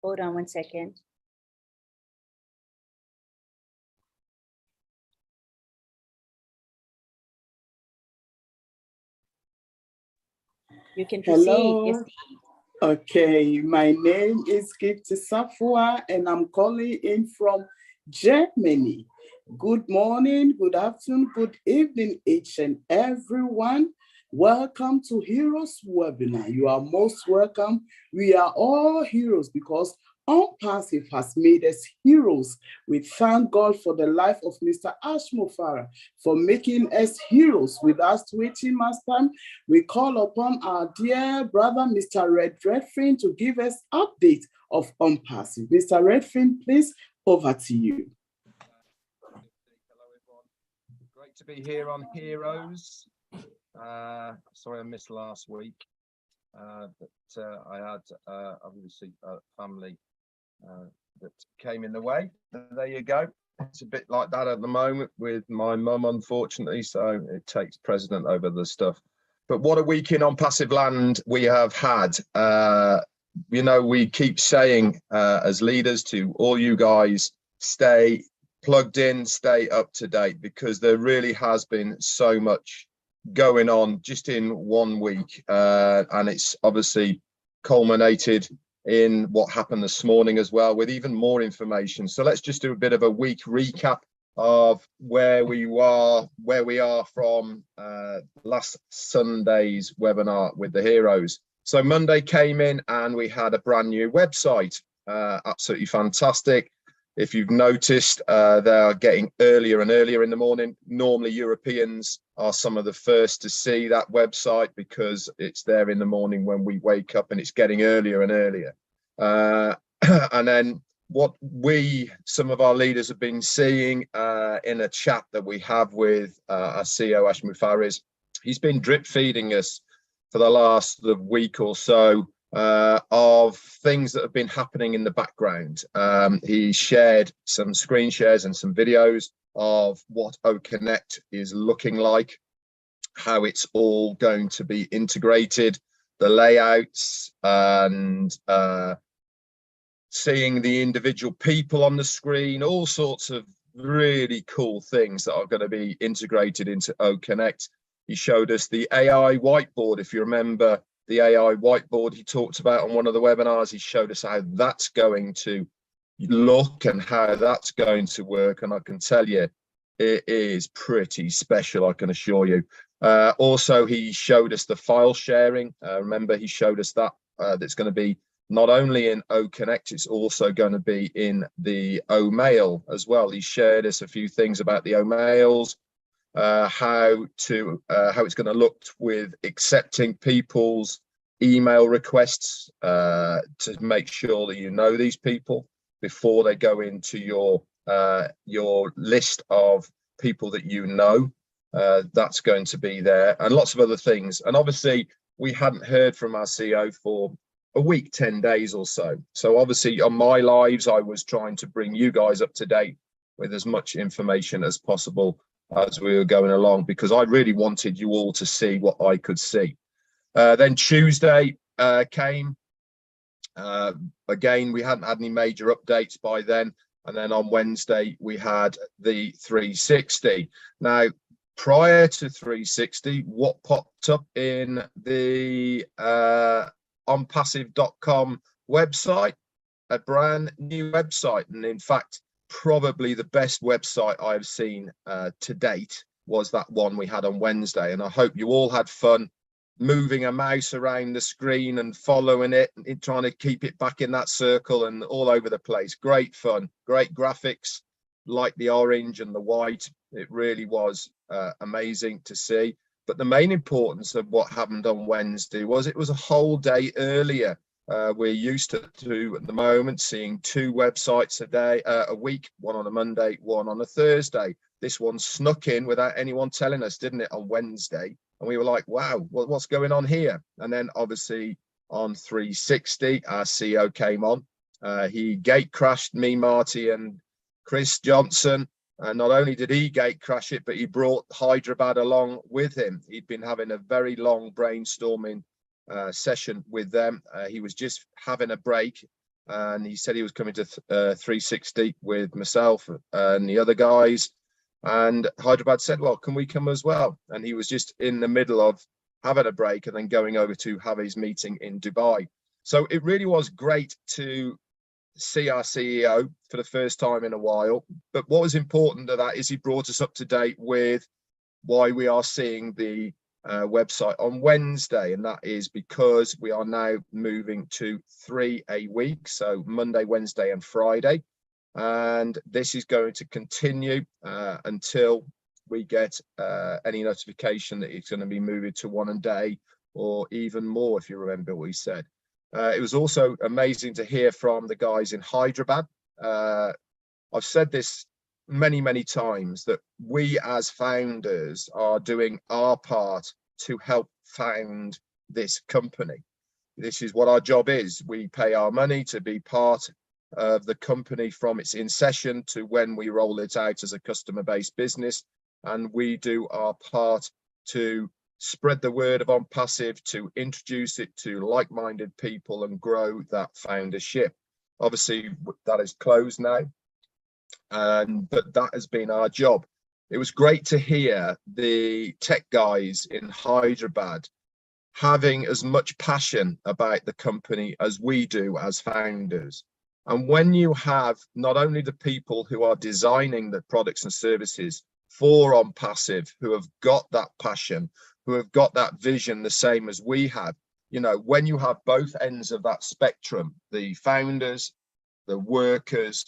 Hold on one second. You can proceed. Hello. Yes. Okay, my name is Gifty Safua and I'm calling in from Germany. Good morning, good afternoon, good evening, each and everyone. Welcome to Heroes Webinar. You are most welcome. We are all heroes because ONPASSIVE has made us heroes. We thank God for the life of Mr. Ash Mufareh for making us heroes. Without wasting much time, we call upon our dear brother, Mr. REDFERN, to give us update of ONPASSIVE. Mr. REDFERN, please, over to you. Hello, everyone. Great to be here on Heroes. Sorry I missed last week, but I had obviously a family that came in the way. There you go. It's a bit like that at the moment with my mum, unfortunately, so it takes precedent over the stuff. But what a week in ONPASSIVE land we have had. You know, we keep saying as leaders to all you guys, stay plugged in, stay up to date, because there really has been so much going on just in 1 week, and it's obviously culminated in what happened this morning as well, with even more information. So let's just do a bit of a week recap of where we are from last Sunday's webinar with the heroes. So Monday came in and we had a brand new website, absolutely fantastic. If you've noticed, they are getting earlier and earlier in the morning. Normally Europeans are some of the first to see that website because it's there in the morning when we wake up, and it's getting earlier and earlier. And then what some of our leaders have been seeing in a chat that we have with our CEO, Ash Mufareh, he's been drip feeding us for the last week or so of things that have been happening in the background. He shared some screen shares and some videos of what OConnect is looking like, how it's all going to be integrated, the layouts, and seeing the individual people on the screen, all sorts of really cool things that are going to be integrated into OConnect. He showed us the AI whiteboard. If you remember the AI whiteboard he talked about on one of the webinars, he showed us how that's going to look and how that's going to work. And I can tell you, it is pretty special, I can assure you. Also, he showed us the file sharing. Remember, he showed us that that's going to be not only in OConnect, it's also going to be in the OMail as well. He shared us a few things about the OMails, how it's going to look with accepting people's email requests to make sure that you know these people before they go into your list of people that you know. That's going to be there, and lots of other things. And obviously we hadn't heard from our CEO for a week, 10 days or so. So obviously on my lives, I was trying to bring you guys up to date with as much information as possible as we were going along, because I really wanted you all to see what I could see. Then Tuesday came. Again, we hadn't had any major updates by then. And then on Wednesday, we had the 360. Now, prior to 360, what popped up in the onpassive.com website? A brand new website. And in fact, probably the best website I've seen to date was that one we had on Wednesday. And I hope you all had fun moving a mouse around the screen and following it and trying to keep it back in that circle and all over the place. Great fun, great graphics, like the orange and the white. It really was amazing to see. But the main importance of what happened on Wednesday was it was a whole day earlier. We're used to at the moment seeing 2 websites a week, one on a Monday, one on a Thursday. This one snuck in without anyone telling us, didn't it, on Wednesday? And we were like, wow, what's going on here? And then obviously on 360, our CEO came on. He gate crashed me, Marty, and Chris Johnson. And not only did he gate crash it, but he brought Hyderabad along with him. He'd been having a very long brainstorming session with them. He was just having a break and he said he was coming to 360 with myself and the other guys. And Hyderabad said, well, can we come as well? And he was just in the middle of having a break and then going over to have his meeting in Dubai. So it really was great to see our CEO for the first time in a while. But what was important to that is he brought us up to date with why we are seeing the website on Wednesday, and that is because we are now moving to 3 a week, so Monday, Wednesday and Friday, and this is going to continue until we get any notification that it's going to be moving to 1 a day or even more, if you remember what he said. It was also amazing to hear from the guys in Hyderabad. I've said this many times, that we as founders are doing our part to help found this company. This is what our job is. We pay our money to be part of the company from its inception to when we roll it out as a customer-based business, and we do our part to spread the word of ONPASSIVE, to introduce it to like-minded people and grow that foundership. Obviously that is closed now, but that has been our job. It was great to hear the tech guys in Hyderabad having as much passion about the company as we do as founders. And when you have not only the people who are designing the products and services for ONPASSIVE, who have got that passion, who have got that vision the same as we have, you know, when you have both ends of that spectrum, the founders, the workers,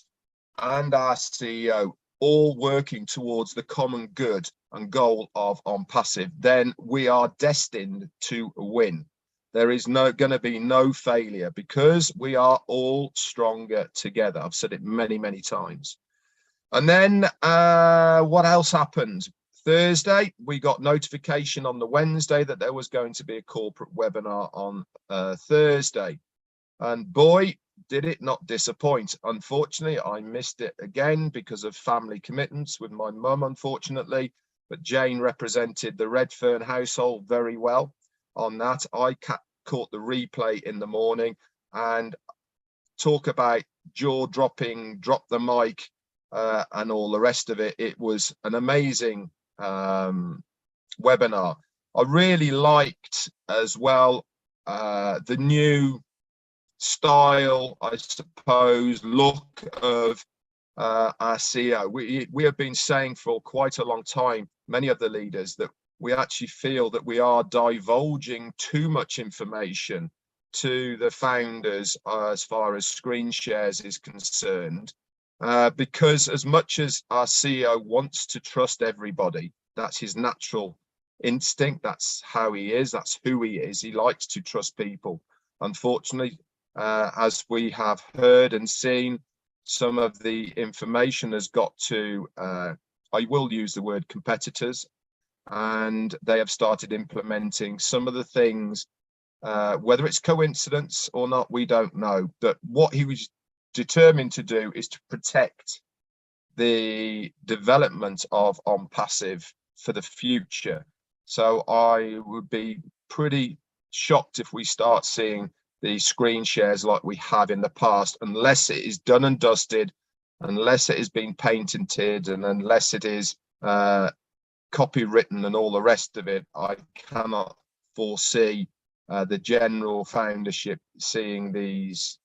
and our CEO all working towards the common good and goal of ONPASSIVE, then we are destined to win. There is going to be no failure because we are all stronger together. I've said it many times. And then what else happened? Thursday, we got notification on the Wednesday that there was going to be a corporate webinar on Thursday. And boy, did it not disappoint. Unfortunately, I missed it again because of family commitments with my mum, unfortunately. But Jane represented the Redfern household very well on that. I caught the replay in the morning, and talk about jaw-dropping, drop the mic, and all the rest of it. It was an amazing webinar. I really liked as well the new style, I suppose, look of our CEO. We have been saying for quite a long time, many of the leaders, that we actually feel that we are divulging too much information to the founders as far as screen shares is concerned, because as much as our CEO wants to trust everybody, that's his natural instinct, that's how he is, that's who he is, he likes to trust people. Unfortunately, as we have heard and seen, some of the information has got to, I will use the word competitors, and they have started implementing some of the things, whether it's coincidence or not, we don't know. But what he was determined to do is to protect the development of ONPASSIVE for the future. So I would be pretty shocked if we start seeing the screen shares like we have in the past, unless it is done and dusted, unless it has been patented, and unless it is copywritten and all the rest of it. I cannot foresee the general foundership seeing these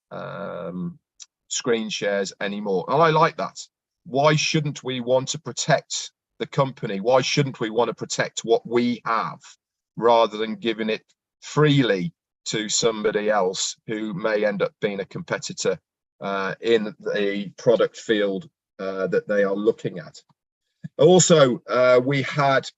screen shares anymore. And I like that. Why shouldn't we want to protect the company? Why shouldn't we want to protect what we have rather than giving it freely to somebody else who may end up being a competitor in the product field that they are looking at? Also, we had,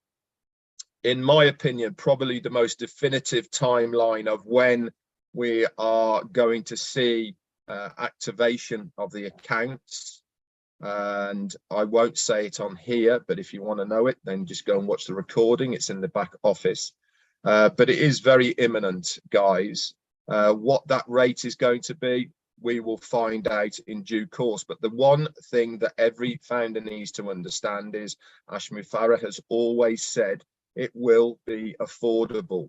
in my opinion, probably the most definitive timeline of when we are going to see activation of the accounts. And I won't say it on here, but if you want to know it, then just go and watch the recording. It's in the back office. But it is very imminent, guys. What that rate is going to be, we will find out in due course. But the one thing that every founder needs to understand is Ash Mufareh has always said it will be affordable.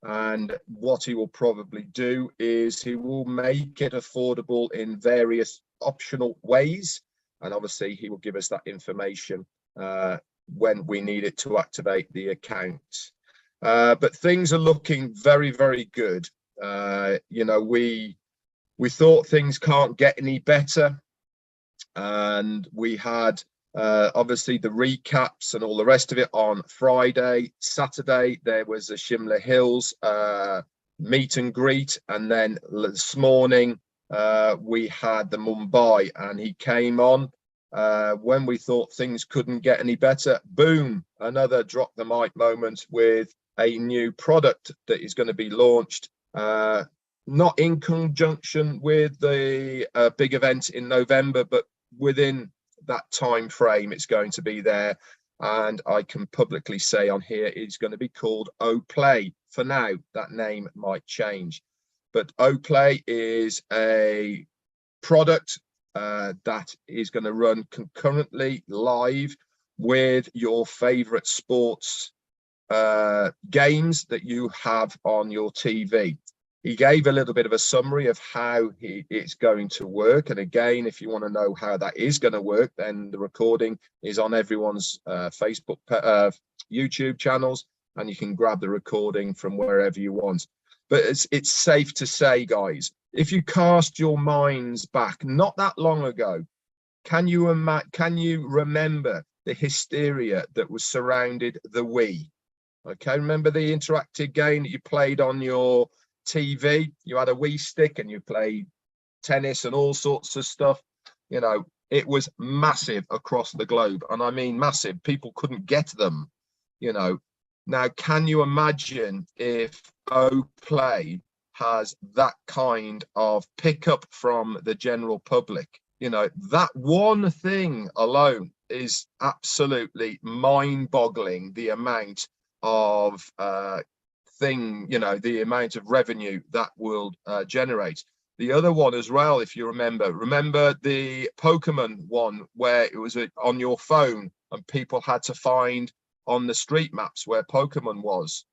And what he will probably do is he will make it affordable in various optional ways. And obviously he will give us that information when we need it to activate the account. But things are looking very, very good. You know, we thought things can't get any better. And we had obviously the recaps and all the rest of it on Friday. Saturday there was a Shimla Hills meet and greet, and then this morning we had the Mumbai, and he came on when we thought things couldn't get any better. Boom, another drop the mic moment with a new product that is going to be launched, not in conjunction with the big event in November, but within that time frame it's going to be there. And I can publicly say on here it's going to be called OPlay. For now, that name might change, but OPlay is a product that is going to run concurrently live with your favorite sports games that you have on your TV. He gave a little bit of a summary of how it's going to work. And again, if you want to know how that is going to work, then the recording is on everyone's Facebook, YouTube channels, and you can grab the recording from wherever you want. But it's safe to say, guys, if you cast your minds back not that long ago, can you remember the hysteria that was surrounded the Wii? Okay, remember the interactive game that you played on your TV? You had a Wii stick and you played tennis and all sorts of stuff. You know, it was massive across the globe, and I mean massive. People couldn't get them, you know. Now, can you imagine if OPlay has that kind of pickup from the general public? You know, that one thing alone is absolutely mind-boggling, the amount of the amount of revenue that will generate. The other one as well, if you remember the Pokemon one, where it was on your phone and people had to find on the street maps where Pokemon was.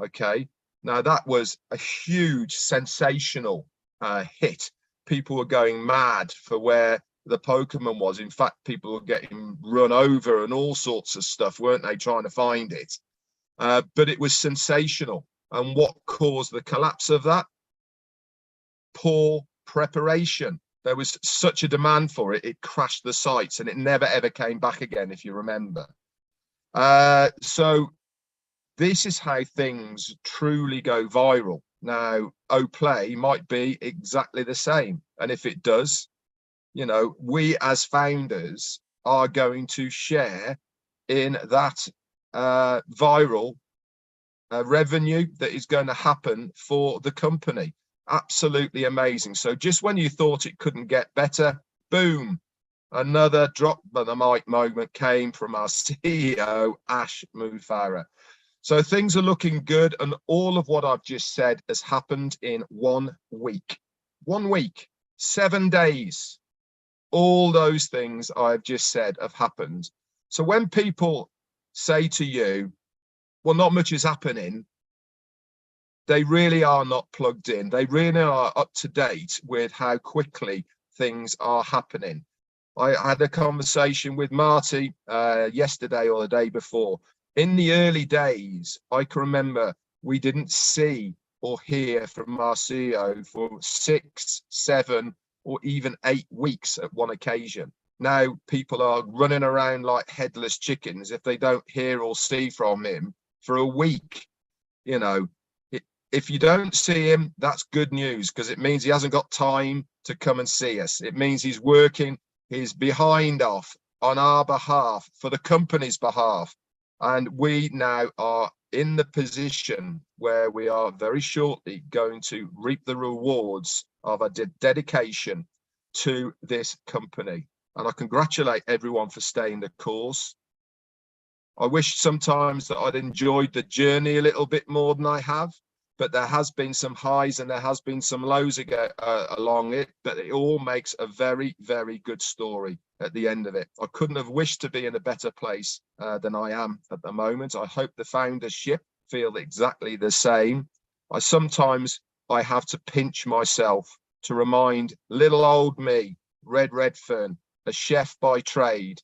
Okay, now that was a huge sensational hit. People were going mad for where the Pokemon was. In fact, people were getting run over and all sorts of stuff, weren't they, trying to find it? But it was sensational. And what caused the collapse of that? Poor preparation. There was such a demand for it, it crashed the sites and it never ever came back again, if you remember. So this is how things truly go viral. Now, OPlay might be exactly the same. And if it does, you know, we as founders are going to share in that viral revenue that is going to happen for the company. Absolutely amazing. So just when you thought it couldn't get better, boom, another drop of the mic moment came from our CEO, Ash Mufareh. So things are looking good, and all of what I've just said has happened in 1 week. 1 week, 7 days. All those things I've just said have happened. So when people say to you, well, not much is happening, they really are not plugged in. They really are up to date with how quickly things are happening. I had a conversation with Marty yesterday or the day before. In the early days, I can remember we didn't see or hear from our CEO for 6, 7, or even 8 weeks at one occasion. Now people are running around like headless chickens if they don't hear or see from him for a week. You know, if you don't see him, that's good news, because it means he hasn't got time to come and see us. It means he's working his behind off on our behalf, for the company's behalf. And we now are in the position where we are very shortly going to reap the rewards of a dedication to this company. And I congratulate everyone for staying the course. I wish sometimes that I'd enjoyed the journey a little bit more than I have, but there has been some highs and there has been some lows along it, but it all makes a very, very good story at the end of it. I couldn't have wished to be in a better place than I am at the moment. I hope the foundership feel exactly the same. Sometimes I have to pinch myself to remind little old me, Redfern, a chef by trade,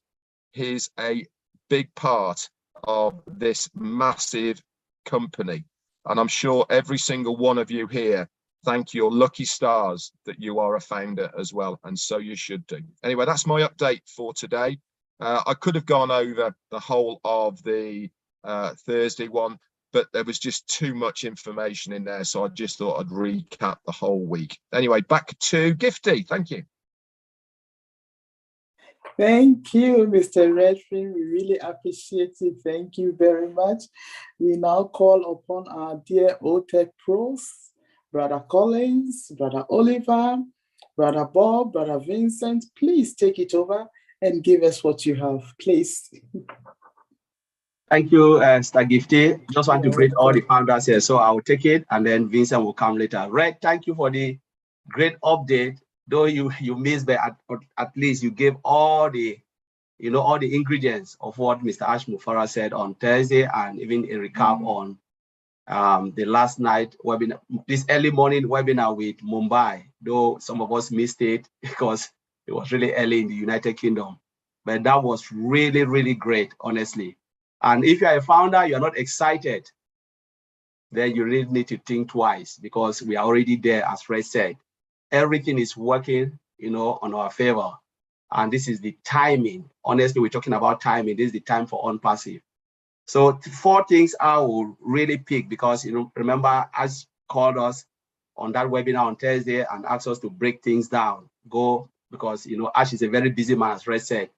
he's a big part of this massive company. And I'm sure every single one of you here, thank your lucky stars that you are a founder as well. And so you should do. Anyway, that's my update for today. I could have gone over the whole of the Thursday one, but there was just too much information in there. So I just thought I'd recap the whole week. Anyway, back to Gifty. Thank you. Thank you, Mr. Redfern. We really appreciate it. Thank you very much. We now call upon our dear OTech pros, Brother Collins, Brother Oliver, Brother Bob, Brother Vincent. Please take it over and give us what you have, please. Thank you, Star Gifty. Just want to greet all the founders here. So I will take it and then Vincent will come later. Red, thank you for the great update. Though you missed, but at least you gave all the, all the ingredients of what Mr. Ash Mufareh said on Thursday, and even a recap on the last night webinar, this early morning webinar with Mumbai, though some of us missed it because it was really early in the United Kingdom. But that was really, really great, honestly. And if you're a founder, you're not excited, then you really need to think twice, because we are already there, as Fred said. Everything is working, on our favor. And this is the timing. Honestly, we're talking about timing. This is the time for ONPASSIVE. So 4 things I will really pick, because, remember, Ash called us on that webinar on Thursday and asked us to break things down. Because, Ash is a very busy man, as Fred said.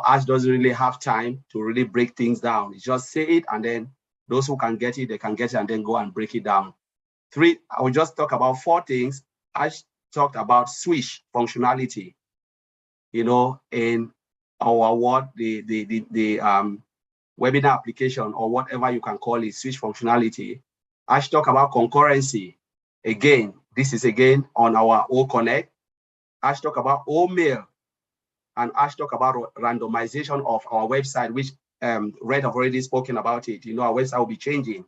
Ash doesn't really have time to really break things down. He just say it, and then those who can get it, they can get it, and then go and break it down. 3, I will just talk about 4 things. Ash talked about switch functionality, in our webinar application, or whatever you can call it, switch functionality. Ash talked about concurrency. Again, this is again on our O Connect. Ash talked about O Mail, and Ash talked about randomization of our website, which Red have already spoken about it. Our website will be changing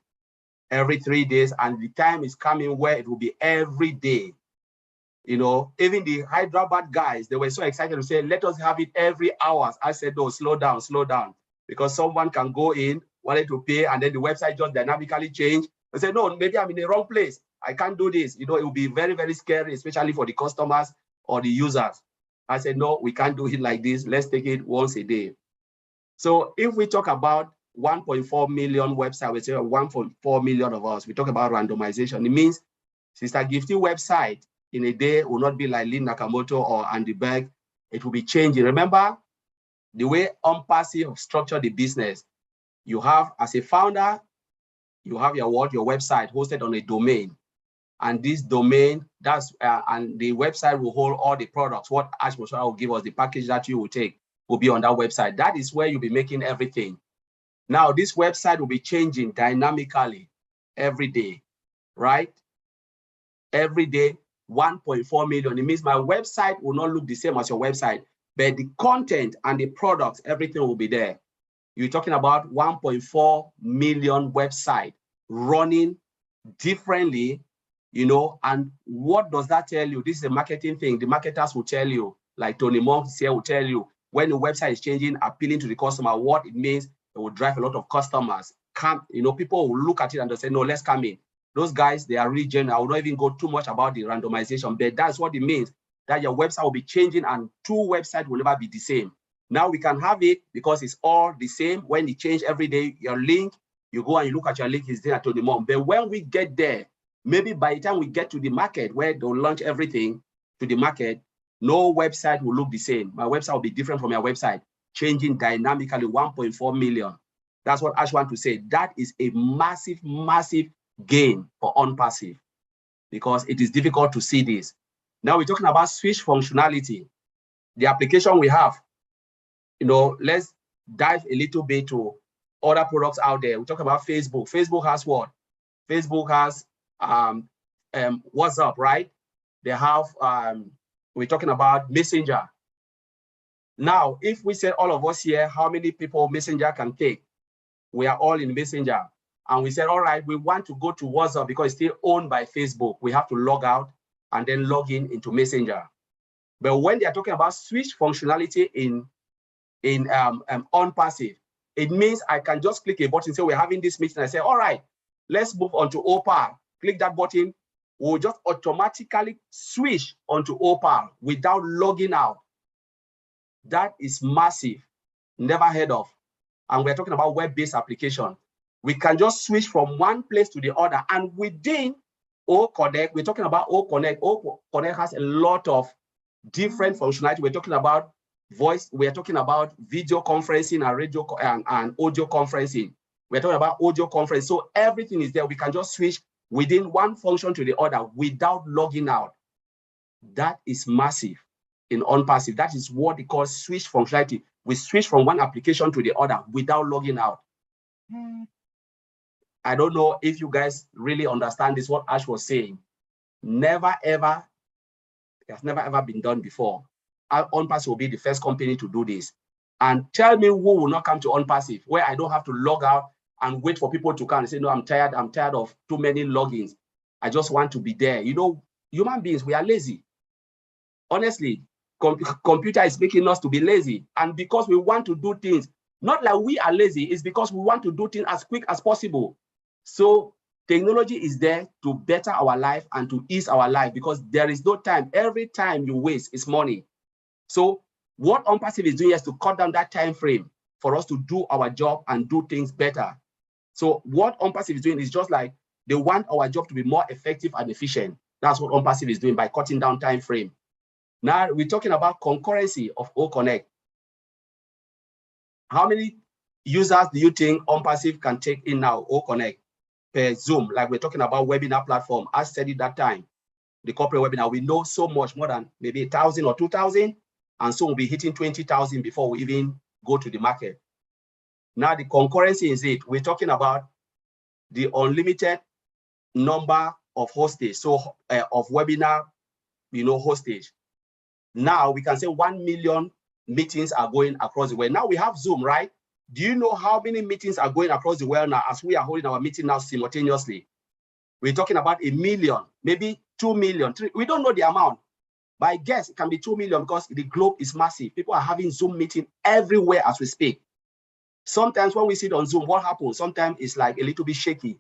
every 3 days, and the time is coming where it will be every day. Even the Hyderabad guys, they were so excited to say, let us have it every hour. I said, no, slow down, because someone can go in, wanted to pay, and then the website just dynamically change. I said, no, maybe I'm in the wrong place. I can't do this. It will be very, very scary, especially for the customers or the users. I said, no, we can't do it like this. Let's take it once a day. So if we talk about 1.4 million websites, we say 1.4 million of us, we talk about randomization. It means Sister Gifty website in a day will not be like LYNN Nakamoto or Andy Berg. It will be changing. Remember, the way ONPASSIVE structure the business, you have, as a founder, you have your website hosted on a domain. And this domain, and the website will hold all the products. What Ash Mufareh will give us, the package that you will take, will be on that website. That is where you'll be making everything. Now, this website will be changing dynamically every day, right? Every day, 1.4 million. It means my website will not look the same as your website, but the content and the products, everything will be there. You're talking about 1.4 million website running differently, and what does that tell you? This is a marketing thing. The marketers will tell you, like Tony Monks here will tell you, when the website is changing, appealing to the customer, what it means, it will drive a lot of customers. People will look at it and they'll say, no, let's come in. Those guys, they are really genuine. I will not even go too much about the randomization, but that's what it means, that your website will be changing and 2 websites will never be the same. Now we can have it because it's all the same. When it change every day, your link, you go and you look at your link, it's there to the mom. But when we get there, maybe by the time we get to the market where they'll launch everything to the market, no website will look the same. My website will be different from your website, changing dynamically. 1.4 million. That's what Ash want to say. That is a massive, massive gain for ONPASSIVE, because it is difficult to see this. Now we're talking about switch functionality. The application we have, let's dive a little bit to other products out there. We talk about Facebook. Facebook has what? Facebook has WhatsApp, right? They have, we're talking about Messenger. Now, if we say all of us here, how many people Messenger can take? We are all in Messenger. and we said, all right, we want to go to WhatsApp because it's still owned by Facebook. We have to log out and then log in into Messenger. But when they are talking about switch functionality in ONPASSIVE, it means I can just click a button, say we're having this meeting. I say, all right, let's move on to OPAL. Click that button. We'll just automatically switch onto OPAL without logging out. That is massive, never heard of. And we're talking about web-based application. We can just switch from one place to the other. And within OConnect, we're talking about OConnect. OConnect has a lot of different functionality. We're talking about voice. We're talking about video conferencing and radio and audio conferencing. We're talking about audio conference. So everything is there. We can just switch within one function to the other without logging out. That is massive in ONPASSIVE. That is what they call switch functionality. We switch from one application to the other without logging out. I don't know if you guys really understand this, what Ash was saying. Never ever, it has never ever been done before. ONPASSIVE will be the first company to do this. And tell me who will not come to ONPASSIVE, where I don't have to log out and wait for people to come and say, no, I'm tired of too many logins. I just want to be there. You know, human beings, we are lazy. Honestly, computer is making us to be lazy. And because we want to do things, not like we are lazy, it's because we want to do things as quick as possible. So technology is there to better our life and to ease our life because there is no time. Every time you waste is money. So what ONPASSIVE is doing is to cut down that time frame for us to do our job and do things better. So what ONPASSIVE is doing is just like they want our job to be more effective and efficient. That's what ONPASSIVE is doing by cutting down time frame. Now we're talking about concurrency of OConnect. How many users do you think ONPASSIVE can take in now, OConnect, per Zoom? Like we're talking about webinar platform. I said it that time, the corporate webinar, we know so much more than maybe 1,000 or 2,000. And so we'll be hitting 20,000 before we even go to the market. Now the concurrency is it. We're talking about the unlimited number of hostage, so of webinar, hostage. Now we can say 1 million meetings are going across the world. Now we have Zoom, right? Do you know how many meetings are going across the world now as we are holding our meeting now simultaneously? We're talking about 1 million, maybe 2 million. We don't know the amount. But I guess it can be 2 million because the globe is massive. People are having Zoom meeting everywhere as we speak. Sometimes when we sit on Zoom, what happens? Sometimes it's like a little bit shaky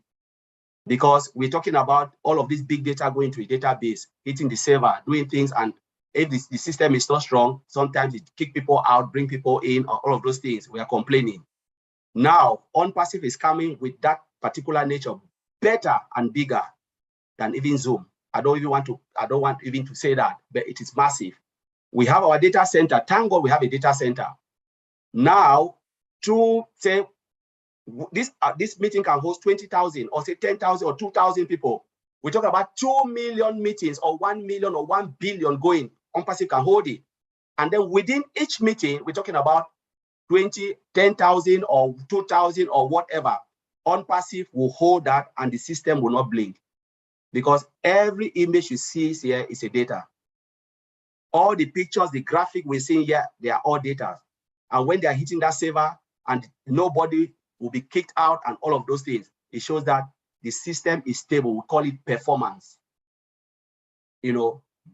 because we're talking about all of this big data going to a database, hitting the server, doing things. And if the system is not strong, sometimes it kick people out, bring people in, or all of those things. We are complaining. Now, ONPASSIVE is coming with that particular nature, better and bigger than even Zoom. I don't want even to say that, but it is massive. We have our data center. Thank God we have a data center. Now, to say this meeting can host 20,000 or say 10,000 or 2,000 people. We talk about 2 million meetings or 1 million or 1 billion going. ONPASSIVE can hold it. And then within each meeting, we're talking about 10,000 or 2,000 or whatever. ONPASSIVE will hold that and the system will not blink. Because every image you see here is a data. All the pictures, the graphic we're seeing here, they are all data. And when they are hitting that server and nobody will be kicked out and all of those things, it shows that the system is stable. We call it performance.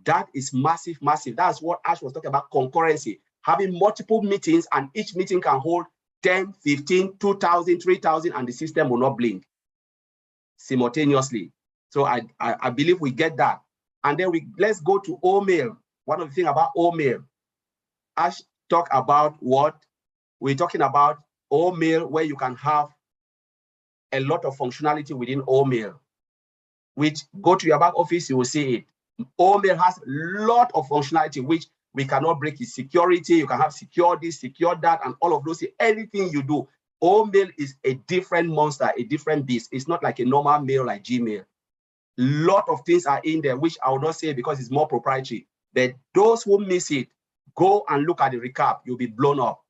That is massive, massive. That's what Ash was talking about, concurrency. Having multiple meetings and each meeting can hold 10, 15, 2,000, 3,000 and the system will not blink simultaneously. So I believe we get that. And then let's go to OMail. One of the things about OMail, Ash talk about what we're talking about OMail, where you can have a lot of functionality within OMail, which go to your back office, you will see it. OMail has a lot of functionality, which we cannot break its security. You can have secure this, secure that, and all of those. Anything you do, OMail is a different monster, a different beast. It's not like a normal mail like Gmail. Lot of things are in there, which I will not say because it's more proprietary. But those who miss it, go and look at the recap. You'll be blown up.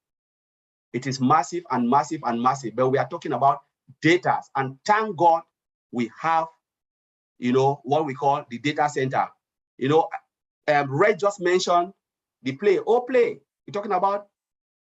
It is massive and massive and massive. But we are talking about data. And thank God we have, what we call the data center. Red just mentioned the play. Play. We're talking about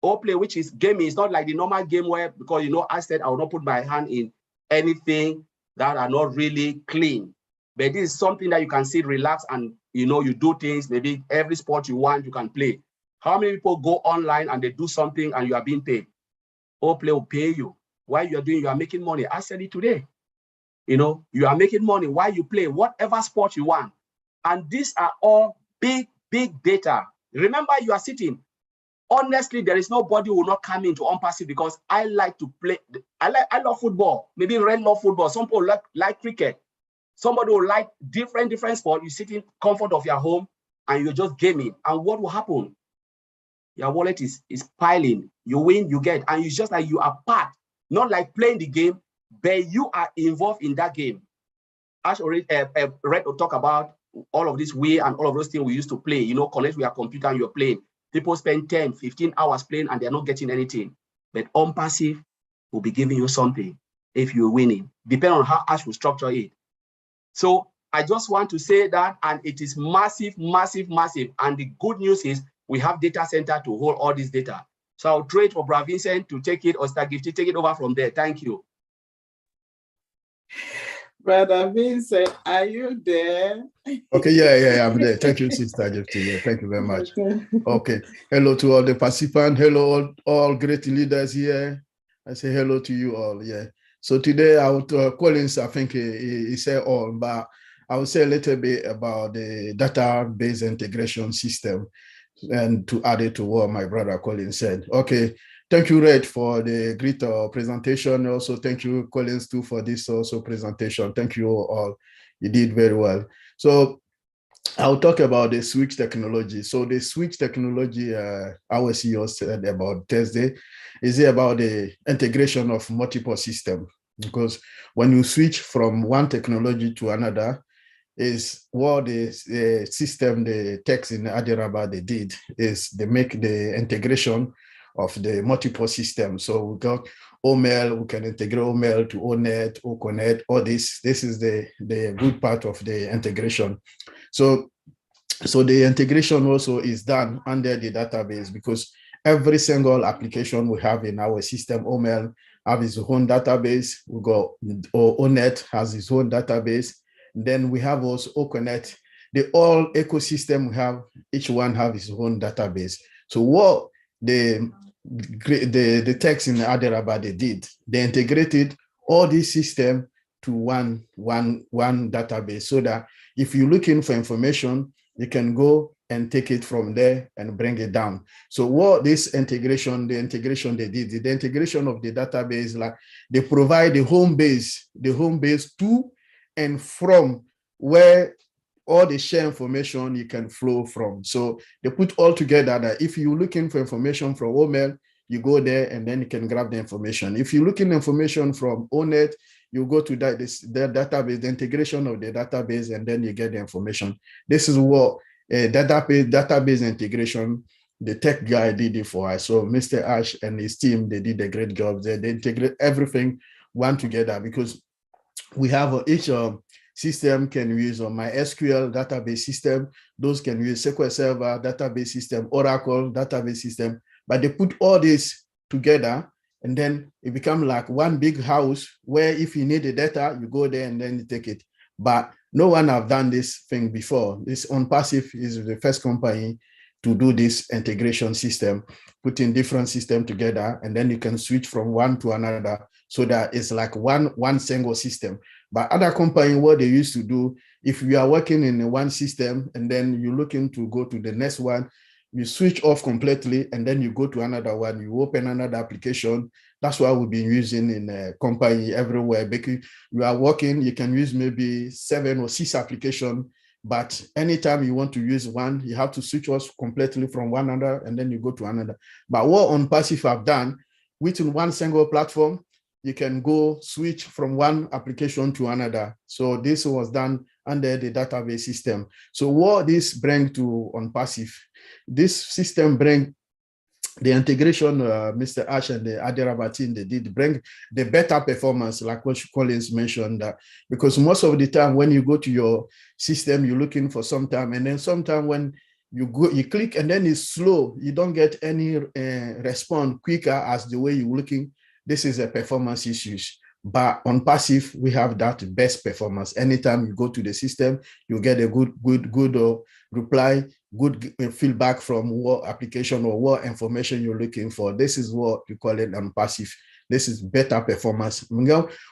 play, which is gaming. It's not like the normal game where, because I said I will not put my hand in anything that are not really clean. But this is something that you can sit, relax, and you do things. Maybe every sport you want, you can play. How many people go online and they do something and you are being paid? All play will pay you. While you are doing, you are making money. I said it today. You are making money while you play whatever sport you want. And these are all big, big data. Remember, you are sitting. Honestly, there is nobody who will not come into ONPASSIVE because I like to play. I love football. Maybe Red love football. Some people like cricket. Somebody will like different sport. You sit in comfort of your home and you're just gaming. And what will happen? Your wallet is piling. You win, you get, and it's just like you are part, not like playing the game, but you are involved in that game. Ash already read or talk about all of this way and all of those things we used to play, connect with your computer and you're playing. People spend 10, 15 hours playing and they're not getting anything. But ONPASSIVE will be giving you something if you're winning, depending on how Ash will structure it. So I just want to say that, and it is massive, massive, massive. And the good news is we have data center to hold all this data. So I'll trade for Brother Vincent to take it, or Star Gifty, take it over from there. Thank you. Brother Vincent, are you there? Okay, yeah, I'm there. Thank you, Sister Gifty. Yeah, thank you very much. Okay. Hello to all the participants. Hello, all great leaders here. I say hello to you all. Yeah. So today, I would Collins, I think he said all, but I will say a little bit about the database integration system and to add it to what my brother Collins said. Okay. Thank you, Red, for the great presentation. Also, thank you, Collins, too, for this also presentation. Thank you all. You did very well. So I'll talk about the switch technology. So the switch technology, our CEO said about Thursday, is about the integration of multiple systems. Because when you switch from one technology to another, is what the system, the techs in Adiraba, they did, is they make the integration of the multiple systems. So we got OML, we can integrate OML to ONET, OConnect, all this. This is the good part of the integration. So the integration also is done under the database, because every single application we have in our system, OML have its own database. We got ONET has its own database. Then we have also OConnect. The all ecosystem we have, each one have its own database. So what the techs in Adiraba they did, they integrated all these systems to one database, so that if you're looking for information, you can go and take it from there and bring it down. So what this integration, the integration they did, the integration of the database, like they provide the home base to and from where all the share information you can flow from. So they put all together that if you're looking for information from OML, you go there and then you can grab the information. If you're looking information from ONET, you go to the database, the integration of the database, and then you get the information. This is what database integration, the tech guy did it for us. So Mr. Ash and his team, they did a great job there. They integrate everything one together, because we have each system can use MySQL database system. Those can use SQL Server database system, Oracle database system. But they put all this together, and then it becomes like one big house where if you need the data, you go there and then you take it. But no one have done this thing before. This ONPASSIVE is the first company to do this integration system, putting different systems together, and then you can switch from one to another, so that it's like one single system. But other companies, what they used to do, if you are working in one system and then you're looking to go to the next one, you switch off completely and then you go to another one, you open another application. That's what we've been using in a company everywhere. Because you are working, you can use maybe 7 or 6 applications, but anytime you want to use one, you have to switch off completely from one another and then you go to another. But what ONPASSIVE have done, within one single platform, you can go switch from one application to another. So this was done under the database system. So what this brings to ONPASSIVE, this system brings the integration, Mr. Ash and the Adiraba team, they did bring the better performance, like what Collins mentioned, because most of the time when you go to your system, you're looking for some time, and then sometime when you go, you click and then it's slow, you don't get any response quicker as the way you're looking. This is a performance issues. But on passive, we have that best performance. Anytime you go to the system, you get a good reply, good feedback from what application or what information you're looking for. This is what you call it on passive. This is better performance.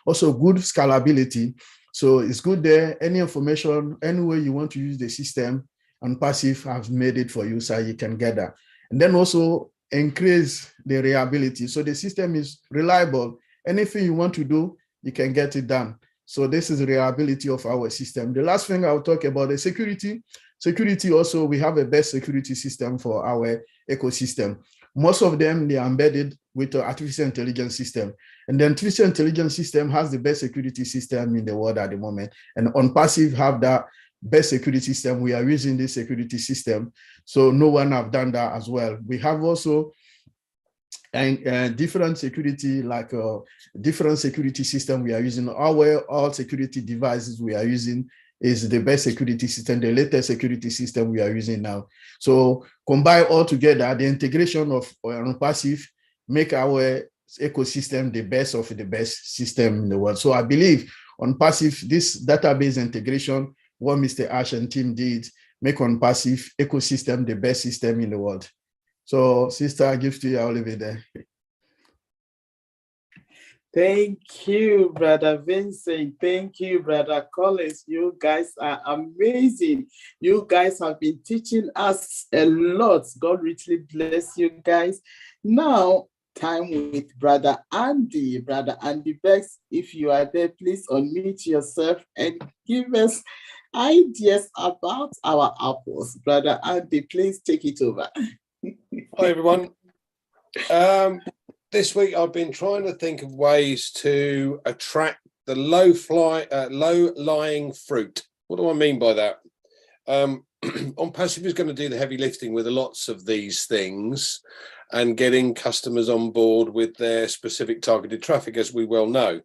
Also good scalability. So it's good there. Any information, any way you want to use the system, on passive has made it for you so you can get that. And then also increase the reliability. So the system is reliable. Anything you want to do, you can get it done. So this is the reliability of our system. The last thing I'll talk about is security. Security also, we have a best security system for our ecosystem. Most of them, they are embedded with the artificial intelligence system. And the artificial intelligence system has the best security system in the world at the moment. And on passive have that best security system. We are using this security system. So no one have done that as well. We have also different security, like different security system we are using. All security devices we are using is the best security system, the latest security system we are using now. So combine all together, the integration of ONPASSIVE make our ecosystem the best of the best system in the world. So I believe ONPASSIVE, this database integration, what Mr. Ash and team did, make ONPASSIVE ecosystem the best system in the world. So, sister, I give to you, I'll leave it there. Thank you, Brother Vincent. Thank you, Brother Collins. You guys are amazing. You guys have been teaching us a lot. God richly bless you guys. Now, time with Brother Andy. Brother Andy Bex, if you are there, please unmute yourself and give us ideas about our apples. Brother Andy, please take it over. Hi, everyone. This week I've been trying to think of ways to attract the low-lying fruit. What do I mean by that? ONPASSIVE is going to do the heavy lifting with lots of these things and getting customers on board with their specific targeted traffic, as we well know.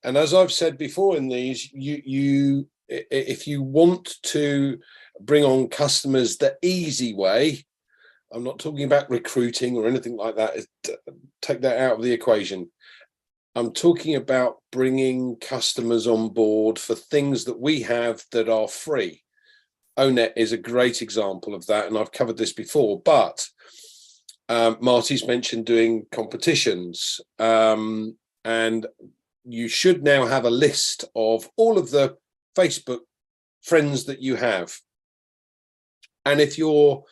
And as I've said before in these, if you want to bring on customers the easy way, I'm not talking about recruiting or anything like that. Take that out of the equation. I'm talking about bringing customers on board for things that we have that are free. ONET is a great example of that, and I've covered this before, but Marty's mentioned doing competitions, and you should now have a list of all of the Facebook friends that you have. And if you're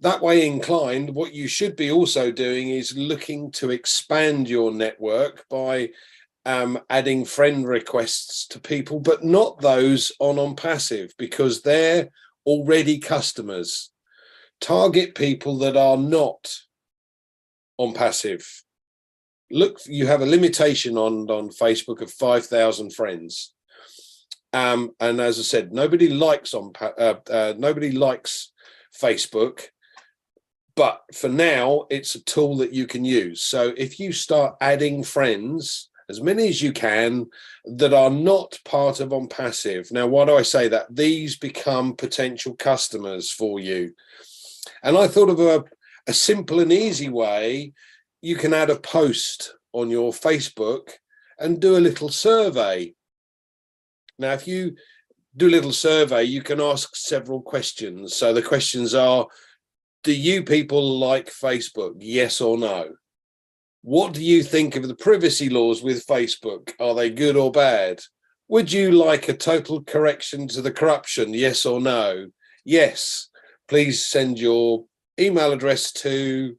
that way inclined, what you should be also doing is looking to expand your network by adding friend requests to people, but not those on ONPASSIVE, because they're already customers. Target people that are not ONPASSIVE. Look, you have a limitation on Facebook of 5,000 friends. And as I said, nobody likes Facebook. But for now, it's a tool that you can use. So if you start adding friends, as many as you can, that are not part of ONPASSIVE. Now, why do I say that? These become potential customers for you. And I thought of a simple and easy way. You can add a post on your Facebook and do a little survey. Now, if you do a little survey, you can ask several questions. So the questions are, do you people like Facebook? Yes or no? What do you think of the privacy laws with Facebook? Are they good or bad? Would you like a total correction to the corruption? Yes or no? Yes. Please send your email address to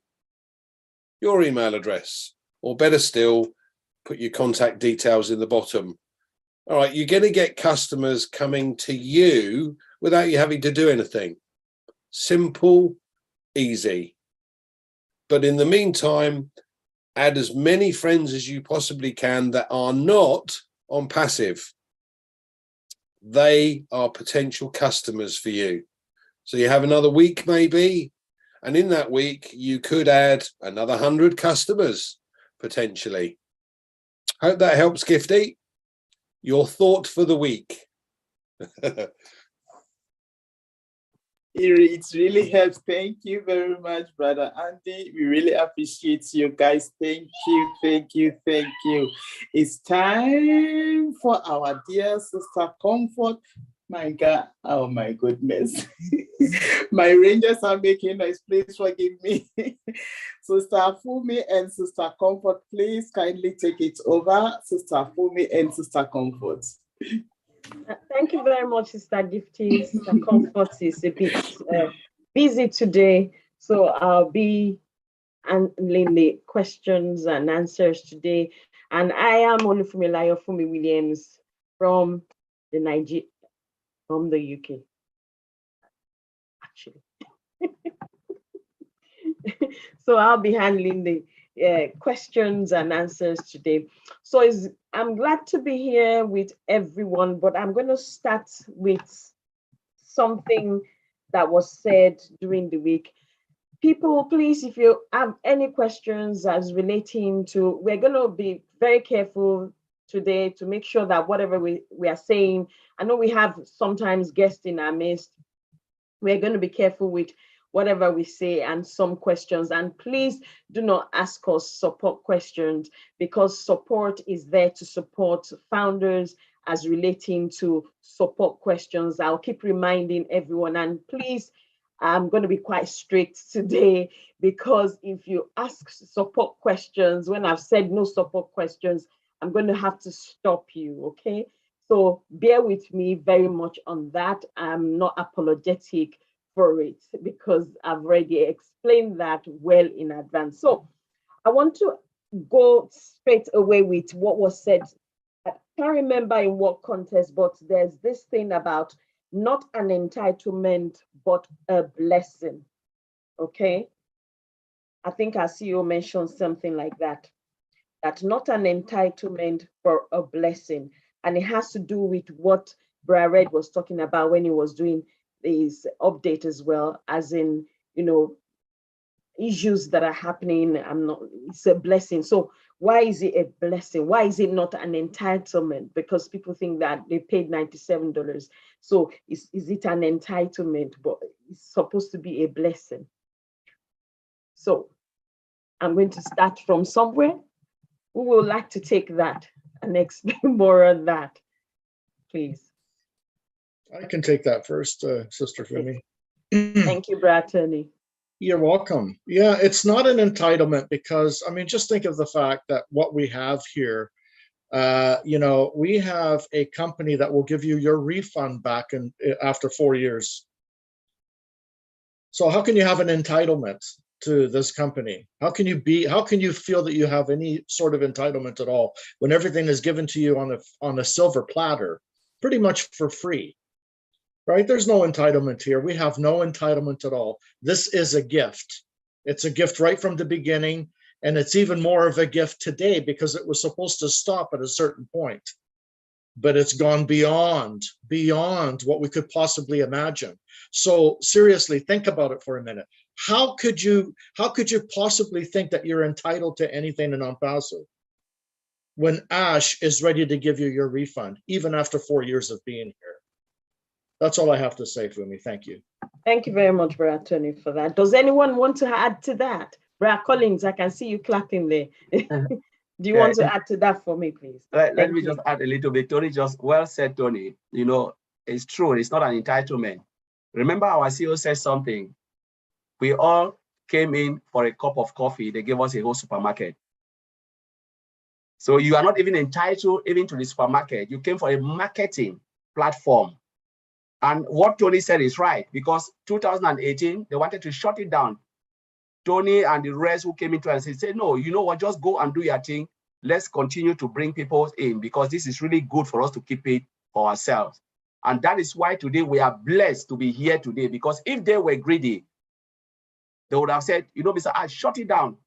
your email address, or better still, put your contact details in the bottom. All right, you're going to get customers coming to you without you having to do anything. Simple, easy. But in the meantime, add as many friends as you possibly can that are not ONPASSIVE. They are potential customers for you. So you have another week maybe, and in that week you could add another 100 customers potentially. Hope that helps, Gifty. Your thought for the week. It really helps. Thank you very much, Brother Andy. We really appreciate you guys. Thank you, thank you, thank you. It's time for our dear Sister Comfort. My God, oh my goodness. My rangers are making noise. Please forgive me. Sister Fumi and Sister Comfort, please kindly take it over. Sister Fumi and Sister Comfort. Thank you very much, Sister Gifty. Sister Comfort is a bit busy today, so I'll be handling the questions and answers today. And I am Olufumilayo Fumi Williams from the UK, actually. So I'll be handling the questions and answers today. So I'm glad to be here with everyone, but I'm going to start with something that was said during the week. People, please, if you have any questions as relating to, we're going to be very careful today to make sure that whatever we are saying, I know we have sometimes guests in our midst, we're going to be careful with whatever we say and some questions. And please do not ask us support questions, because support is there to support founders as relating to support questions. I'll keep reminding everyone, and please, I'm going to be quite strict today, because if you ask support questions, when I've said no support questions, I'm going to have to stop you, okay? So bear with me very much on that. I'm not apologetic for it, because I've already explained that well in advance. So I want to go straight away with what was said. I can't remember in what context, but there's this thing about not an entitlement, but a blessing, okay? I think our CEO mentioned something like that, that not an entitlement, but a blessing. And it has to do with what Brother Red was talking about when he was doing this update as well, as in, you know, issues that are happening. It's a blessing. So why is it a blessing? Why is it not an entitlement? Because people think that they paid $97. So is it an entitlement? But it's supposed to be a blessing. So I'm going to start from somewhere. Who would like to take that and explain more on that, please? I can take that first, Sister Fumi. Thank you, Brad Attorney. You're welcome. Yeah, it's not an entitlement, because, I mean, just think of the fact that what we have here, you know, we have a company that will give you your refund back after 4 years. So how can you have an entitlement to this company? How can you feel that you have any sort of entitlement at all when everything is given to you on a silver platter, pretty much for free? Right? There's no entitlement here. We have no entitlement at all. This is a gift. It's a gift right from the beginning, and it's even more of a gift today because it was supposed to stop at a certain point. But it's gone beyond what we could possibly imagine. So seriously, think about it for a minute. How could you possibly think that you're entitled to anything in ONPASSIVE when Ash is ready to give you your refund, even after 4 years of being here? That's all I have to say, Fumi. Thank you. Thank you very much, Brother Tony, for that. Does anyone want to add to that? Brother Collins, I can see you clapping there. Do you want to add to that for me, please? Let me just add a little bit. Tony just well said, Tony. You know, it's true. It's not an entitlement. Remember, our CEO said something. We all came in for a cup of coffee. They gave us a whole supermarket. So you are not even entitled even to the supermarket. You came for a marketing platform. And what Tony said is right, because 2018, they wanted to shut it down. Tony and the rest who came into it and said, no, you know what, just go and do your thing. Let's continue to bring people in, because this is really good for us to keep it for ourselves. And that is why today we are blessed to be here today, because if they were greedy, they would have said, you know, Mr. I shut it down.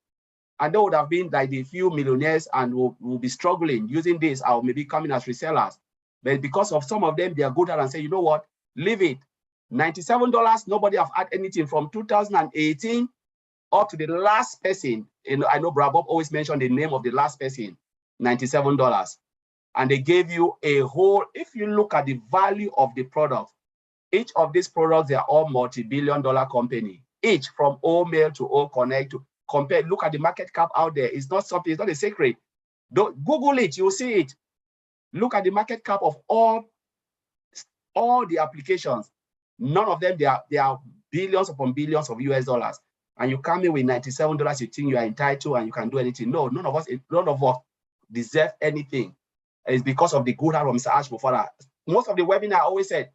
And they would have been like the few millionaires and will be struggling using this, or maybe coming as resellers. But because of some of them, they are good at and say, you know what, leave it. $97, nobody have had anything from 2018 up to the last person. And I know Brad Bob always mentioned the name of the last person, $97. And they gave you a whole, if you look at the value of the product, Each of these products, they are all multi-billion-dollar company. Each from O-Mail to O-Connect to compare. Look at the market cap out there. It's not something, it's not a secret. Don't Google it, you'll see it. Look at the market cap of all the applications. None of them, they are billions upon billions of US dollars. And you come in with $97, you think you are entitled and you can do anything. No, none of us deserve anything. It's because of the good heart of Mr. Ash Mufareh. Most of the webinar I always said,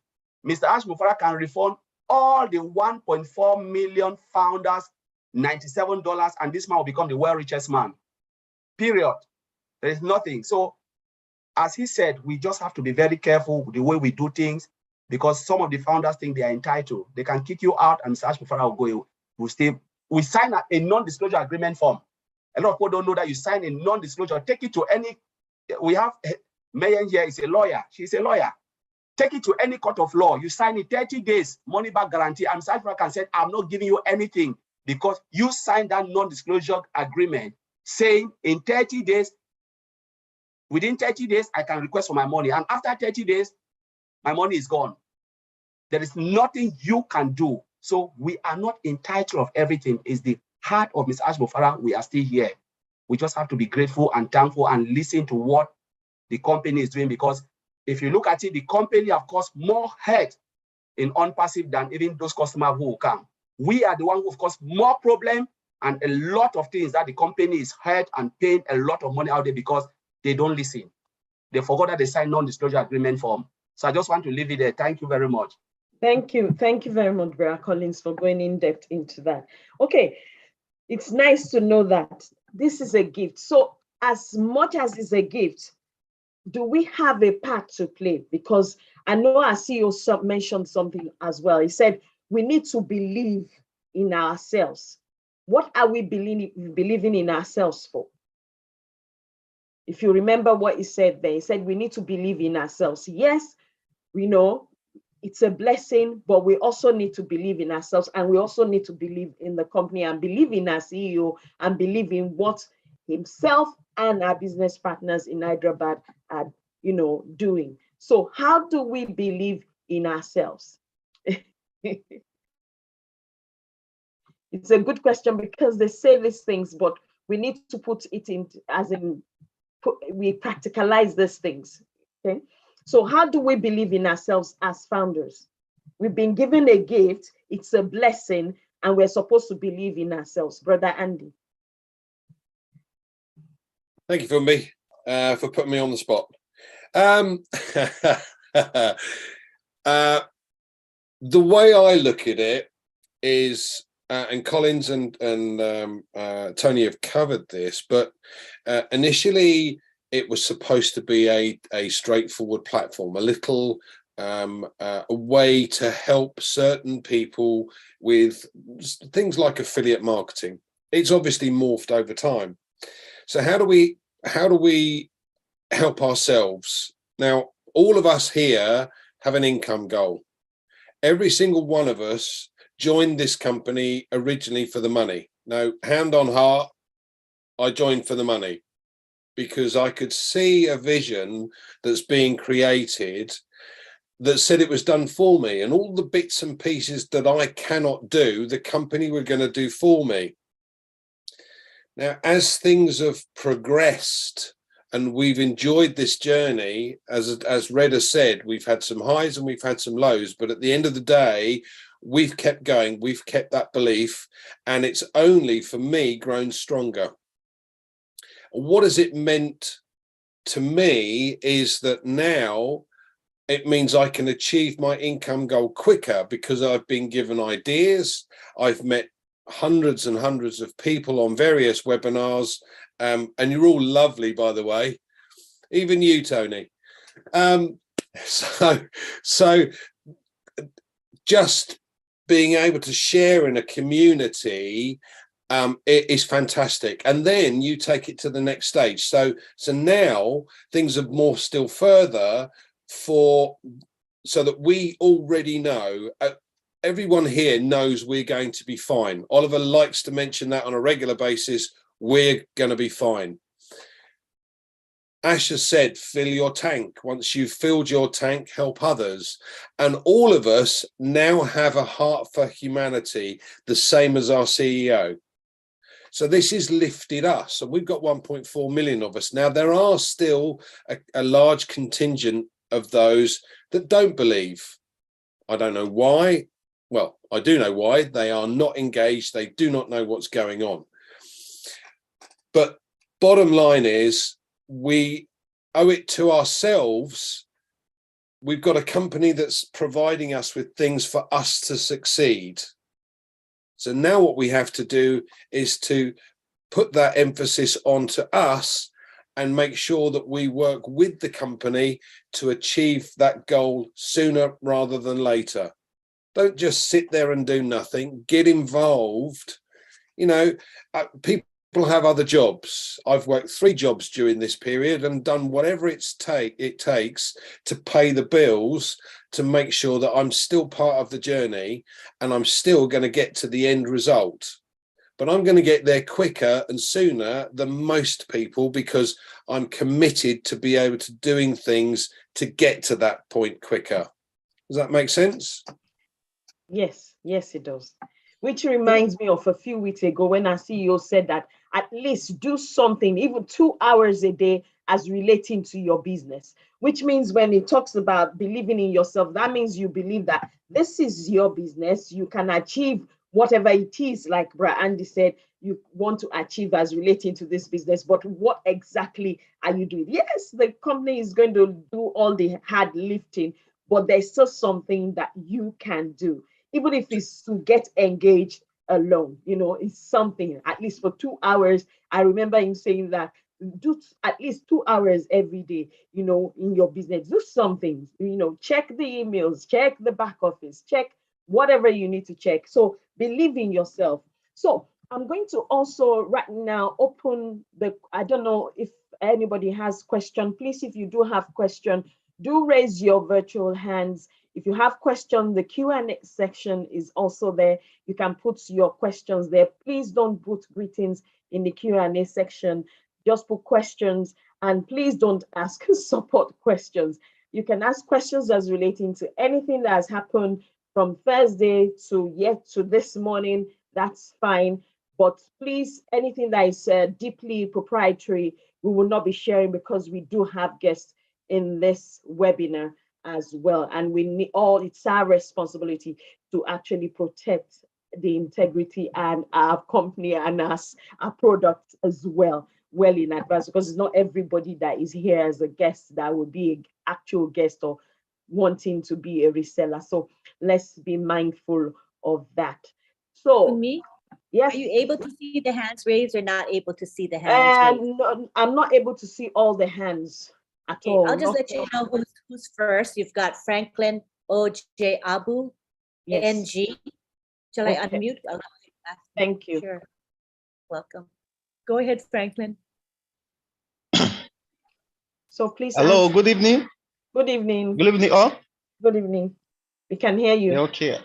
Mr. Ash Mufareh can refund all the 1.4 million founders $97, and this man will become the world richest man. Period. There is nothing. So, as he said, we just have to be very careful with the way we do things, because some of the founders think they are entitled. They can kick you out, and Mr. Ash Mufareh will go. We sign a non-disclosure agreement form. A lot of people don't know that you sign a non-disclosure. Take it to any. We have Mayen here is a lawyer. She's a lawyer. Take it to any court of law. You sign it 30 days, money back guarantee. And Mr. Ash Mufareh can say, I'm not giving you anything because you signed that non-disclosure agreement saying in 30 days, within 30 days, I can request for my money. And after 30 days, my money is gone. There is nothing you can do. So we are not entitled of everything. It's the heart of Mr. Ash Mufareh. We are still here. We just have to be grateful and thankful and listen to what the company is doing, because if you look at it, the company have caused more hurt in ONPASSIVE than even those customers who will come. We are the one who have caused more problem and a lot of things that the company is hurt and paying a lot of money out there because they don't listen. They forgot that they signed non-disclosure agreement form. So I just want to leave it there. Thank you very much. Thank you. Thank you very much, Brother Collins, for going in depth into that. Okay, it's nice to know that this is a gift. So as much as it's a gift, do we have a part to play? Because I know our CEO mentioned something as well. He said, we need to believe in ourselves. What are we believing in ourselves for? If you remember what he said there, he said, we need to believe in ourselves. Yes, we know it's a blessing, but we also need to believe in ourselves, and we also need to believe in the company and believe in our CEO and believe in what himself and our business partners in Hyderabad are, doing. So how do we believe in ourselves? It's a good question, because they say these things, but we need to put it in we practicalize these things. Okay, so how do we believe in ourselves as founders? We've been given a gift, it's a blessing, and we're supposed to believe in ourselves. Brother Andy. Thank you, Fumbi, for putting me on the spot. The way I look at it is, and Collins and Tony have covered this, but initially it was supposed to be a straightforward platform, a little a way to help certain people with things like affiliate marketing. It's obviously morphed over time. So how do we help ourselves? Now, all of us here have an income goal. Every single one of us joined this company originally for the money. Now, hand on heart, I joined for the money because I could see a vision that's being created that said it was done for me, and all the bits and pieces that I cannot do, the company were going to do for me. Now, as things have progressed and we've enjoyed this journey, as Reda said, we've had some highs and we've had some lows, but at the end of the day, we've kept going, we've kept that belief, and it's only, for me, grown stronger. What has it meant to me is that now it means I can achieve my income goal quicker because I've been given ideas, I've met hundreds and hundreds of people on various webinars, and you're all lovely, by the way, even you, Tony. So just being able to share in a community, it is fantastic. And then you take it to the next stage. So now things have morphed still further so that we already know, everyone here knows we're going to be fine. Oliver likes to mention that on a regular basis, we're going to be fine. Ash has said, fill your tank. Once you've filled your tank, help others. And all of us now have a heart for humanity, the same as our CEO. So this has lifted us, and we've got 1.4 million of us. Now, there are still a large contingent of those that don't believe. I don't know why. Well, I do know why. They are not engaged. They do not know what's going on. But bottom line is, we owe it to ourselves. We've got a company that's providing us with things for us to succeed. So now what we have to do is to put that emphasis onto us and make sure that we work with the company to achieve that goal sooner rather than later. Don't just sit there and do nothing. Get involved. You know, people have other jobs. I've worked 3 jobs during this period and done whatever it takes to pay the bills, to make sure that I'm still part of the journey and I'm still going to get to the end result. But I'm going to get there quicker and sooner than most people because I'm committed to be able to doing things to get to that point quicker. Does that make sense? Yes, yes, it does. Which reminds me of a few weeks ago when our CEO said that at least do something, even 2 hours a day as relating to your business, which means when it talks about believing in yourself, that means you believe that this is your business. You can achieve whatever it is, like Bra Andy said, you want to achieve as relating to this business, but what exactly are you doing? Yes, the company is going to do all the hard lifting, but there's still something that you can do. Even if it's to get engaged alone, you know, it's something, at least for 2 hours. I remember him saying that do at least 2 hours every day, you know, in your business, do something, you know, check the emails, check the back office, check whatever you need to check. So believe in yourself. So I'm going to also right now open the, I don't know if anybody has question, please, if you do have question, do raise your virtual hands. If you have questions, the Q&A section is also there. You can put your questions there. Please don't put greetings in the Q&A section. Just put questions, and please don't ask support questions. You can ask questions as relating to anything that has happened from Thursday to this morning. That's fine. But please, anything that is deeply proprietary, we will not be sharing because we do have guests in this webinar as well, and we need it's our responsibility to actually protect the integrity and our company and us, our product as well in advance, because it's not everybody that is here as a guest that will be an actual guest or wanting to be a reseller. So let's be mindful of that. So me, yes, are you able to see the hands raised or not able to see the hands raised? No, I'm not able to see all the hands at all. I'll just let you know who's first. You've got Franklin OJ Abu, yes. NG. Shall I unmute? Thank you. Sure. Welcome. Go ahead, Franklin. So please. Hello, answer. Good evening. Good evening. Good evening, all. Good evening. We can hear you. Okay.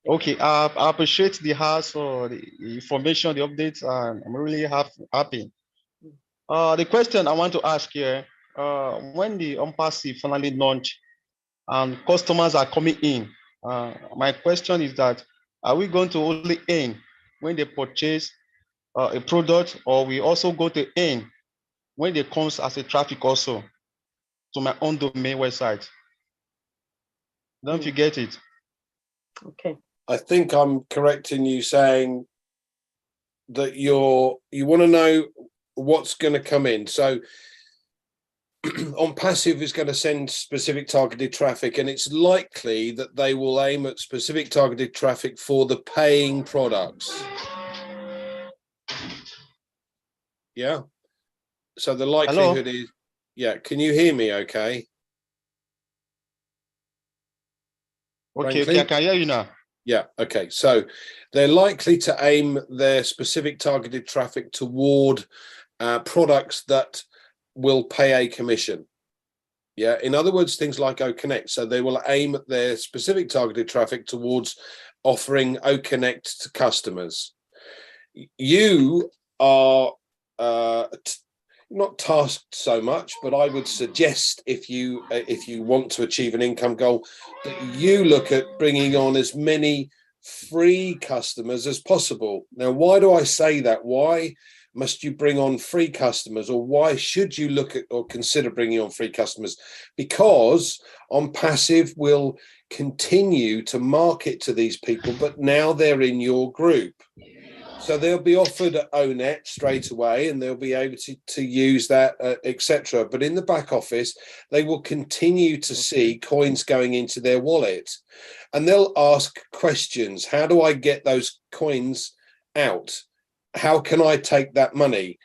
Okay. I appreciate the house for the information, the updates, and I'm really happy. The question I want to ask here, when the ONPASSIVE finally launched and customers are coming in, my question is that, are we going to only earn when they purchase a product, or we also go to earn when they comes as a traffic also to my own domain website? Don't you get it? Okay. I think I'm correct in you saying that you want to know what's going to come in. So ONPASSIVE is going to send specific targeted traffic, and it's likely that they will aim at specific targeted traffic for the paying products. Yeah. So the likelihood is, yeah. Can you hear me okay? Okay, okay, I can hear you now. Yeah, okay. So they're likely to aim their specific targeted traffic toward products that will pay a commission. Yeah, in other words, things like OConnect. So they will aim at their specific targeted traffic towards offering OConnect to customers. You are, not tasked so much, but I would suggest if you want to achieve an income goal, that you look at bringing on as many free customers as possible. Now, why do I say that? Why must you bring on free customers, or why should you look at or consider bringing on free customers? Because ONPASSIVE will continue to market to these people, but now they're in your group. So they'll be offered at ONET straight away, and they'll be able to use that, etc. But in the back office, they will continue to see coins going into their wallet, and they'll ask questions. How do I get those coins out? How can I take that money?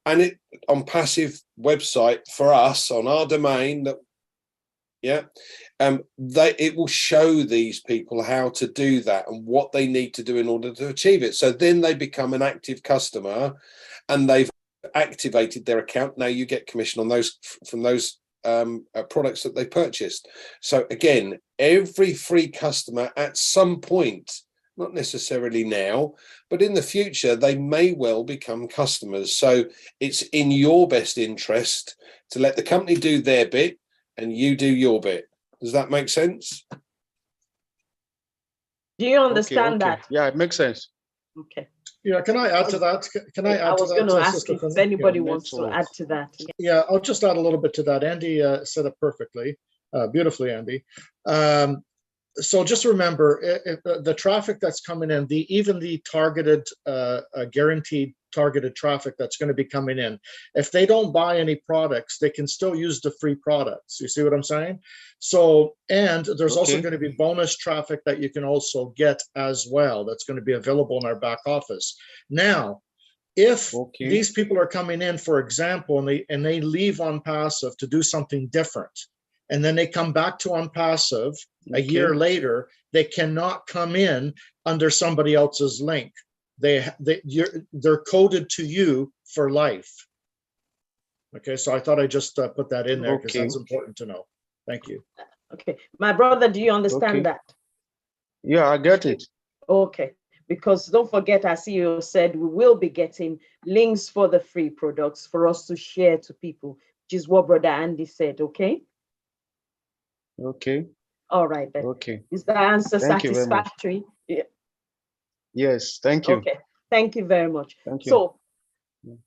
And it ONPASSIVE website for us on our domain, that it will show these people how to do that and what they need to do in order to achieve it. So then they become an active customer, and they've activated their account. Now you get commission on those from those products that they purchased. So again, every free customer at some point, not necessarily now, but in the future, they may well become customers. So it's in your best interest to let the company do their bit and you do your bit. Does that make sense? Do you understand that? Yeah, it makes sense. Okay. Yeah, can I add to that? Can I add to that? I was going to ask Sister if Finley? anybody wants to add to that. Yeah, I'll just add a little bit to that. Andy said it perfectly, beautifully, Andy. So just remember, the traffic that's coming in, even the targeted, guaranteed targeted traffic that's going to be coming in, if they don't buy any products, they can still use the free products. You see what I'm saying? So, and there's also going to be bonus traffic that you can also get as well. That's going to be available in our back office. Now, if these people are coming in, for example, and they leave ONPASSIVE to do something different, and then they come back to ONPASSIVE a year later, they cannot come in under somebody else's link. They're coded to you for life. Okay, so I thought I just put that in there because that's important to know. Thank you. Okay, my brother, do you understand that? Yeah, I get it. Okay, because don't forget, our CEO said we will be getting links for the free products for us to share to people, which is what Brother Andy said. Okay. Okay. All right then. Okay. Is the answer Thank you very much. satisfactory? Yeah. Yes, thank you. Okay. Thank you very much. Thank you. So,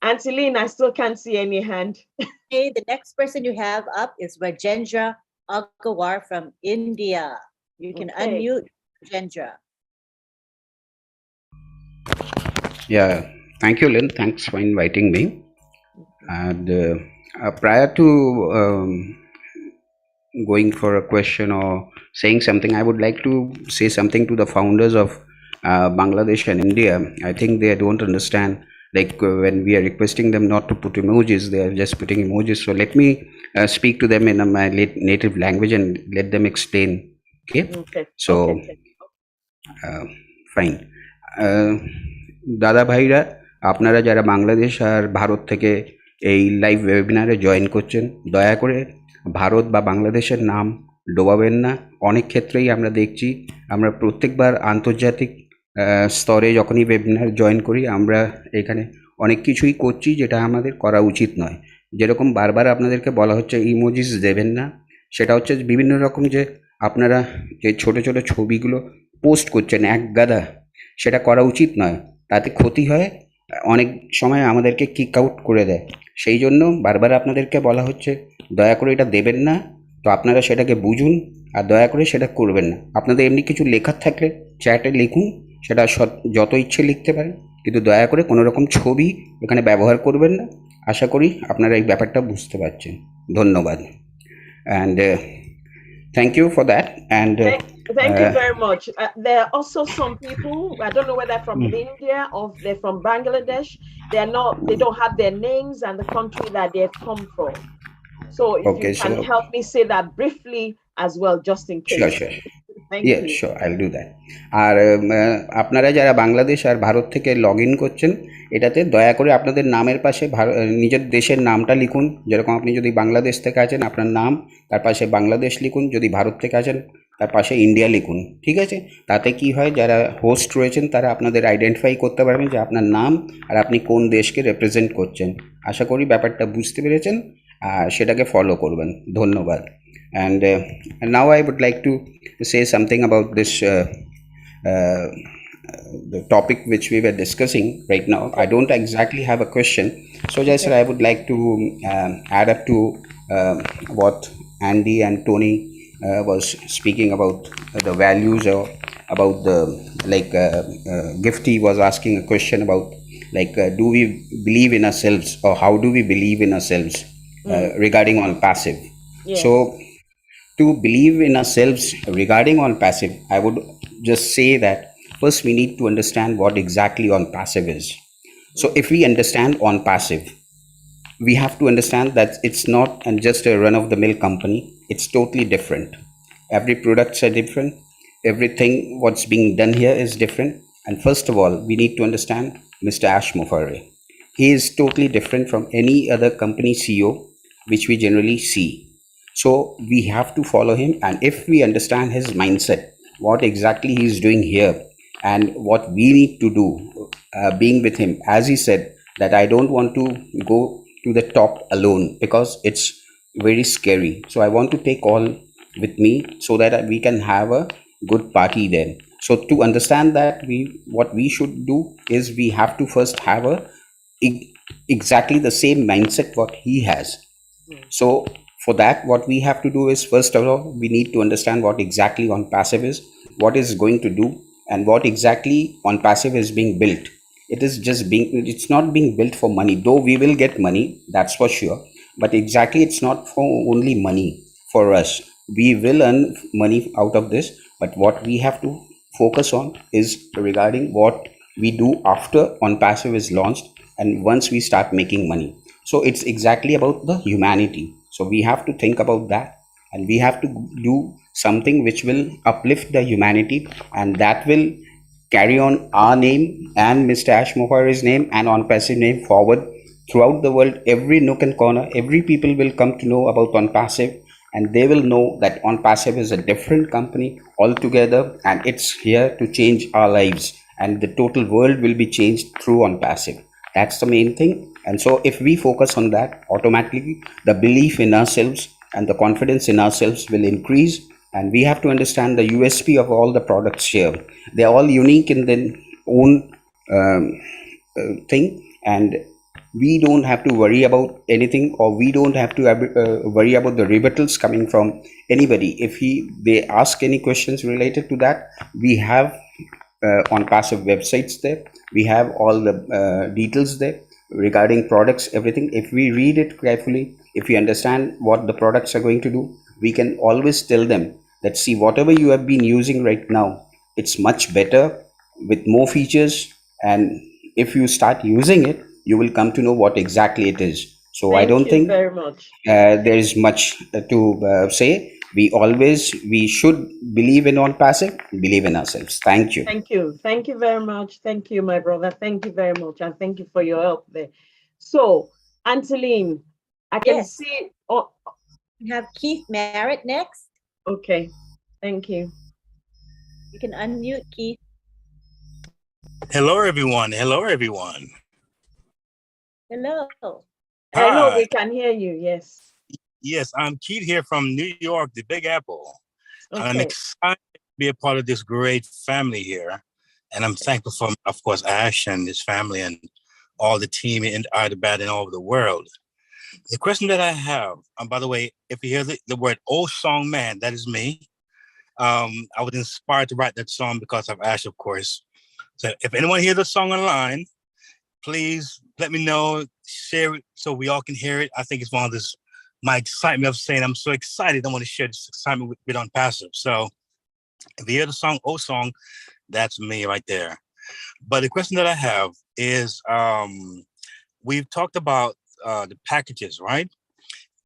Auntie Lynn, I still can't see any hand. Okay, the next person you have up is Rajendra Agawar from India. You can unmute, Rajendra. Yeah, thank you, Lynn. Thanks for inviting me. And prior to going for a question or saying something, I would like to say something to the founders of Bangladesh and India. I think they don't understand, like when we are requesting them not to put emojis, they are just putting emojis. So let me speak to them in my native language and let them explain. Okay. So fine. দাদা ভাইরা, আপনারা যারা বাংলাদেশ আর ভারত থেকে এই live ওয়েবিনারে join করছেন, দয়া করে ভারত বা বাংলাদেশের নাম ডোবাবেন না। অনেক ক্ষেত্রেই আমরা দেখছি, আমরা প্রত্যেকবার আন্তর্জাতিক স্তরে যখনই ওয়েবিনার জয়েন করি, আমরা এখানে অনেক কিছুই করছি যেটা আমাদের করা উচিত নয়। যেরকম বারবার আপনাদেরকে বলা হচ্ছে ইমোজিস দেবেন না, সেটা হচ্ছে বিভিন্ন রকম যে আপনারা যে ছোট ছোট ছবিগুলো পোস্ট করছেন এক গাদা, সেটা করা উচিত নয়। তাতে ক্ষতি হয়, অনেক সময় আমাদেরকে কিক আউট করে দেয়। সেই জন্য বারবার আপনাদেরকে বলা হচ্ছে দয়া করে এটা দেবেন না। তো আপনারা সেটাকে বুঝুন আর দয়া করে সেটা করবেন না। আপনাদের এমনি কিছু লেখার থাকলে চ্যাটে লিখুন, সেটা যত ইচ্ছে লিখতে পারেন, কিন্তু দয়া করে কোনো রকম ছবি এখানে ব্যবহার করবেন না। আশা করি আপনারা এই ব্যাপারটা বুঝতে পারছেন। ধন্যবাদ। And thank you for that. And Thank you very much. There are also some people, I don't know whether from India or they're from Bangladesh, they don't have their names and the country that they've come from. So if you can help me say that briefly as well, just in case. Sure. Thank you. Sure, I'll do that. আর আপনারা যারা বাংলাদেশ আর ভারত থেকে log in করছেন, এটাতে দয়া করে আপনাদের নামের পাশে নিজের দেশের নামটা লিখুন। যেরকম আপনি যদি বাংলাদেশ থেকে আছেন, আপনার নাম, তার পাশে বাংলাদেশ লিখুন। যদি ভারত থেকে আছেন, তার পাশে ইন্ডিয়া লিখুন, ঠিক আছে? তাতে কি হয়, যারা হোস্ট রয়েছেন তারা আপনাদের আইডেন্টিফাই করতে পারবেন যে আপনার নাম আর আপনি কোন দেশকে রিপ্রেজেন্ট করছেন। আশা করি ব্যাপারটা বুঝতে পেরেছেন, আর সেটাকে ফলো করবেন। ধন্যবাদ। And now I would like to say something about this the topic which we were discussing right now. I don't exactly have a question, so just I would like to add up to what Andy and Tony was speaking about the values, or about the Gifty was asking a question about do we believe in ourselves, or how do we believe in ourselves regarding on passive. Yes. So to believe in ourselves regarding on passive, I would just say that first we need to understand what exactly on passive is. So if we understand on passive, we have to understand that it's not just a run-of-the-mill company. It's totally different. Every products are different. Everything what's being done here is different. And first of all, we need to understand Mr. Ash Mufareh. He is totally different from any other company CEO which we generally see. So we have to follow him, and if we understand his mindset, what exactly he is doing here, and what we need to do being with him, as he said that I don't want to go to the top alone because it's very scary. So I want to take all with me so that we can have a good party then. So to understand that, what we should do is we have to first have exactly the same mindset what he has. So for that, what we have to do is, first of all, we need to understand what exactly on passive is, what is going to do, and what exactly on passive is being built. It's not being built for money, though we will get money, that's for sure. But exactly, it's not for only money for us. We will earn money out of this, but what we have to focus on is regarding what we do after on passive is launched, and once we start making money. So it's exactly about the humanity. So we have to think about that, and we have to do something which will uplift the humanity, and that will carry on our name and Mr. Ash Mufareh's name and ONPASSIVE name forward throughout the world. Every nook and corner, every people will come to know about ONPASSIVE, and they will know that ONPASSIVE is a different company altogether, and it's here to change our lives, and the total world will be changed through ONPASSIVE. That's the main thing. And so if we focus on that, automatically the belief in ourselves and the confidence in ourselves will increase. And we have to understand the USP of all the products here. They're all unique in their own thing, and we don't have to worry about anything, or we don't have to worry about the rebuttals coming from anybody. If they ask any questions related to that, we have on passive websites there. We have all the details there regarding products, everything. If we read it carefully, if we understand what the products are going to do, we can always tell them that, see, whatever you have been using right now, it's much better with more features, and if you start using it, you will come to know what exactly it is. So I don't think very much. There is much to say. We should believe in ONPASSIVE, believe in ourselves. Thank you. Thank you very much. Thank you, my brother. Thank you very much, and thank you for your help there. So Anteline, I can see we have Keith Merritt next. Okay, thank you. You can unmute, Keith. Hello, everyone. Hello, everyone. Hello. Hello, Hi. we can hear you. Yes. Yes, I'm Keith here from New York, the Big Apple. Okay. And I'm excited to be a part of this great family here. And I'm thankful for, of course, Ash and his family and all the team in Hyderabad and all over the world. The question that I have, by the way, if you hear the word "Oh Song Man," that is me. I was inspired to write that song because of Ash, of course. So if anyone hears the song online, please let me know, share it so we all can hear it. I think it's one of my excitement of saying I'm so excited. I want to share this excitement with ONPASSIVE. So if you hear the song "Oh Song," that's me right there. But the question that I have is, we've talked about the packages, right?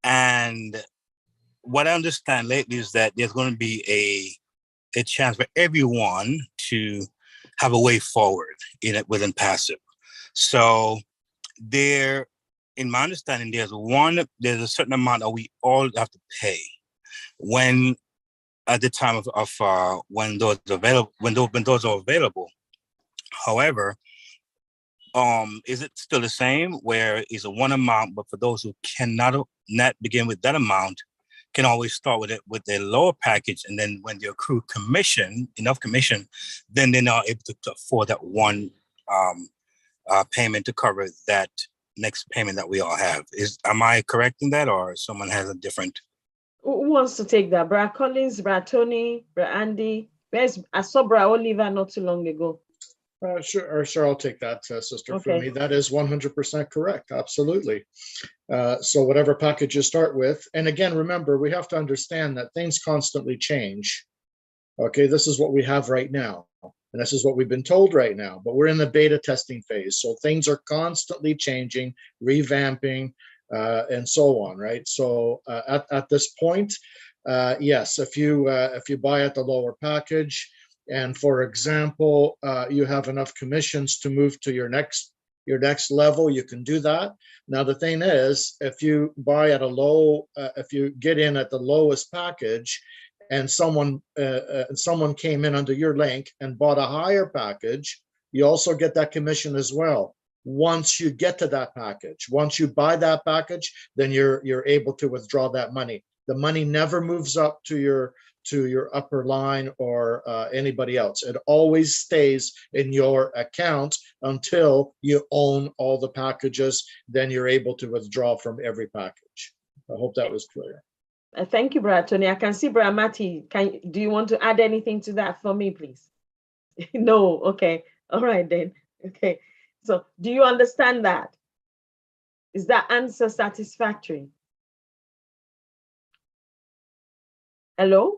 And what I understand lately is that there's going to be a chance for everyone to have a way forward within passive. So in my understanding, there's a certain amount that we all have to pay when at the time of when those are available. However, is it still the same where it's a one amount, but for those who cannot not begin with that amount, can always start with it with a lower package, and then when they accrue enough commission, then they're now able to afford that one payment to cover that next payment that we all have. Am I correct in that, or someone has a different? Who wants to take that? Brad Collins, Brad Tony, Brad Andy. I saw Brad Oliver not too long ago. Sure, I'll take that, Sister Okay. Fumi. That is 100% correct. Absolutely. So whatever package you start with, and again, remember, we have to understand that things constantly change. Okay, this is what we have right now, and this is what we've been told right now, but we're in the beta testing phase. So things are constantly changing, revamping, and so on, right? So at this point, yes, if you buy at the lower package, and for example, you have enough commissions to move to your next level, you can do that. Now, the thing is, if you buy at a low, if you get in at the lowest package, and someone came in under your link and bought a higher package, you also get that commission as well. Once you get to that package, once you buy that package, then you're able to withdraw that money. The money never moves up to your upper line or anybody else. It always stays in your account until you own all the packages. Then you're able to withdraw from every package. I hope that was clear. Thank you, Brad Tony. I can see Brad Marty. Do you want to add anything to that for me, please? No. Okay. All right then. Okay. So, do you understand that? Is that answer satisfactory? Hello?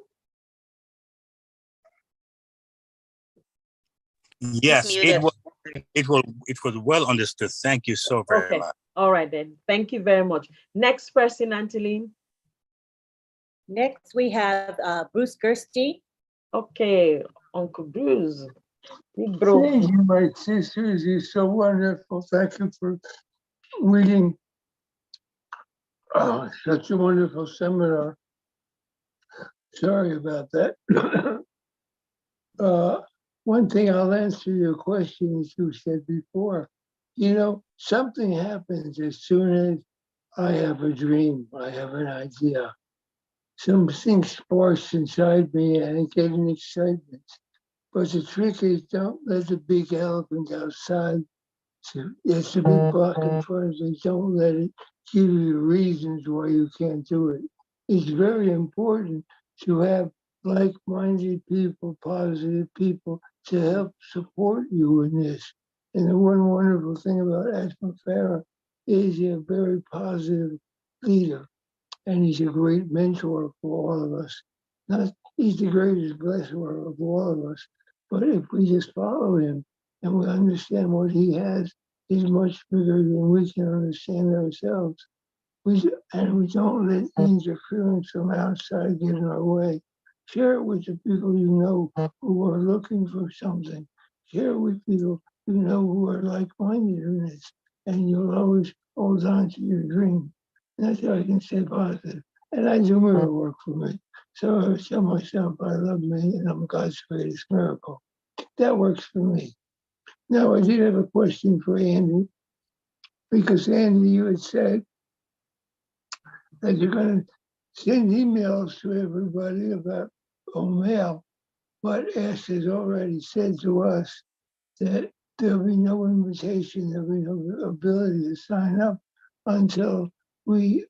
Yes, it was well understood. Thank you so very much. All right then. Thank you very much. Next person, Anteline. Next, we have Bruce Gersti. Okay, Uncle Bruce. Big bro. Thank you, my sisters. You're so wonderful. Thank you for leading such a wonderful seminar. Sorry about that. One thing, I'll answer your question as you said before. You know, something happens as soon as I have a dream, I have an idea. Something sparks inside me and I get an excitement. But the trick is, don't let the big elephant outside. So it's a big block in front of you. Don't let it give you reasons why you can't do it. It's very important to have like-minded people, positive people to help support you in this. And the one wonderful thing about Ash Mufareh is he's a very positive leader. And he's a great mentor for all of us. He's the greatest blesser of all of us. But if we just follow him and we understand what he has is much bigger than we can understand ourselves. And we don't let interference from outside get in our way. Share it with the people you know who are looking for something. Share it with people you know who are like-minded in this. And you'll always hold on to your dream. That's how I can stay positive. And I do mirror work for me. So I tell myself I love me and I'm God's greatest miracle. That works for me. Now, I did have a question for Andy, because Andy, you had said that you're going to send emails to everybody about mail, but Ash has already said to us that there'll be no invitation, there'll be no ability to sign up until we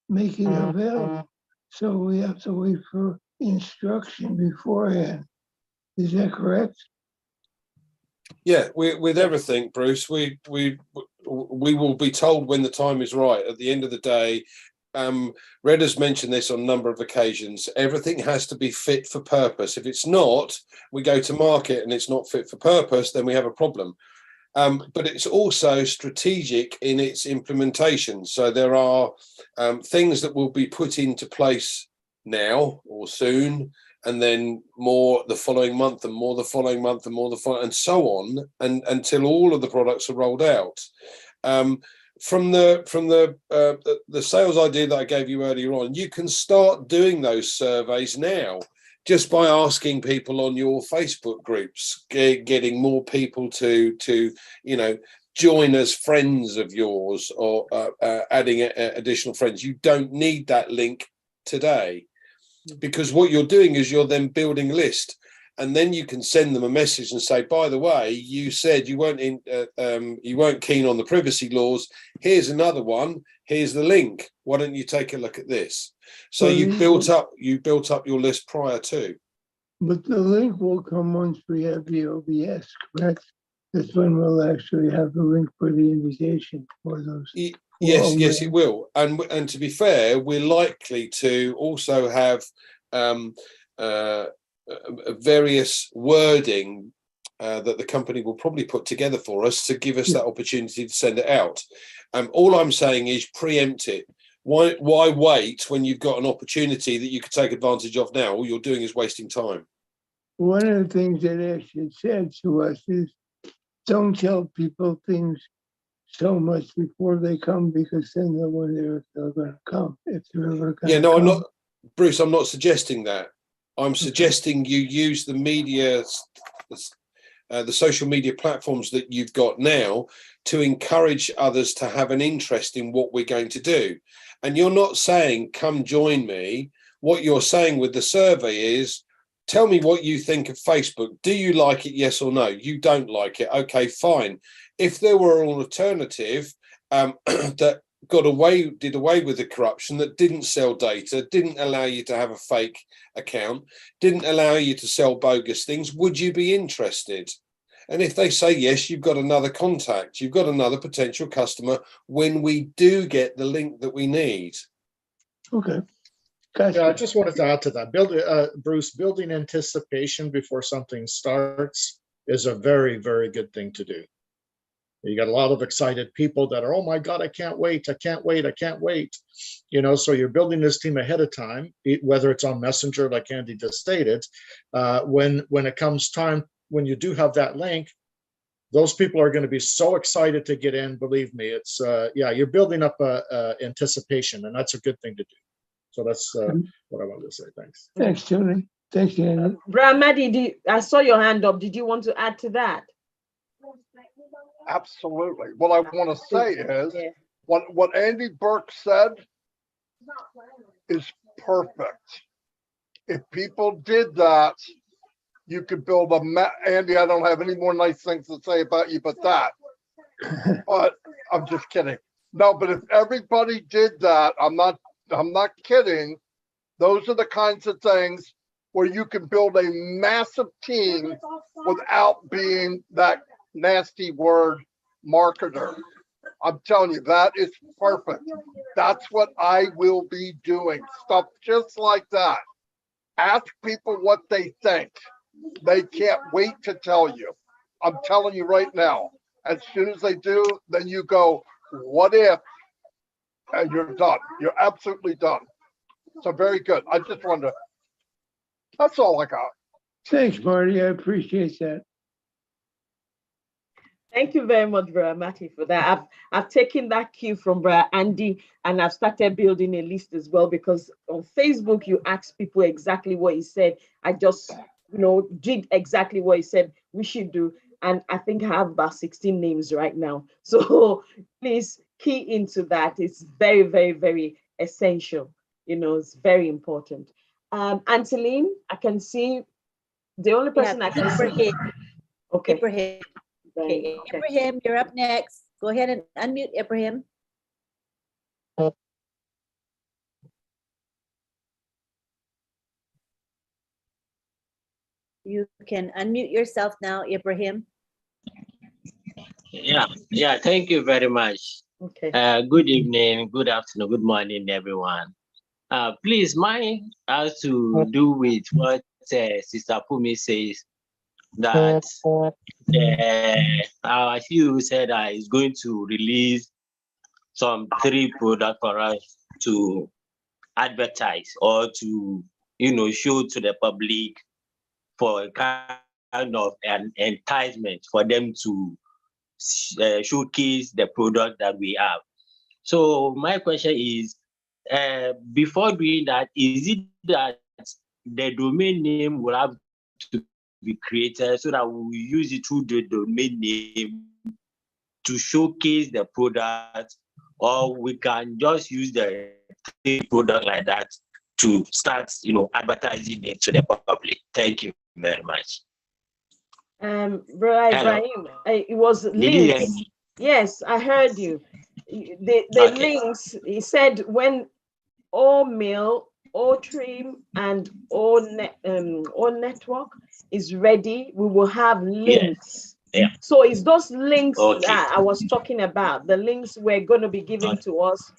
make it available. So we have to wait for instruction beforehand. Is that correct? Yeah, with everything, Bruce, we will be told when the time is right. At the end of the day, Red has mentioned this on a number of occasions. Everything has to be fit for purpose. If it's not, we go to market and it's not fit for purpose, then we have a problem. But it's also strategic in its implementation. So there are things that will be put into place now or soon, and then more the following month, and more the following month, and more the following, and so on, and until all of the products are rolled out. from the sales idea that I gave you earlier on, you can start doing those surveys now just by asking people on your Facebook groups, getting more people to you know, join as friends of yours, or adding additional friends. You don't need that link today, because what you're doing is you're then building a list, and then you can send them a message and say, by the way, you said you weren't keen on the privacy laws. Here's another one. Here's the link. Why don't you take a look at this? So you built up your list prior to. But the link will come once we have the OBS, correct? That's when we'll actually have the link for the invitation for those. Yes, it will. And to be fair, we're likely to also have various wording that the company will probably put together for us to give us that opportunity to send it out. All I'm saying is preempt it. Why wait when you've got an opportunity that you could take advantage of now? All you're doing is wasting time. One of the things that Ash had said to us is, don't tell people things so much before they come, because then they'll wonder if they're going to come, if they're ever going to come. I'm not, Bruce, I'm not suggesting that. I'm suggesting you use the media, the social media platforms that you've got now to encourage others to have an interest in what we're going to do. And you're not saying, come join me. What you're saying with the survey is, tell me what you think of Facebook. Do you like it? Yes or no? You don't like it. Okay, fine. If there were an alternative that did away with the corruption, that didn't sell data, didn't allow you to have a fake account, didn't allow you to sell bogus things, would you be interested? And if they say yes, you've got another contact, you've got another potential customer when we do get the link that we need. Okay. Gotcha. Yeah, I just wanted to add to that. Bruce, building anticipation before something starts is a very, very good thing to do. You got a lot of excited people that are, oh my God, I can't wait, I can't wait, I can't wait. You know, so you're building this team ahead of time, whether it's on Messenger, like Andy just stated. When it comes time, when you do have that link, those people are going to be so excited to get in. Believe me, it's yeah, you're building up anticipation, and that's a good thing to do. So that's what I wanted to say. Thanks. Thanks, Tony. Thanks, Andy. Brian Maddy, I saw your hand up. Did you want to add to that? Absolutely. What I want to say is what Andy Burke said is perfect. If people did that, you could build Andy, I don't have any more nice things to say about you but that. But I'm just kidding. No, but if everybody did that, I'm not kidding. Those are the kinds of things where you can build a massive team without being that nasty word marketer. I'm telling you, that is perfect. That's what I will be doing. Stuff just like that. Ask people what they think. They can't wait to tell you. I'm telling you right now. As soon as they do, then you go, what if? And you're done. You're absolutely done. So very good. I just wanted to, that's all I got. Thanks, Marty. I appreciate that. Thank you very much, Brother Matty, for that. I've taken that cue from Brother Andy, and I've started building a list as well, because on Facebook, you ask people exactly what he said. I just, did exactly what he said we should do. And I think I have about 16 names right now. So please key into that. It's very, very, very essential. It's very important. Anteline, I can see the only person I can see. Okay. Ibrahim. Okay. Ibrahim, you're up next. Go ahead and unmute Ibrahim. You can unmute yourself now, Ibrahim. Yeah, thank you very much. Okay. Good evening, good afternoon, good morning, everyone. Please, mine has to do with what Sister Pumi says, that our CEO said is going to release some 3 products for us to advertise or to, show to the public for a kind of an enticement for them to showcase the product that we have. So my question is, before doing that, is it that the domain name will have to be created so that we will use it through the domain name to showcase the product, or we can just use the product like that to start, advertising it to the public? Thank you very much. Brother Ibrahim, it was links. Yes, I heard you. The links, he said when all mail, all trim, and all network is ready, we will have links. Yeah. So it's those links that I was talking about. The links were going to be given to us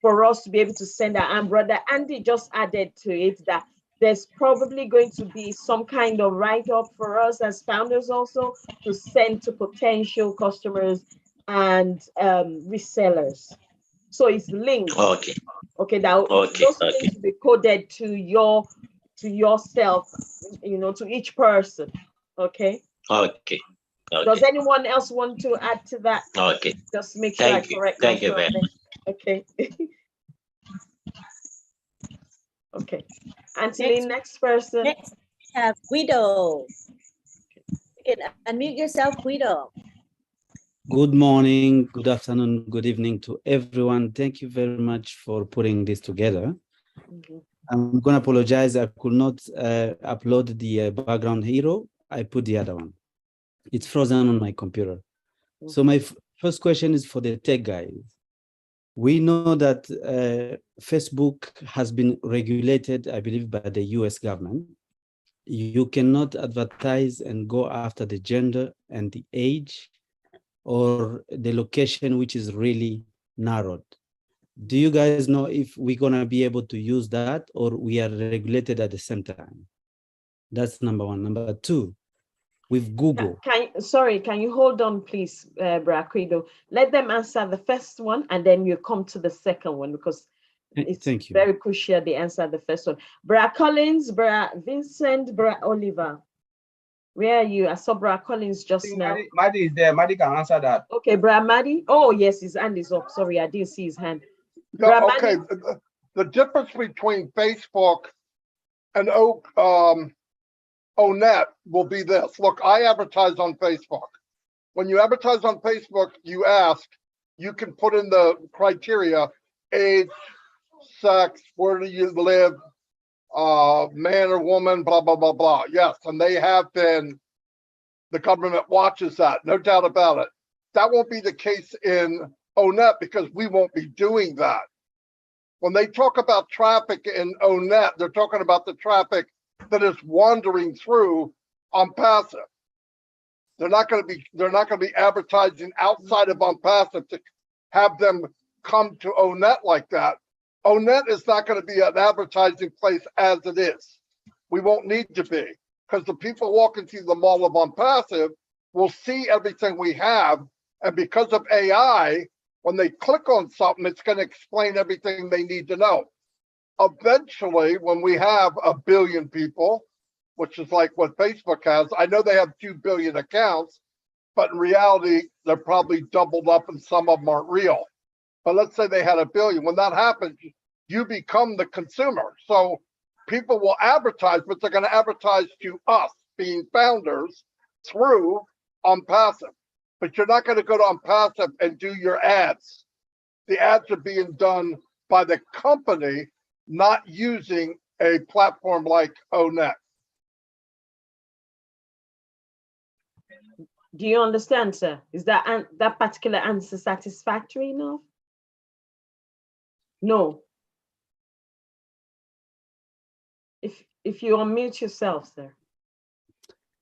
for us to be able to send out. And Brother Andy just added to it that there's probably going to be some kind of write-up for us as founders also to send to potential customers and resellers. So it's links. Okay. Okay. Those links will be coded to yourself, to each person. Okay. Okay. Does anyone else want to add to that? Okay. Just make sure I correct myself. Thank you very much. Okay. Okay. Anthony, next person. Next, we have Guido. You can unmute yourself, Guido. Good morning, good afternoon, good evening to everyone. Thank you very much for putting this together. I'm going to apologize. I could not upload the background hero. I put the other one. It's frozen on my computer. So my first question is for the tech guys. We know that Facebook has been regulated, I believe, by the US government. You cannot advertise and go after the gender and the age or the location, which is really narrowed. Do you guys know if we're gonna be able to use that or we are regulated at the same time? That's number one. Number two, with Google. Can you hold on, please, Braquido? Let them answer the first one and then you come to the second one because it's very crucial they answer the first one. Bra Collins, Bra Vincent, Bra Oliver. Where are you? I saw Bra Collins just now. Maddie is there. Maddie can answer that. Okay, Bra Maddie. Oh, yes, his hand is up. Sorry, I didn't see his hand. Yeah, okay. The difference between Facebook and ONET will be this. Look, I advertise on Facebook. When you advertise on Facebook, you can put in the criteria, age, sex, where do you live, man or woman, blah, blah, blah, blah. Yes, and they have been, the government watches that, no doubt about it. That won't be the case in ONET because we won't be doing that. When they talk about traffic in ONET, they're talking about the traffic that is wandering through ONPASSIVE. They're not going to be advertising outside of ONPASSIVE to have them come to ONET like that. ONET is not going to be an advertising place as it is. We won't need to be because the people walking through the mall of ONPASSIVE will see everything we have. And because of AI, when they click on something, it's going to explain everything they need to know. Eventually, when we have 1 billion people, which is like what Facebook has, I know they have 2 billion accounts, but in reality, they're probably doubled up and some of them aren't real. But let's say they had 1 billion. When that happens, you become the consumer. So people will advertise, but they're going to advertise to us being founders through ONPASSIVE. But you're not going to go to ONPASSIVE and do your ads. The ads are being done by the company, not using a platform like ONET. Do you understand, sir? Is that particular answer satisfactory enough? No. If you unmute yourself, sir.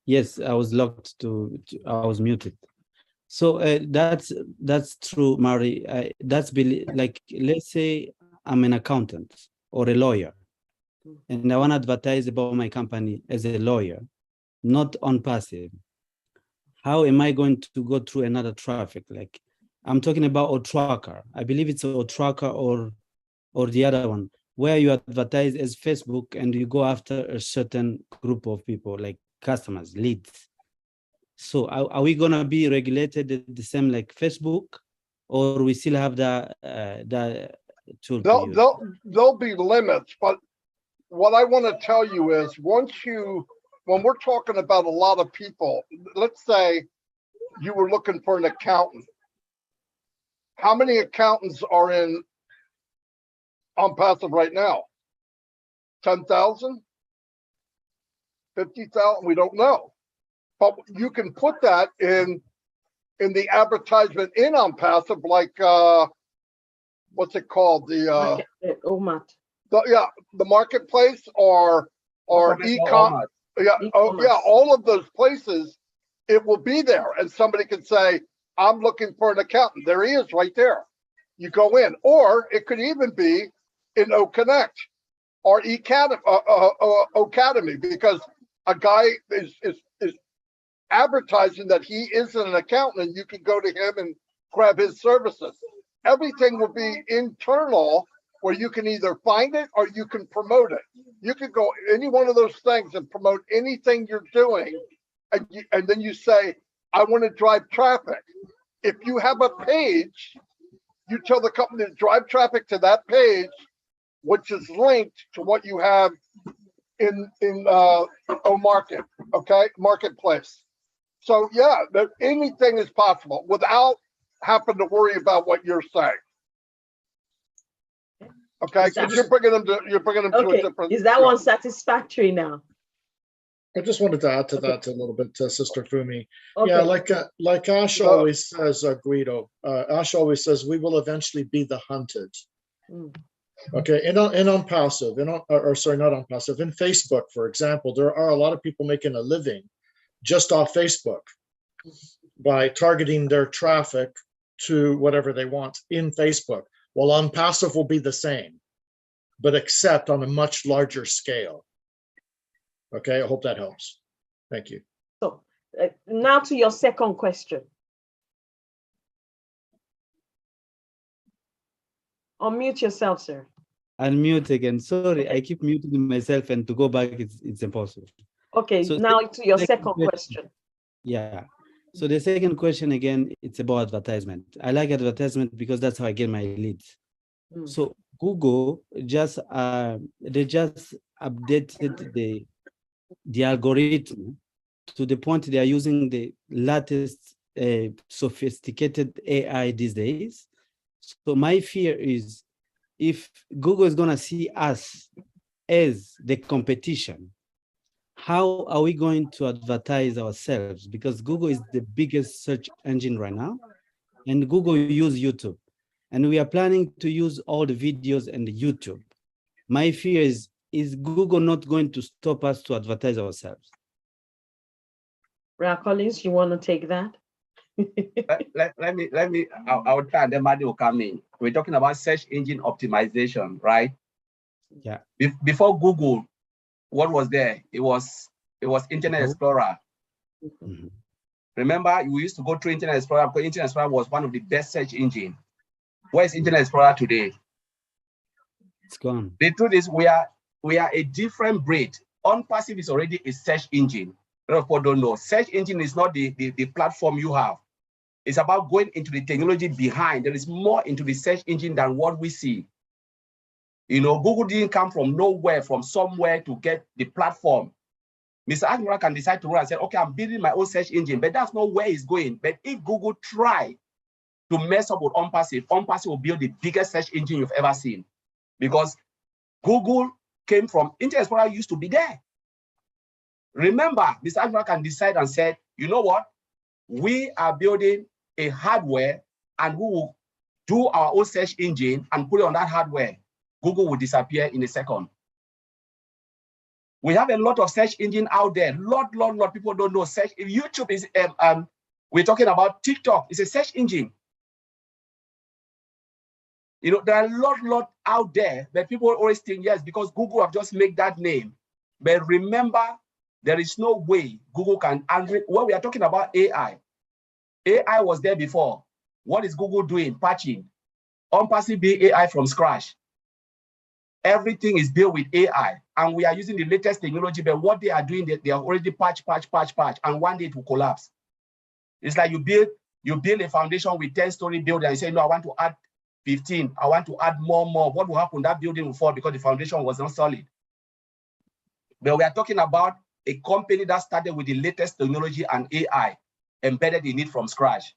Yes, I was locked I was muted. So that's true, Mari. That's like, let's say I'm an accountant or a lawyer, and I want to advertise about my company as a lawyer, not ONPASSIVE. How am I going to go through another traffic? Like I'm talking about Otracker. I believe it's Otracker or the other one, where you advertise as Facebook and you go after a certain group of people, like customers, leads. So are we gonna be regulated the same like Facebook, or we still have the tool to use? There'll be limits, but what I want to tell you is when we're talking about a lot of people, let's say you were looking for an accountant. How many accountants are in ONPASSIVE right now? 10,000? 50,000? We don't know. But you can put that in the advertisement in ONPASSIVE, like what's it called? The marketplace or e-com. All of those places, it will be there, and somebody can say, I'm looking for an accountant. There he is right there. You go in, or it could even be in OConnect or Academy, because a guy is advertising that he isn't an accountant, and you can go to him and grab his services. Everything will be internal, where you can either find it or you can promote it. You can go any one of those things and promote anything you're doing, and then you say, I want to drive traffic. If you have a page, you tell the company to drive traffic to that page, which is linked to what you have in marketplace. So yeah, anything is possible without having to worry about what you're saying. Okay, because you're bringing them to a different. Is that one satisfactory now? I just wanted to add to that a little bit, Sister Fumi. Okay. Yeah, like Ash always says, Guido. Ash always says, we will eventually be the hunted. Okay, in ONPASSIVE, not ONPASSIVE, in Facebook, for example, there are a lot of people making a living just off Facebook by targeting their traffic to whatever they want in Facebook. Well, ONPASSIVE will be the same, but except on a much larger scale. Okay, I hope that helps. Thank you. So now to your second question. Unmute yourself, sir. Unmute again. Sorry, I keep muting myself, and to go back, it's impossible. Okay, so now to your second question. Yeah. So the second question, again, it's about advertisement. I like advertisement because that's how I get my leads. So Google just they just updated the algorithm to the point they are using the latest sophisticated AI these days. So my fear is, if Google is going to see us as the competition, how are we going to advertise ourselves? Because Google is the biggest search engine right now, and Google use YouTube, and we are planning to use all the videos and the YouTube. My fear is Google not going to stop us to advertise ourselves? Collins, you want to take that? let me, I'll try, and then Marty will come in. We're talking about search engine optimization, right? Yeah. Before Google, what was there? It was Internet Explorer. Remember, we used to go through Internet Explorer because Internet Explorer was one of the best search engine. Where is Internet Explorer today? It's gone. The truth is, we are a different breed. ONPASSIVE is already a search engine. A lot of people don't know. Search engine is not the platform you have. It's about going into the technology behind. There is more into the search engine than what we see. You know, Google didn't come from nowhere, from somewhere to get the platform. Mr. Ash Mufareh can decide to run and say, okay, I'm building my own search engine, but that's not where it's going. But if Google try to mess up with ONPASSIVE, ONPASSIVE will build the biggest search engine you've ever seen. Because Google came from, Internet Explorer used to be there. Remember, Mr. Ash Mufareh can decide and say, you know what? We are building a hardware and we will do our own search engine and put it on that hardware. Google will disappear in a second. We have a lot of search engine out there. Lot people don't know. Search YouTube is we're talking about TikTok. It's a search engine. You know, there are a lot out there that people always think, yes, because Google have just made that name. But remember, there is no way Google can handle it. When we are talking about AI, AI was there before. What is Google doing? Patching. ONPASSIVE build AI from scratch. Everything is built with AI, and we are using the latest technology, but what they are doing, they are already patch, and one day it will collapse. It's like you build You build a foundation with 10-story building and you say, no, I want to add 15. I want to add more. What will happen? That building will fall because the foundation was not solid. But we are talking about a company that started with the latest technology and AI embedded in it from scratch.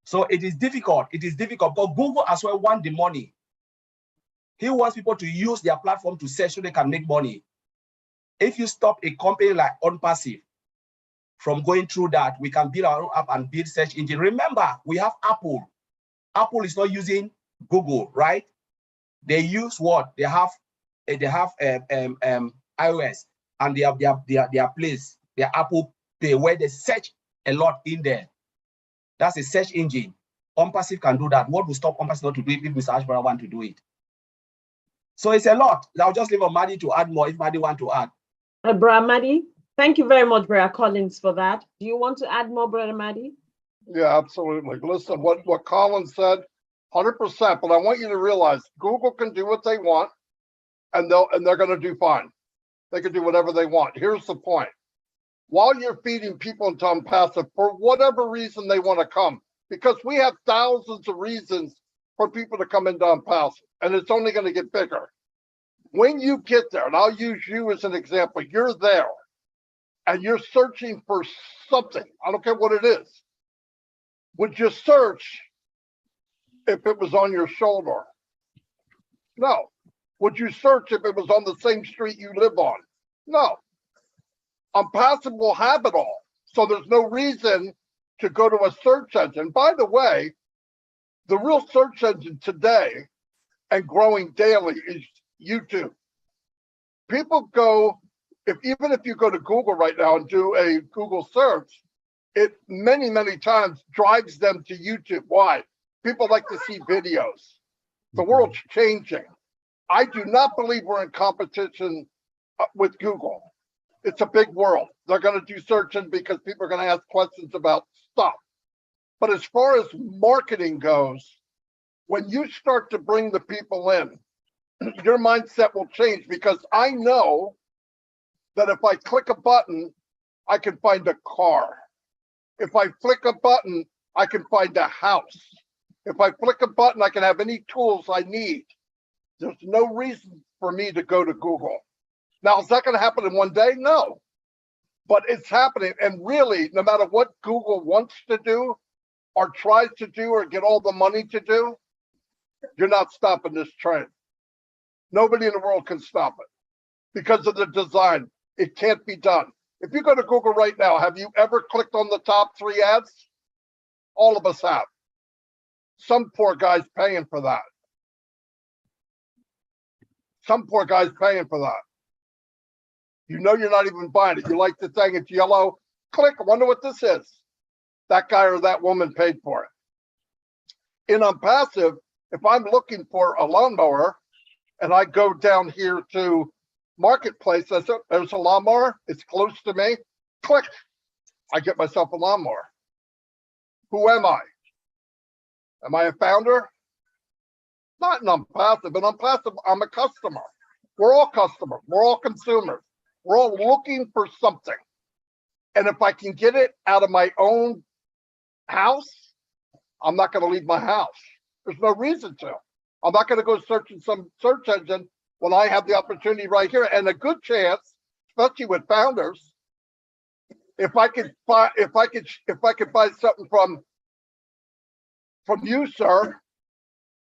So it is difficult. It is difficult, but Google as well wants the money. He wants people to use their platform to search so they can make money. If you stop a company like ONPASSIVE from going through that, we can build our own app and build search engine. Remember, we have Apple. Apple is not using Google, right? They use what? They have iOS and they have their place, their Apple Pay, where they search a lot in there. That's a search engine. ONPASSIVE can do that. What will stop ONPASSIVE not to do it if Mr. Ashbara want to do it? So it's a lot. I'll just leave on Marty to add more if Marty want to add. Brother Marty, thank you very much, Brother Collins, for that. Do you want to add more, Brother Marty? Yeah, absolutely. Listen, what Colin said, 100%. But I want you to realize Google can do what they want, and they're going to do fine. They can do whatever they want. Here's the point: while you're feeding people into ONPASSIVE for whatever reason they want to come, because we have thousands of reasons for people to come into ONPASSIVE, and it's only going to get bigger. When you get there, and I'll use you as an example, you're there and you're searching for something. I don't care what it is. Would you search if it was on your shoulder? No. Would you search if it was on the same street you live on? No. ONPASSIVE will have it all. So there's no reason to go to a search engine. By the way, the real search engine today and growing daily is YouTube. People go, even if you go to Google right now and do a Google search, it many times drives them to YouTube. Why? People like to see videos. The world's changing. I do not believe we're in competition with Google. It's a big world. They're going to do searching because people are going to ask questions about stuff. But as far as marketing goes, when you start to bring the people in, your mindset will change, because I know that if I click a button, I can find a car. If I flick a button, I can find a house. If I flick a button, I can have any tools I need. There's no reason for me to go to Google. Now, is that going to happen in one day? No. But it's happening. And really, no matter what Google wants to do or tries to do or get all the money to do, you're not stopping this train. Nobody in the world can stop it because of the design. It can't be done. If you go to Google right now, have you ever clicked on the top 3 ads? All of us have. Some poor guy's paying for that. Some poor guy's paying for that. You know you're not even buying it. You like the thing, it's yellow. Click, I wonder what this is. That guy or that woman paid for it. In ONPASSIVE, if I'm looking for a lawnmower and I go down here to Marketplace, there's a lawnmower, it's close to me. Click, I get myself a lawnmower. Who am I? Am I a founder? Not in ONPASSIVE, but ONPASSIVE, I'm a customer. We're all customers. We're all consumers. We're all looking for something. And if I can get it out of my own house, I'm not going to leave my house. There's no reason to. I'm not going to go search in some search engine when I have the opportunity right here. And a good chance, especially with founders, if I could buy something from you, sir,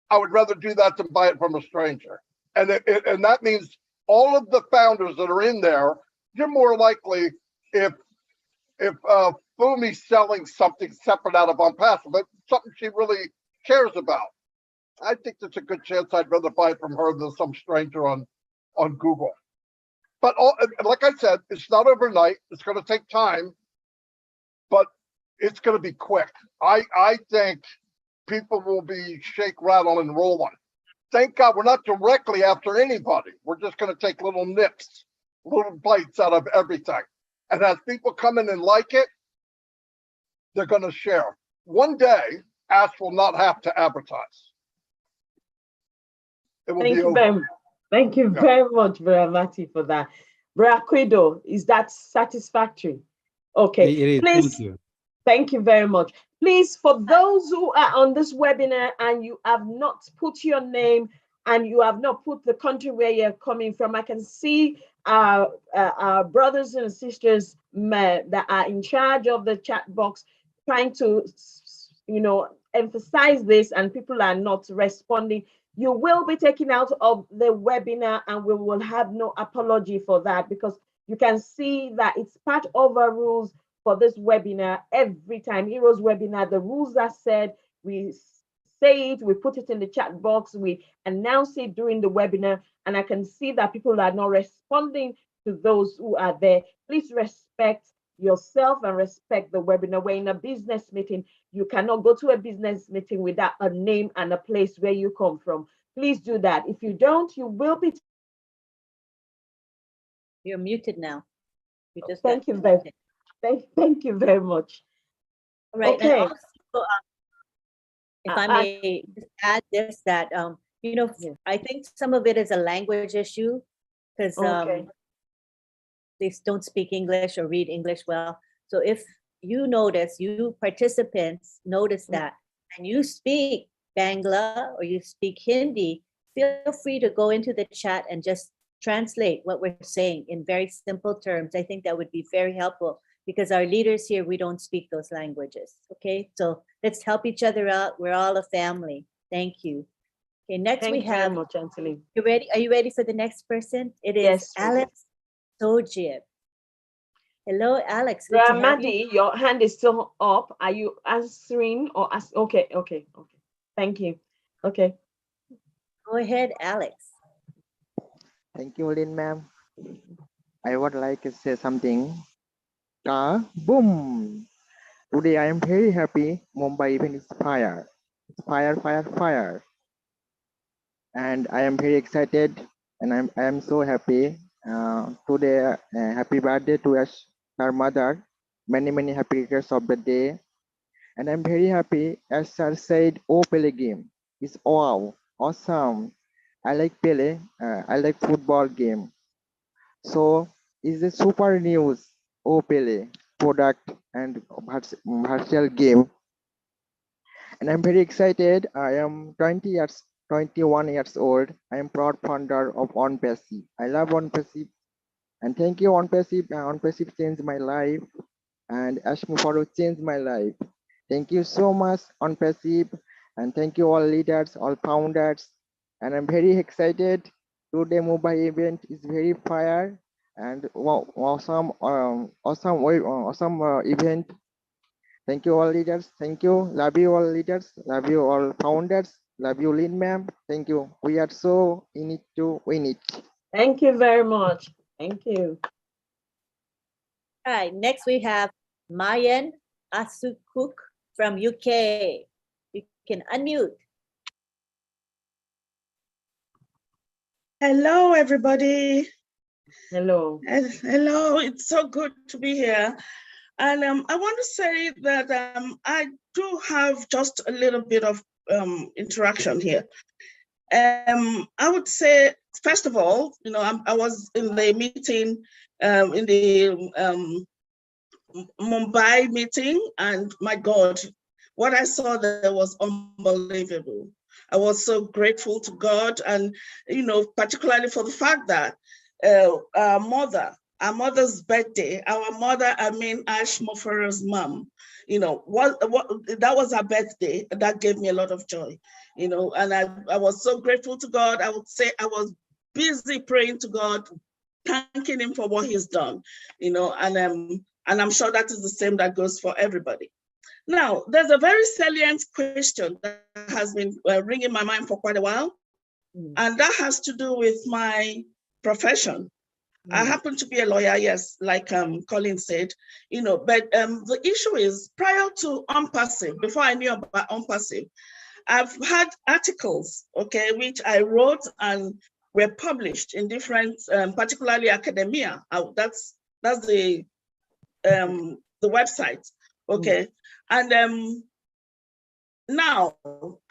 I would rather do that than buy it from a stranger. And that means all of the founders that are in there, you're more likely, if Fumi's selling something separate out of ONPASSIVE, but something she really cares about, I think there's a good chance I'd rather buy it from her than some stranger on Google. But like I said, it's not overnight. It's going to take time, but it's going to be quick. I think people will be shake, rattle, and rolling. Thank God we're not directly after anybody. We're just going to take little nips, little bites out of everything. And as people come in and like it, they're going to share. One day, Ash will not have to advertise. It will be over. Thank you very much, Brother Marty, for that. Brother Quido, is that satisfactory? Okay, it is. please. Thank you. Thank you very much. Please, for those who are on this webinar and you have not put your name and you have not put the country where you're coming from, I can see our brothers and sisters that are in charge of the chat box trying to, emphasize this, and people are not responding. You will be taken out of the webinar and we will have no apology for that, because you can see that it's part of our rules for this webinar. Every time Heroes webinar, the rules are said, we say it, we put it in the chat box, we announce it during the webinar, and I can see that people are not responding to those who are there. Please respect yourself and respect the webinar. We're in a business meeting. You cannot go to a business meeting without a name and a place where you come from. Please do that. If you don't, you will be. You're muted now. You just thank you very thank you very much. All right. Okay. And also, if I may just add this, that I think some of it is a language issue, because they don't speak English or read English well. So if you notice, you participants notice that, and you speak Bangla or you speak Hindi, feel free to go into the chat and just translate what we're saying in very simple terms. I think that would be very helpful, because our leaders here, we don't speak those languages. Okay, so let's help each other out. We're all a family. Thank you. Okay, next we have. Thank you very much, Anthony. You ready? Are you ready for the next person? It is Alex Sojib. Hello, Alex. Ramadi, your hand is still up. Are you answering or ask? Okay. Thank you. Okay. Go ahead, Alex. Thank you, Lynn, ma'am. I would like to say something. Boom! Today I am very happy. Mumbai event is fire. Fire, fire, fire. And I am very excited, and I am so happy. Today, happy birthday to Ash, her mother. Many happy returns of the day. And I'm very happy, as sir said, Pele game is wow, awesome. I like Pele, I like football game. So is a super news, Pele product and virtual game. And I'm very excited. I am 21 years old. I am proud founder of ONPASSIVE. I love ONPASSIVE, and thank you, ONPASSIVE. ONPASSIVE changed my life, and Ash Mufareh changed my life. Thank you so much, ONPASSIVE, and thank you all leaders, all founders. And I'm very excited. Today Mumbai event is very fire and awesome event. Thank you all leaders. Thank you. Love you all leaders. Love you all founders. Love you, Lynn, ma'am. Thank you. We are so in it to win it. Thank you very much. Thank you. All right. Next we have Mayan Asukuk from UK. You can unmute. Hello, everybody. Hello. Hello. It's so good to be here. And I want to say that I do have just a little bit of interaction here. I would say, first of all, I was in the meeting, in the Mumbai meeting, and my God, what I saw there was unbelievable. I was so grateful to God, and particularly for the fact that our mother's birthday, Ash Mufareh's mom, that was her birthday. That gave me a lot of joy, and I was so grateful to God. I would say I was busy praying to God, thanking him for what he's done, and I'm sure that is the same that goes for everybody. Now, there's a very salient question that has been ringing my mind for quite a while, and that has to do with my profession. I happen to be a lawyer, yes, like Colin said, but the issue is, prior to ONPASSIVE, before I knew about ONPASSIVE, I've had articles, okay, which I wrote and were published in different, particularly academia. That's the website, okay. And now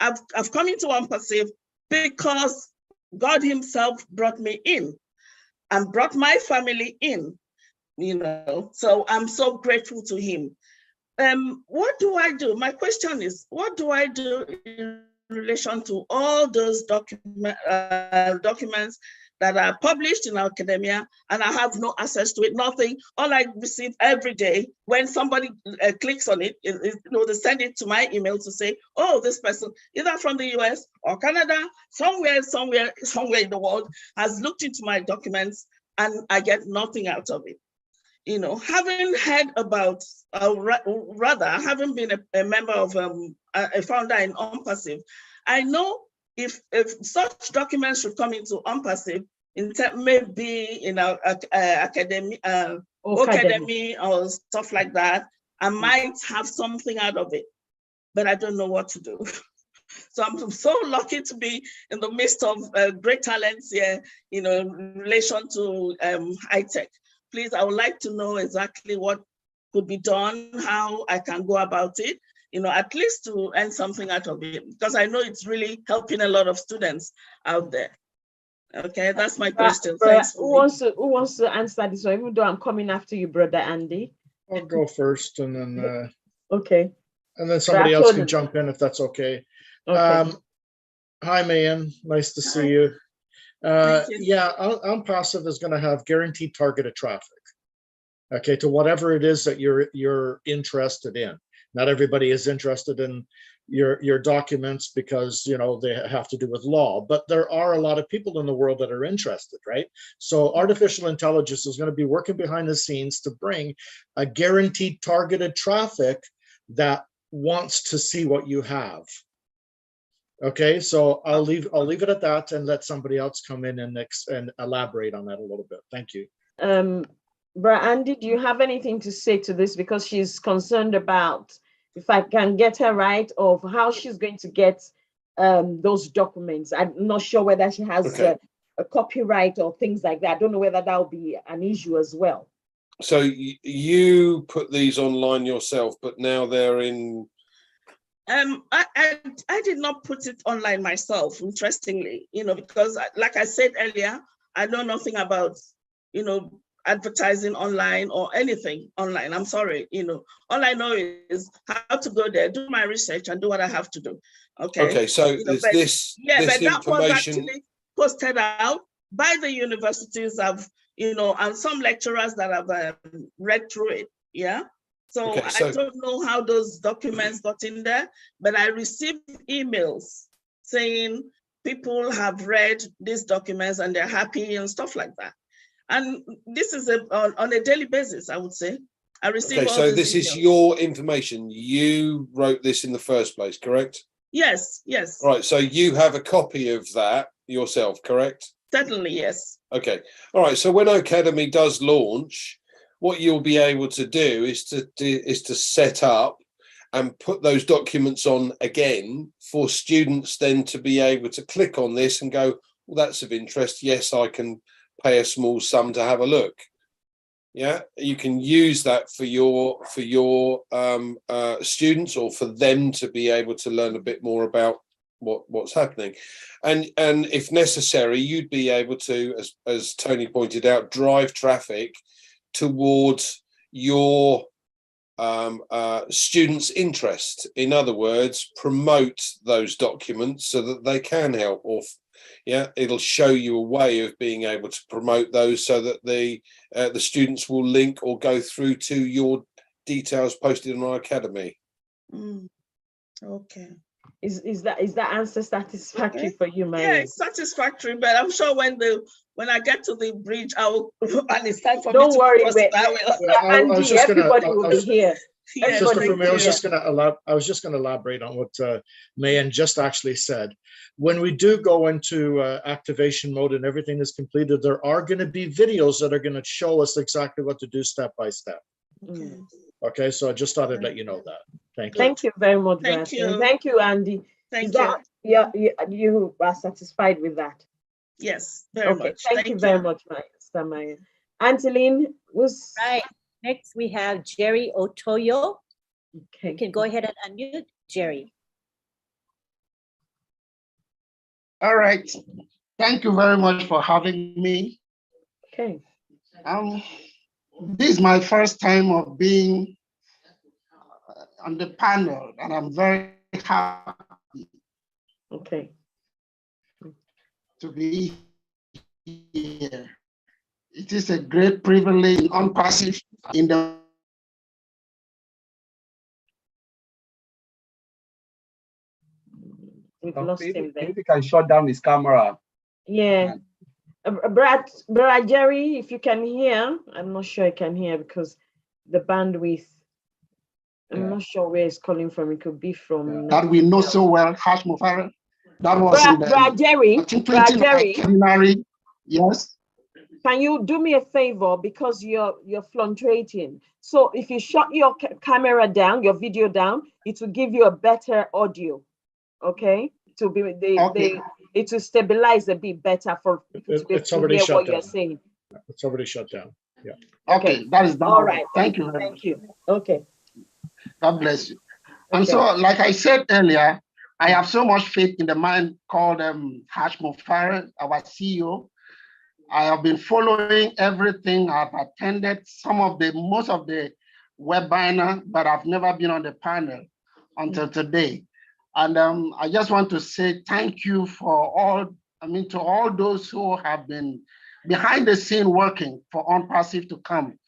I've come into ONPASSIVE because God himself brought me in and brought my family in, so I'm so grateful to him. what do I do? My question is, what do I do in relation to all those documents that are published in academia and I have no access to it, nothing. All I receive every day when somebody clicks on it, you know, they send it to my email to say, oh, this person, either from the US or Canada, somewhere in the world has looked into my documents and I get nothing out of it. You know, having heard about, rather having been a member of a founder in ONPASSIVE, I know if such documents should come into ONPASSIVE, maybe in our academy or stuff like that, I might have something out of it, but I don't know what to do. So I'm so lucky to be in the midst of great talents here, you know, in relation to high tech. Please, I would like to know exactly what could be done, how I can go about it, you know, at least to earn something out of it, because I know it's really helping a lot of students out there. Okay, that's my question. Thanks. Who wants to answer this one, even though I'm coming after you, Brother Andy? I'll go first and then okay. And then somebody else can jump in if that's okay. Okay. Hi, Mayan, nice to see you. Yeah, ONPASSIVE is going to have guaranteed targeted traffic, okay, to whatever it is that you're interested in. Not everybody is interested in your documents because, you know, they have to do with law, but there are a lot of people in the world that are interested, right? So artificial intelligence is going to be working behind the scenes to bring a guaranteed targeted traffic that wants to see what you have. Okay, so I'll leave it at that and let somebody else come in and elaborate on that a little bit. Thank you. Bra Andy, do you have anything to say to this? Because she's concerned about, if I can get her right, of how she's going to get those documents. I'm not sure whether she has a copyright or things like that. I don't know whether that will be an issue as well. So you put these online yourself, but now they're in. I did not put it online myself, interestingly, you know, because like I said earlier, I know nothing about, you know, advertising online or anything online. I'm sorry, you know, all I know is how to go there, do my research and do what I have to do. Okay. Okay, so you know, is but, this but information that was actually posted out by the universities of, you know, and some lecturers that have read through it. Yeah. So, okay, so I don't know how those documents got in there, but I received emails saying people have read these documents and they're happy and stuff like that. And this is on a daily basis, I would say. I receive all so this emails. Is your information. You wrote this in the first place, correct? Yes, yes. Right, so you have a copy of that yourself, correct? Certainly, yes. Okay, all right, so when Academy does launch, what you'll be able to do is to set up and put those documents on again for students then to be able to click on this and go, well, that's of interest. Yes, I can pay a small sum to have a look. Yeah, you can use that for your students or for them to be able to learn a bit more about what's happening. And if necessary, you'd be able to, as Tony pointed out, drive traffic towards your students' interest. In other words, promote those documents so that they can help, or yeah, it'll show you a way of being able to promote those so that the students will link or go through to your details posted on our academy. Okay. Is that answer satisfactory for you, Mary? Yeah, it's satisfactory, but I'm sure when I get to the bridge, I will, and it's time for me to cross it, I will. I was just everybody will be here. Sister Fumi, I was just going to elaborate on what Mayan just actually said. When we do go into activation mode and everything is completed, there are going to be videos that are going to show us exactly what to do step by step. Okay. Okay, so I just thought I'd let you know that. Thank you. Thank you very much. Thank you. Thank you, Andy. Thank you. Yeah, you are satisfied with that? Yes, very much. Thank you very much, Mr. Maya. Angeline was right. Next, we have Jerry Otoyo. Okay. You can go ahead and unmute Jerry. All right. Thank you very much for having me. Okay. This is my first time of being on the panel, and I'm very happy. Okay. To be here. It is a great privilege in ONPASSIVE in the We've lost him there. If you can shut down his camera. Yeah. Brad Jerry, if you can hear, I'm not sure I can hear because the bandwidth, I'm not sure where it's calling from. It could be from that we know so well, Ash Mufareh. That was in the, Brad Jerry. Yes. Can you do me a favor, because you're fluctuating? So if you shut your camera down, your video down, it will give you a better audio. Okay, to be it will stabilize a bit better for people to be able to hear what you're saying. It's already shut down. Yeah. Okay, that is done. All right. Thank you. Thank you. Okay. God bless you. And so, like I said earlier, I have so much faith in the man called Ash Mufareh, our CEO. I have been following everything. I've attended most of the webinar, but I've never been on the panel until today. And I just want to say thank you for to all those who have been behind the scene working for ONPASSIVE to come.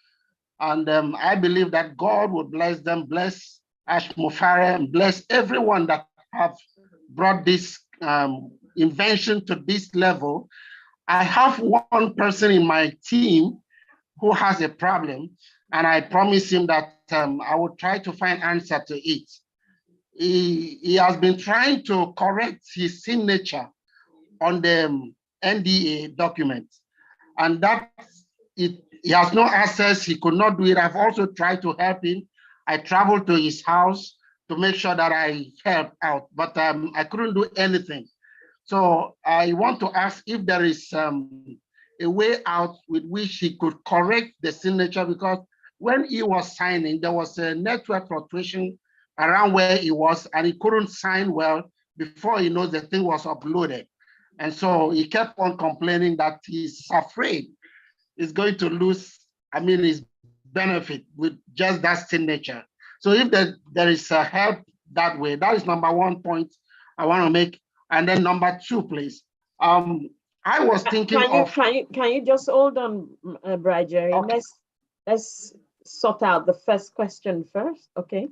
And I believe that God will bless them, bless Ash Mufareh, and bless everyone that have brought this invention to this level. I have one person in my team who has a problem, and I promise him that I will try to find answer to it. He has been trying to correct his signature on the NDA document, and that he has no access. He could not do it. I've also tried to help him. I traveled to his house to make sure that I helped out, but I couldn't do anything. So I want to ask if there is a way out with which he could correct the signature, because when he was signing, there was a network fluctuation around where he was, and he couldn't sign well before he knows the thing was uploaded. And so he kept on complaining that he's afraid he's going to lose, his benefit with just that signature. So if there is a help that way, that is number one point I want to make. And then number two, please. I was thinking Can you just hold on, Brad Jerry? Okay. Let's sort out the first question first, okay?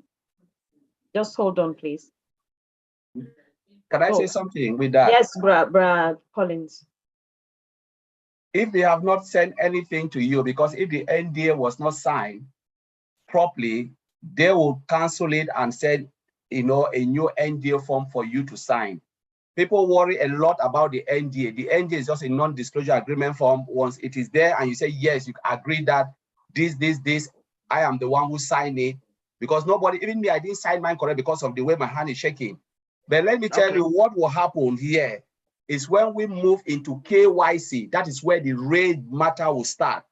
Just hold on, please. Can I say something with that? Yes, Brad Collins. If they have not sent anything to you, because if the NDA was not signed properly, they will cancel it and send, a new NDA form for you to sign. People worry a lot about the NDA. The NDA is just a non-disclosure agreement form. Once it is there and you say, yes, you agree that this, I am the one who signed it. Because nobody, even me, I didn't sign mine correct because of the way my hand is shaking. But let me tell you what will happen here is when we move into KYC, that is where the red matter will start,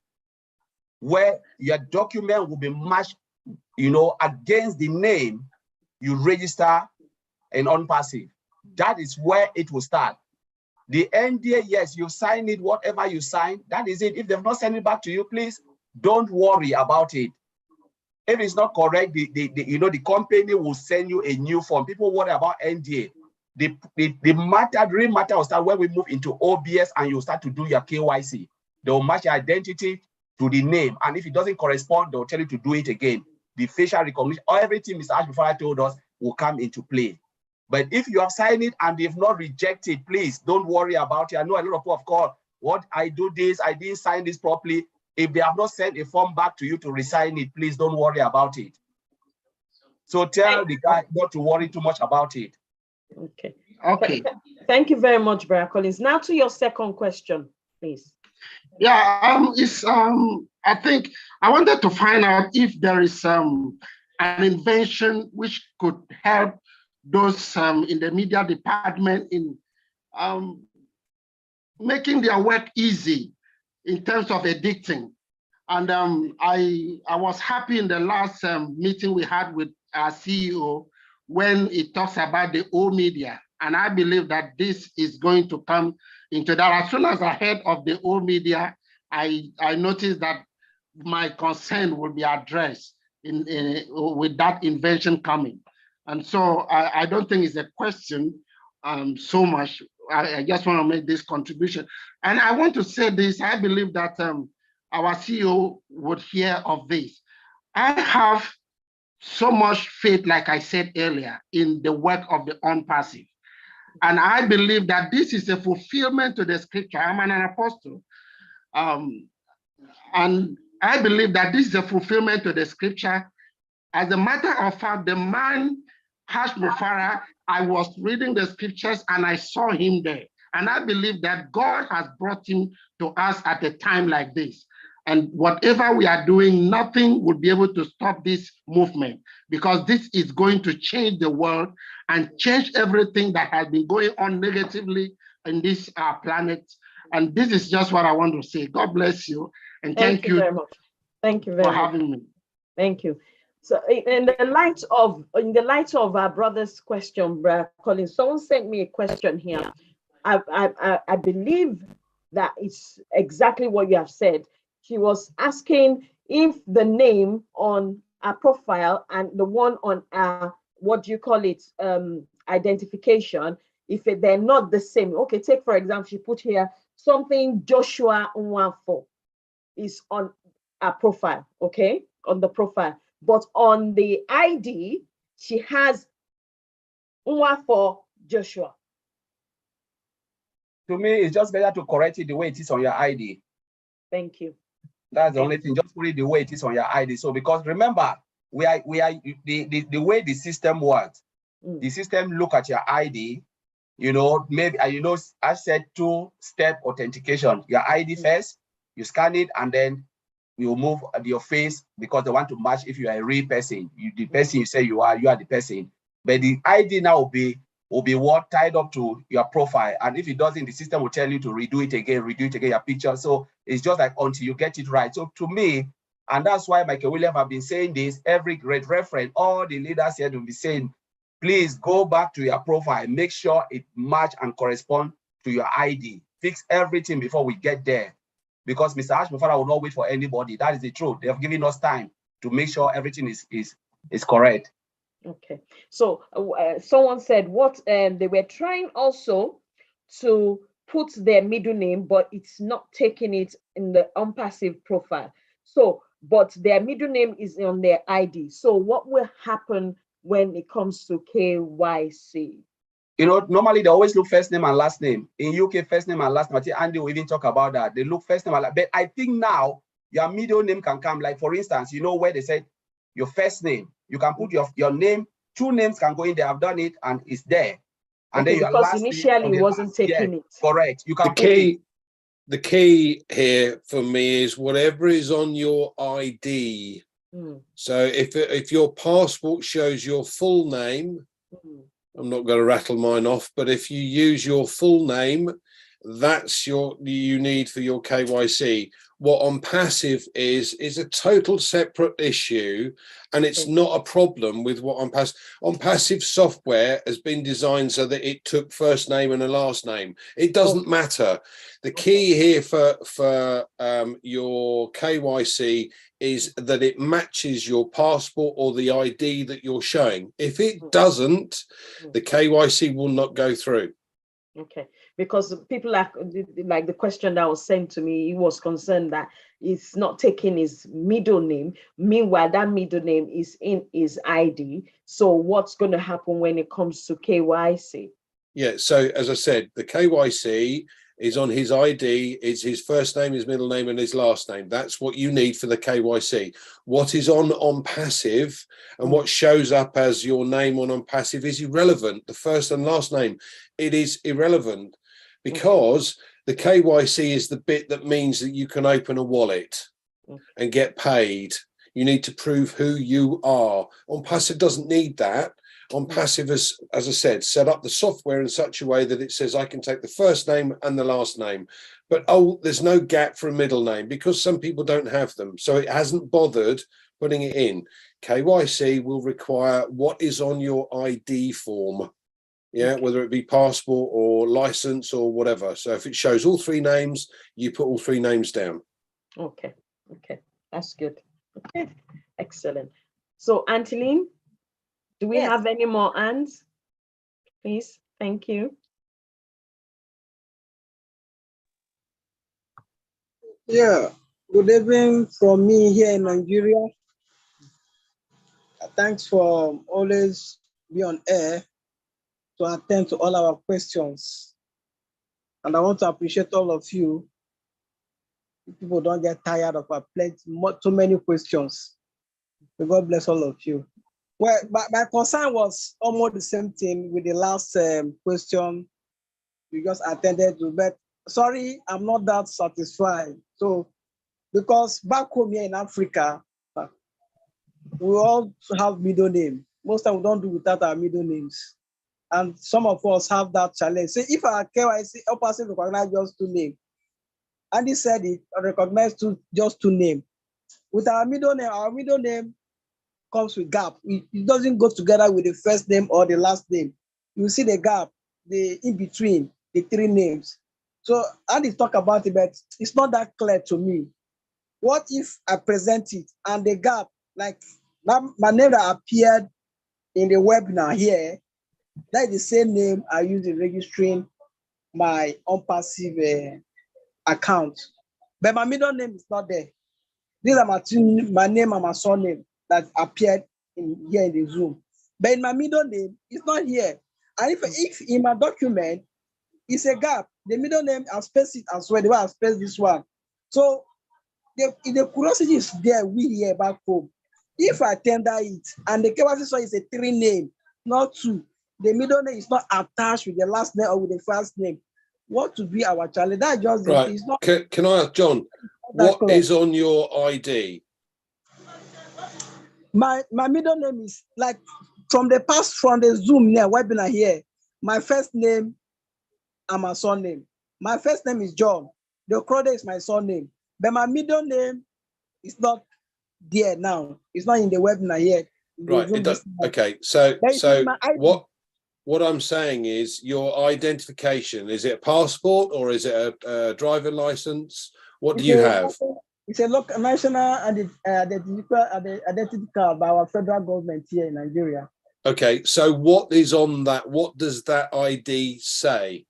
where your document will be matched, against the name you register in ONPASSIVE. That is where it will start. The NDA, yes, you sign it, whatever you sign, that is it. If they've not sent it back to you, please don't worry about it. If it's not correct, the company will send you a new form. People worry about NDA. The real matter will start when we move into OBS and you start to do your KYC. They will match your identity to the name. And if it doesn't correspond, they will tell you to do it again. The facial recognition, everything Mr. Ash Mufareh told us will come into play. But if you have signed it and they've not rejected, please don't worry about it. I know a lot of people have called, what I do this, I didn't sign this properly. If they have not sent a form back to you to resign it, please don't worry about it. So tell the guy not to worry too much about it. Okay. Okay. Thank you very much, Brad Collins. Now to your second question, please. Yeah, I think I wanted to find out if there is an invention which could help those in the media department in making their work easy in terms of editing. And I was happy in the last meeting we had with our CEO when it talks about the old media. And I believe that this is going to come into that. As soon as I heard of the old media, I noticed that my concern will be addressed. with that invention coming. And so I don't think it's a question so much. I just want to make this contribution. And I want to say this, I believe that our CEO would hear of this. I have so much faith, like I said earlier, in the work of the ONPASSIVE. And I believe that this is a fulfillment to the scripture. I'm an apostle. And I believe that this is a fulfillment to the scripture. As a matter of fact, the man, Ash Mufareh, I was reading the scriptures and I saw him there. And I believe that God has brought him to us at a time like this. And whatever we are doing, nothing will be able to stop this movement, because this is going to change the world and change everything that has been going on negatively in this planet. And this is just what I want to say. God bless you. And thank you very much. Thank you very for much. having me. Thank you. So in the light of our brother's question, Brother Colin, someone sent me a question here. I believe that it's exactly what you have said. She was asking if the name on our profile and the one on our, what do you call it, identification, if they're not the same. Okay, take for example, she put here something Joshua Nwafor is on our profile, okay, on the profile. But on the ID, she has Nwafor Joshua. To me, it's just better to correct it the way it is on your ID. Thank you. That's the only thing. Just put it the way it is on your ID. So because remember, we are the way the system works. The system look at your ID. You know, maybe I said 2-step authentication. Your ID first, you scan it, and then you move your face because they want to match if you are a real person. The person you say you are the person. But the ID now will be what tied up to your profile. And if it doesn't, the system will tell you to redo it again, your picture. So it's just like until you get it right. So to me, and that's why Michael Williams have been saying this, every great reference, all the leaders here will be saying, please go back to your profile, make sure it match and correspond to your ID. Fix everything before we get there. Because Mr. Ash Mufareh will not wait for anybody. That is the truth. They have given us time to make sure everything is correct. Okay, so someone said what they were trying also to put their middle name, but it's not taking it in the ONPASSIVE profile. So, but their middle name is on their ID. So what will happen when it comes to KYC? You know, normally they always look first name and last name. In UK, first name and last name. I think Andy will even talk about that. They look first name and last. But I think now your middle name can come. Like for instance, you know where they said your first name, you can put your name, 2 names can go in there. I've done it and it's there. And okay, then your because last initially name it wasn't taking it. Correct. You can the key here for me is whatever is on your ID. So if your passport shows your full name, I'm not going to rattle mine off, but if you use your full name, that's you need for your KYC. What ONPASSIVE is a total separate issue, and it's not a problem with what ONPASSIVE software has been designed so that it took first name and a last name. It doesn't matter. The key here for your KYC is that it matches your passport or the ID that you're showing. If it doesn't, the KYC will not go through. Okay, because people like the question that was sent to me, he was concerned that it's not taking his middle name. Meanwhile, that middle name is in his ID. So what's going to happen when it comes to KYC? Yeah, so as I said, the KYC is on his ID, it's his first name, his middle name, and his last name. That's what you need for the KYC. What is on ONPASSIVE and what shows up as your name on ONPASSIVE is irrelevant. The first and last name, it is irrelevant because the KYC is the bit that means that you can open a wallet and get paid. You need to prove who you are. ONPASSIVE doesn't need that. ONPASSIVE, as I said, set up the software in such a way that it says I can take the first name and the last name, but there's no gap for a middle name because some people don't have them. So it hasn't bothered putting it in. KYC will require what is on your ID form, whether it be passport or license or whatever. So if it shows all 3 names, you put all 3 names down. Okay, that's good. Okay, excellent. So Angeline, do we Yes. have any more hands? Please, thank you. Yeah, good evening from me here in Nigeria. Thanks for always be on air to attend to all our questions. And I want to appreciate all of you. People don't get tired of our too many questions. So God bless all of you. Well, my concern was almost the same thing with the last question you just attended to, but sorry, I'm not that satisfied. So, because back home here in Africa, we all have middle name. Most time we don't do without our middle names. And some of us have that challenge. So if our KYC person recognize just two names, and he said it, recognize just two names. With our middle name comes with gap. It doesn't go together with the first name or the last name. You see the gap, the in between the three names. So Andy talk about it, but it's not that clear to me. What if I present it and the gap, like my name that appeared in the webinar here, that is the same name I use in registering my ONPASSIVE account, but my middle name is not there. These are my name and my surname that appeared here in the Zoom, but in my middle name, it's not here. And if in my document, it's a gap, the middle name, I'll space it as well, the way I space this one. So the curiosity is there, we here back home. If I tender it and the KYC saw is a three name, not two, the middle name is not attached with the last name or with the first name, what to be our challenge? That just right. It's not. Can I ask John, what is on your ID? My middle name is like from the Zoom here, webinar here. My first name and my surname. My first name is John. The Crowder is my surname, but my middle name is not there now. It's not in the webinar yet. Right. Okay. So what I'm saying is your identification. Is it a passport or is it a driving license? What do you have? It's a local national identity card by our federal government here in Nigeria. Okay. So what is on that? What does that ID say?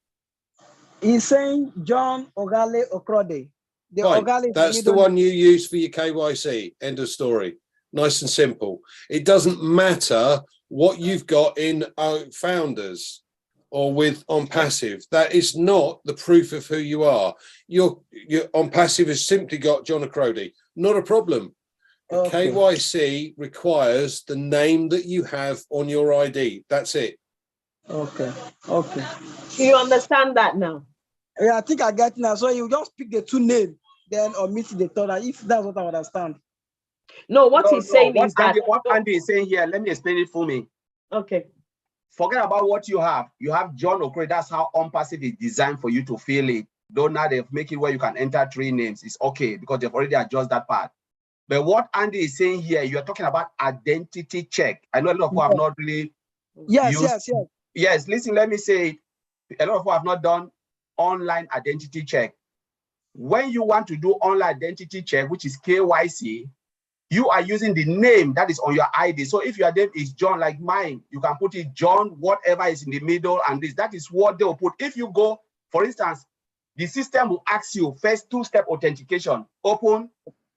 He's saying John Ogale Okrode. That's the one you use for your KYC. End of story. Nice and simple. It doesn't matter what you've got in Founders or with ONPASSIVE. That is not the proof of who you are. Your ONPASSIVE has simply got John Okrode. Not a problem. Okay. KYC requires the name that you have on your ID. That's it. Okay. Do you understand that now? Yeah, I think I get it now. So you just pick the two names, then omit the third, if that's what I understand. No, what he's saying is that what Andy is saying here, let me explain it for me. Okay. Forget about what you have. You have John Okrode. That's how ONPASSIVE is designed for you to fill it. Don't now they've make it where you can enter three names. It's okay because they've already adjusted that part. But what Andy is saying here, you're talking about identity check. I know a lot of people have not really Yes, listen, let me say it. A lot of people have not done online identity check. When you want to do online identity check, which is KYC, you are using the name that is on your ID. So if your name is John, like mine, you can put it John, whatever is in the middle, and that is what they will put. If you go, for instance, the system will ask you first two-step authentication. Open,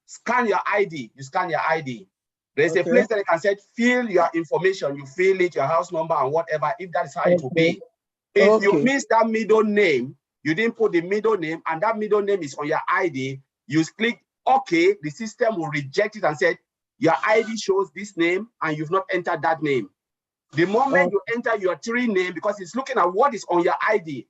scan your ID. You scan your ID. There's a place that you can say, fill your information. You fill it, your house number and whatever, if that's how it will be. If you miss that middle name, you didn't put the middle name, and that middle name is on your ID, you click OK, the system will reject it and say, your ID shows this name and you've not entered that name. The moment you enter your three name, because it's looking at what is on your ID,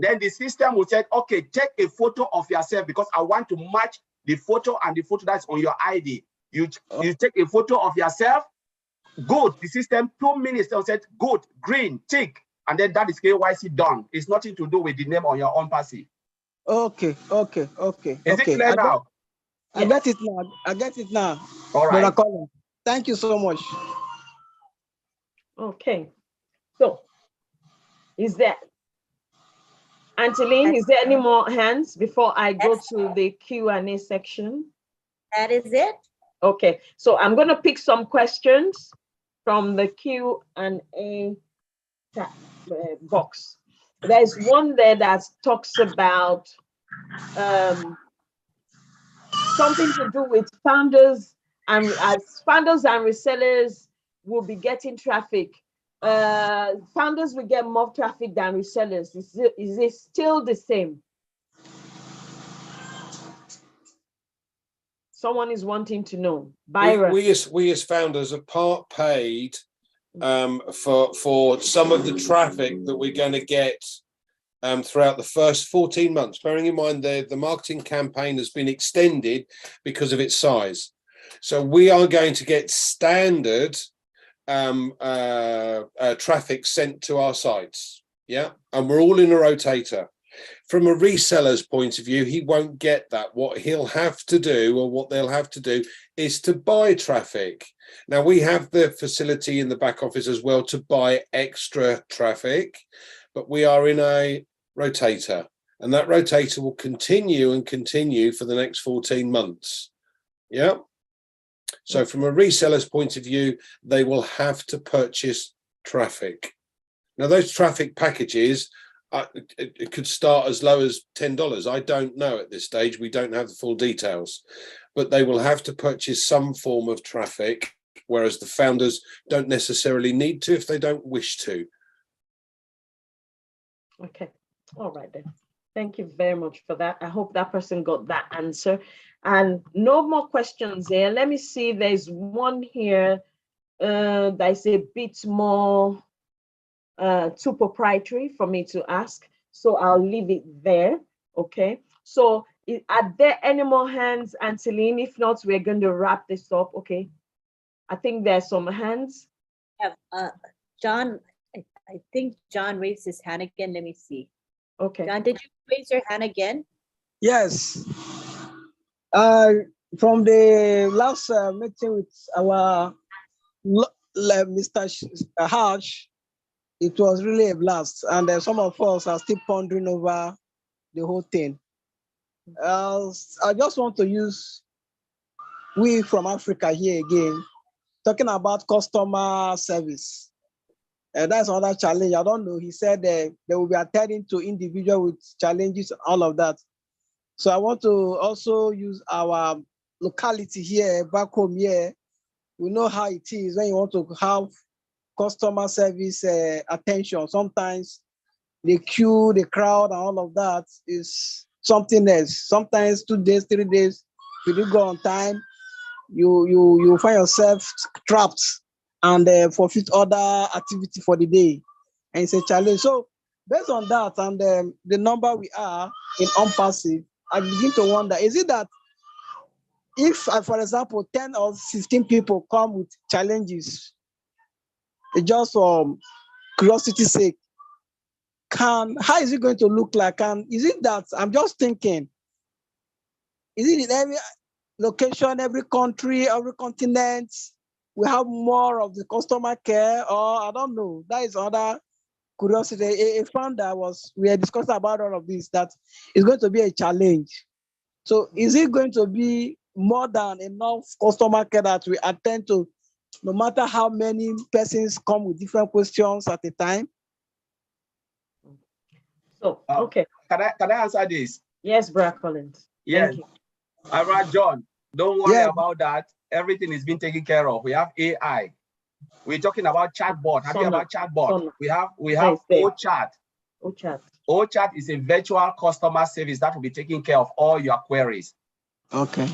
then the system will say, okay, take a photo of yourself because I want to match the photo and the photo that's on your ID. You take a photo of yourself, good. The system, 2 minutes, they'll say, good, green, tick. And then that is KYC done. It's nothing to do with the name on your ONPASSIVE. Okay. Is it clear now? I get it now. All right. Thank you so much. Okay. So, is there, Angeline, is there any more hands before I go to the Q&A section? That is it. Okay, so I'm going to pick some questions from the Q&A box. There's one there that talks about something to do with founders, and as founders and resellers will be getting traffic. Founders will get more traffic than resellers. Is it still the same? Someone is wanting to know. Byron. We as founders are part paid for some of the traffic that we're going to get throughout the first 14 months. Bearing in mind the marketing campaign has been extended because of its size. So we are going to get standard traffic sent to our sites. Yeah, and we're all in a rotator. From a reseller's point of view, he won't get that. What he'll have to do, or what they'll have to do, is to buy traffic. Now, we have the facility in the back office as well to buy extra traffic, but we are in a rotator, and that rotator will continue and continue for the next 14 months. Yeah. So from a reseller's point of view, they will have to purchase traffic. Now, those traffic packages, it could start as low as $10. I don't know at this stage. We don't have the full details, but they will have to purchase some form of traffic, whereas the founders don't necessarily need to if they don't wish to. Okay. All right then. Thank you very much for that. I hope that person got that answer. And no more questions there. Let me see. There's one here that is a bit more too proprietary for me to ask, so I'll leave it there. Okay, so are there any more hands, Auntie Lynn? If not, we're going to wrap this up. Okay, I think there's some hands. John, I think John raised his hand again. Let me see. Okay, John, did you raise your hand again? Yes. From the last meeting with our Mr. Harsh, it was really a blast, and some of us are still pondering over the whole thing. I just want to use we from Africa here again, talking about customer service. That's another challenge. I don't know. He said they will be attending to individuals with challenges, all of that. So I want to also use our locality here, back home here. We know how it is when you want to have customer service attention. Sometimes the queue, the crowd, and all of that is something else. Sometimes 2 days, 3 days, if you go on time, you find yourself trapped and forfeit other activity for the day, and it's a challenge. So based on that and the number we are in ONPASSIVE, I begin to wonder: is it that if, for example, 10 or 15 people come with challenges, just for curiosity's sake, how is it going to look like? And is it that, I'm just thinking, is it in every location, every country, every continent, we have more of the customer care, or I don't know? That is another curiosity. A founder we are discussing about all of this, that is going to be a challenge. So is it going to be more than enough customer care that we attend to, no matter how many persons come with different questions at a time? So, okay. Can I answer this? Yes, Brad Collins. Yes. Thank you. All right, John, don't worry about that. Everything is being taken care of. We have AI. We're talking about chatbot. Have you heard about chatbot? We have OChat. OChat. OChat is a virtual customer service that will be taking care of all your queries. Okay.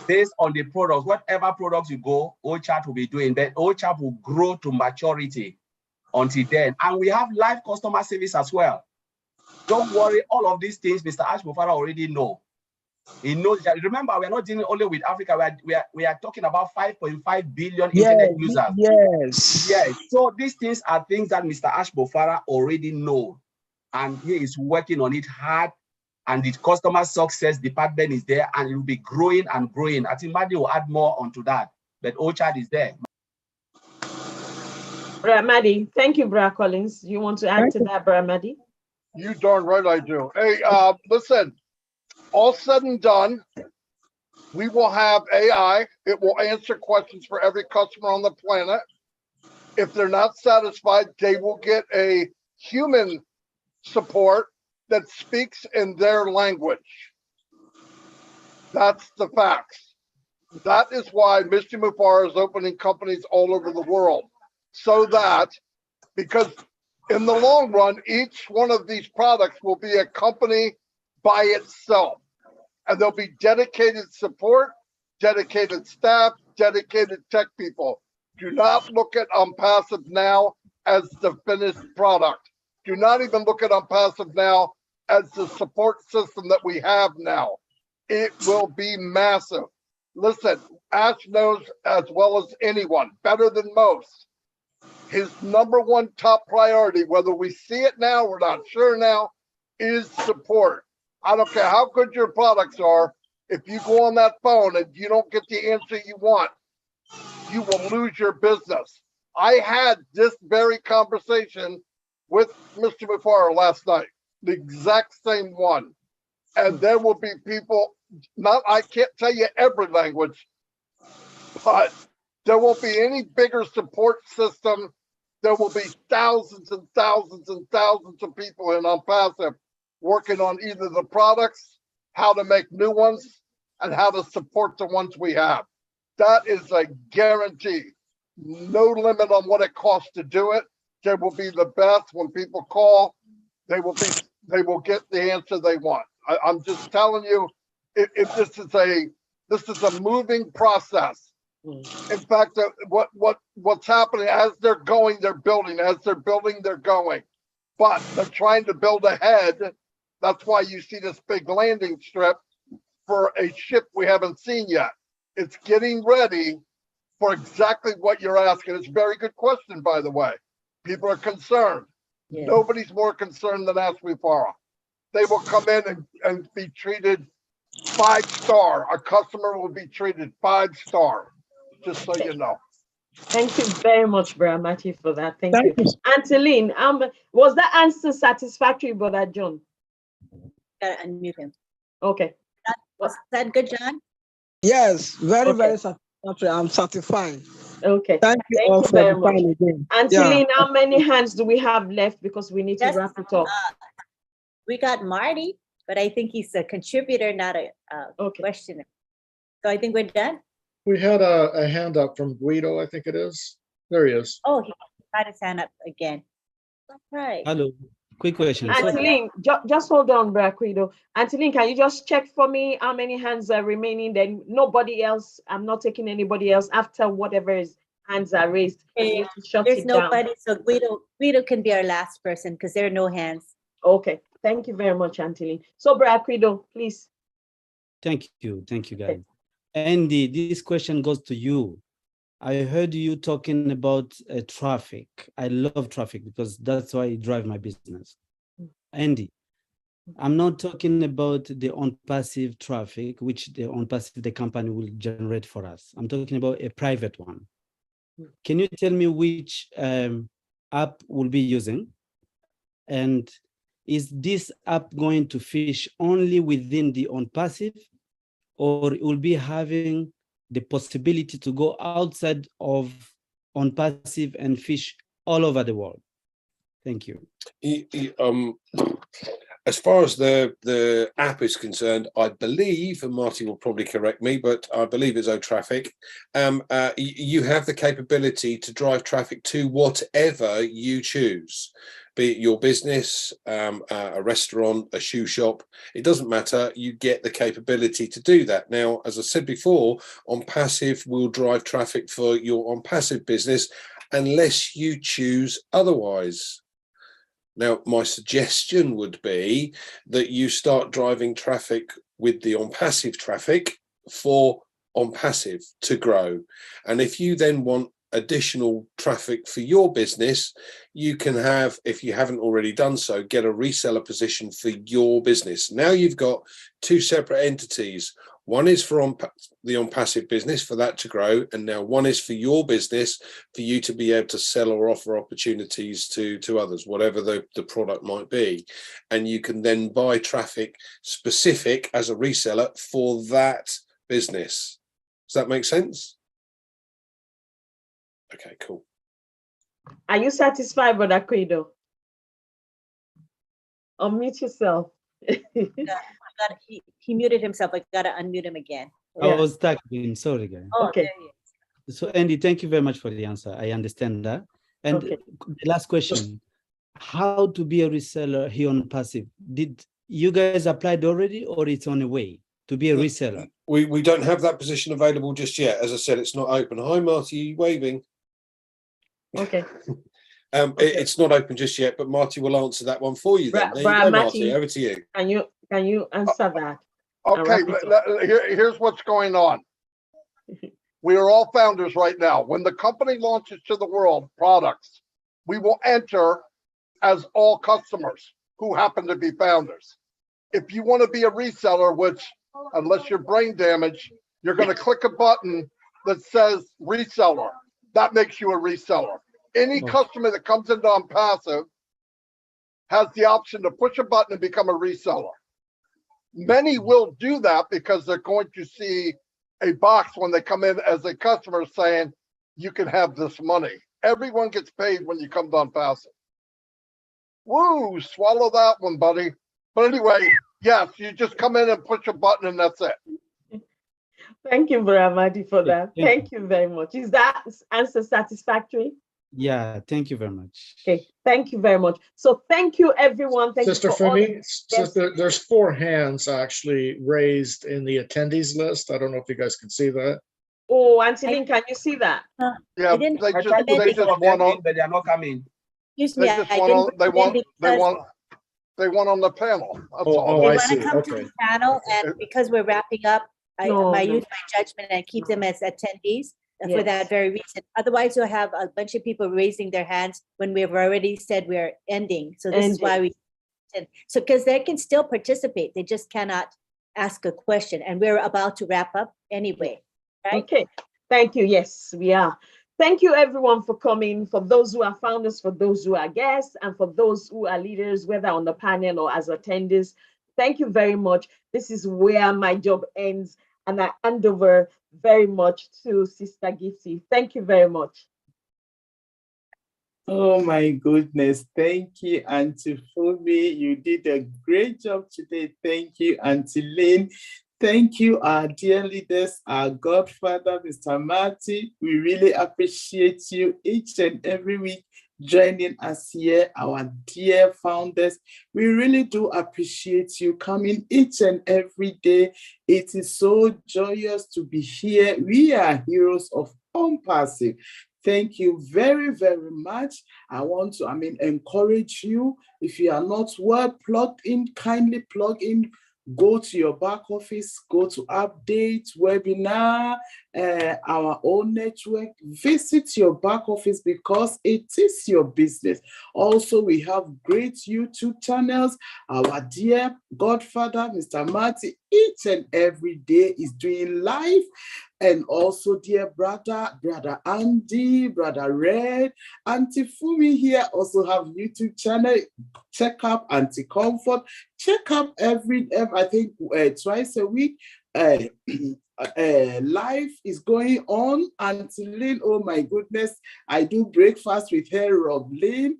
Based on the products, whatever products you go, OChat will be doing. Then OChat will grow to maturity until then. And we have live customer service as well. Don't worry, all of these things Mr. Ash Mufareh already know. He knows that. Remember, we are not dealing only with Africa. We are talking about 5.5 billion internet users. Yes. Yes. So these things are things that Mr. Ash Mufareh already know, and he is working on it hard. And the customer success department is there, and it will be growing and growing. I think Marty will add more onto that, but OChat is there. Brad Maddy, thank you, Brad Collins. You want to add to that, Brad Maddy? You darn right I do. Hey, listen, all said and done, We will have AI. It will answer questions for every customer on the planet. If they're not satisfied, they will get a human support that speaks in their language. That's the facts. That is why Mr. Mufareh is opening companies all over the world. So that, because in the long run, each one of these products will be a company by itself. And there'll be dedicated support, dedicated staff, dedicated tech people. Do not look at ONPASSIVE now as the finished product. Do not even look at ONPASSIVE now as the support system that we have now. It will be massive. Listen, Ash knows as well as anyone, better than most. His #1 top priority, whether we see it now, we're not sure now, is support. I don't care how good your products are. If you go on that phone and you don't get the answer you want, you will lose your business. I had this very conversation with Mr. Mufareh last night, the exact same one. And there will be people, I can't tell you every language, but there won't be any bigger support system. There will be thousands and thousands and thousands of people in ONPASSIVE working on either the products, how to make new ones, and how to support the ones we have. That is a guarantee. No limit on what it costs to do it. They will be the best. When people call, they will get the answer they want. I'm just telling you, if this is a moving process. In fact, what's happening as they're going, they're building. As they're building, they're going. But they're trying to build ahead. That's why you see this big landing strip for a ship we haven't seen yet. It's getting ready for exactly what you're asking. It's a very good question, by the way. People are concerned. Yeah. Nobody's more concerned than Ash Mufareh. They will come in and be treated 5-star. A customer will be treated 5-star, just so you know. Thank you very much, Brother Matthew, for that. Thank you. Auntie Lynn, was that answer satisfactory, Brother John? Unmute him. Okay. Was that good, John? Yes, very satisfactory. I'm satisfied. Okay. Thank you all for very the much. time again. Auntie Lynn, how many hands do we have left? Because we need to wrap it up. We got Marty, but I think he's a contributor, not a questioner. So I think we're done. We had a hand up from Guido, I think it is. There he is. Oh, he got his hand up again. All right. Hello. Quick question. Auntie Lynn, just hold on, Guido. Auntie Lynn, can you just check for me how many hands are remaining? Then nobody else. I'm not taking anybody else after whatever hands are raised. Okay. There's nobody, so Guido can be our last person because there are no hands. Okay. Thank you very much, Auntie Lynn. So, Guido, please. Thank you, guys. Andy, this question goes to you. I heard you talking about traffic. I love traffic because that's why I drive my business. Andy, I'm not talking about the ONPASSIVE traffic, which the company will generate for us. I'm talking about a private one. Can you tell me which app we'll be using? And is this app going to fish only within the ONPASSIVE, or it will be having the possibility to go outside of ONPASSIVE and fish all over the world? Thank you. As far as the app is concerned, I believe, and Marty will probably correct me, but I believe it's OTraffic. You have the capability to drive traffic to whatever you choose, be it your business, a restaurant, a shoe shop. It doesn't matter. You get the capability to do that. Now, as I said before, ONPASSIVE will drive traffic for your ONPASSIVE business unless you choose otherwise. Now, my suggestion would be that you start driving traffic with the ONPASSIVE traffic for ONPASSIVE to grow. And if you then want additional traffic for your business, you can have, if you haven't already done so, get a reseller position for your business. Now you've got two separate entities. One is for the ONPASSIVE business, for that to grow, and now one is for your business, for you to be able to sell or offer opportunities to others, whatever the product might be. And you can then buy traffic specific as a reseller for that business. Does that make sense? Okay, cool. Are you satisfied, Brother Credo? Unmute yourself. He muted himself. I gotta unmute him again. I was stuck again. Sorry, guys. Oh, Okay. there he is. So, Andy, thank you very much for the answer. I understand that. And Okay. the last question, how to be a reseller here on Passive? Did you guys applied already, or it's on the way to be a reseller? We don't have that position available just yet. As I said, it's not open. Hi, Marty, you waving? Okay. It's not open just yet, but Marty will answer that one for you then. There you go, Marty, over to you. Can you answer that? Okay, here's what's going on. We are all founders right now. When the company launches to the world products, we will enter as all customers who happen to be founders. If you want to be a reseller, which unless you're brain damaged, you're going to click a button that says reseller. That makes you a reseller. Any customer that comes into ONPASSIVE has the option to push a button and become a reseller. Many will do that because they're going to see a box when they come in as a customer saying, you can have this money. Everyone gets paid when you come to ONPASSIVE. Woo, swallow that one, buddy. But anyway, yes, you just come in and push a button and that's it. Thank you, Bramadi, for that. Thank you very much. Is that answer satisfactory? Yeah, thank you very much. Okay, thank you very much. So thank you, everyone. Thank Sister you for Fumi, all... Sister, there's 4 hands actually raised in the attendees list. I don't know if you guys can see that. Oh, Auntie Lynn, can you see that? Yeah, they just want on, but they are not coming. Excuse me, they want on the panel. That's all. They want to come to the panel, and because we're wrapping up, I use my judgment and keep them as attendees for that very reason. Otherwise, you'll have a bunch of people raising their hands when we've already said we're ending. So this is why we, so because they can still participate, they just cannot ask a question, and we're about to wrap up anyway. Right? Okay, thank you. Yes, we are. Thank you, everyone, for coming, for those who are founders, for those who are guests, and for those who are leaders, whether on the panel or as attendees. Thank you very much. This is where my job ends, and I hand over very much to Sister Gifty. Thank you very much. Oh my goodness. Thank you, Auntie Fumi. You did a great job today. Thank you, Auntie Lynn. Thank you, our dear leaders, our godfather, Mr. Marty. We really appreciate you each and every week joining us here, our dear founders. We really do appreciate you coming each and every day. It is so joyous to be here. We are heroes of ONPASSIVE. Thank you very, very much. I want to, encourage you. If you are not well plugged in, kindly plug in. Go to your back office, go to update, webinar, our own network, visit your back office because it is your business. Also, we have great YouTube channels. Our dear godfather, Mr. Marty, each and every day is doing live. And also, dear brother Andy, brother Red, Auntie Fumi here also have YouTube channel. Check up Auntie Comfort. Check up every I think twice a week. Life is going on. Auntie Lynn, oh my goodness, I do breakfast with her, Rob Lynn.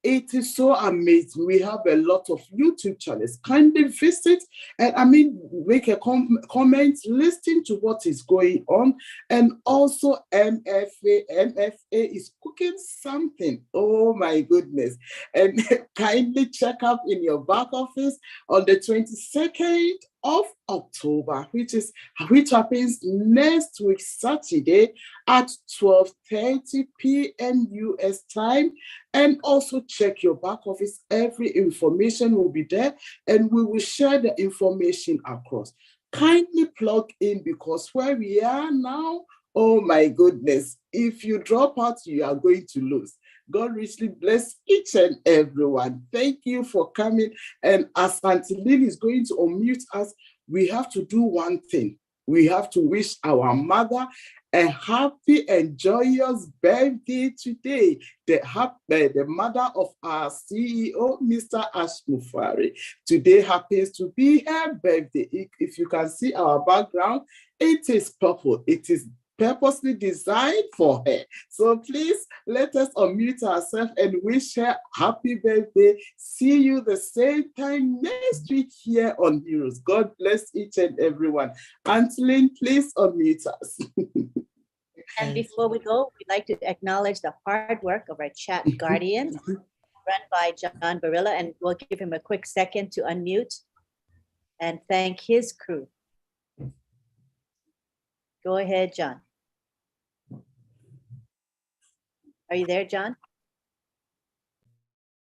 It is so amazing. We have a lot of YouTube channels. Kindly visit and make a comment, listen to what is going on. And also MFA is cooking something. Oh my goodness. And kindly check up in your back office on the 22nd of October, which happens next week, Saturday at 12:30 p.m. US time. And also check your back office. Every information will be there and we will share the information across. Kindly plug in because where we are now, oh my goodness, if you drop out, you are going to lose. God richly bless each and everyone. Thank you for coming. And as Auntie Lynn is going to unmute us, we have to do one thing. We have to wish our mother a happy and joyous birthday today. The mother of our CEO, Mr. Ash Mufareh. Today happens to be her birthday. If you can see our background, It is purple. It is purposely designed for her. So please let us unmute ourselves and wish her happy birthday. See you the same time next week here on Heroes. God bless each and everyone. ANTJE, please unmute us. And before we go, we'd like to acknowledge the hard work of our chat guardians run by John Barilla, and we'll give him a quick second to unmute and thank his crew. Go ahead, John. Are you there, John?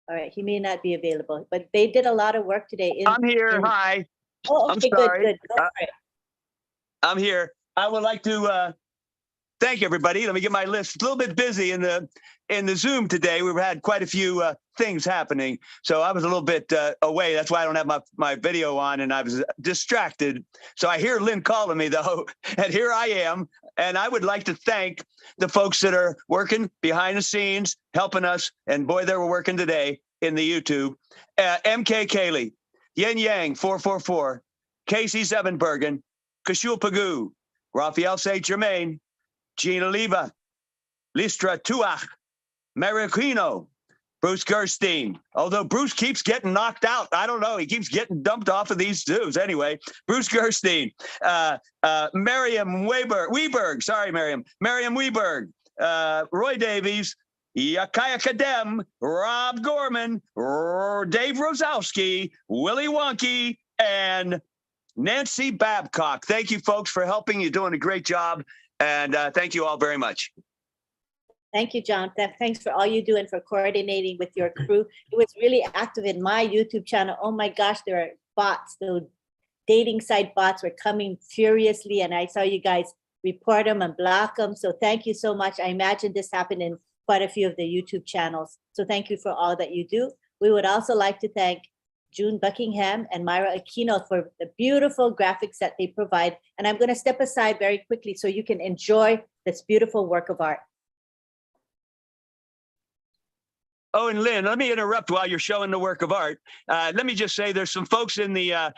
All right, he may not be available, but they did a lot of work today. I'm here. Hi. Oh, okay, I'm sorry. good. Go for it. I'm here. I would like to thank everybody. Let me get my list. It's a little bit busy in the Zoom today. We've had quite a few things happening, so I was a little bit away. That's why I don't have my video on, and I was distracted. So I hear Lynn calling me though, and here I am. And I would like to thank the folks that are working behind the scenes, helping us. And boy, they were working today in the YouTube. MK Kaylee, Yen Yang 444, Casey Zevenbergen, Kashul Pagoo, Raphael St. Germain, Gina Leva, Listra Tuach, Maricino, Bruce Gerstein. Although Bruce keeps getting knocked out. I don't know. He keeps getting dumped off of these zoos. Anyway, Bruce Gerstein, Miriam Weberg. Sorry, Miriam Weberg, Roy Davies, Yakaya Kadem, Rob Gorman, Dave Rosowski, Willie Wonky, and Nancy Babcock. Thank you, folks, for helping. You're doing a great job. And thank you all very much. Thank you, John. Thanks for all you do and for coordinating with your crew. It was really active in my YouTube channel. Oh my gosh, there are bots. The dating site bots were coming furiously, and I saw you guys report them and block them. So thank you so much. I imagine this happened in quite a few of the YouTube channels. So thank you for all that you do. We would also like to thank June Buckingham and Myra Aquino for the beautiful graphics that they provide. And I'm going to step aside very quickly so you can enjoy this beautiful work of art. Oh, and Lynn, let me interrupt while you're showing the work of art. Let me just say there's some folks in the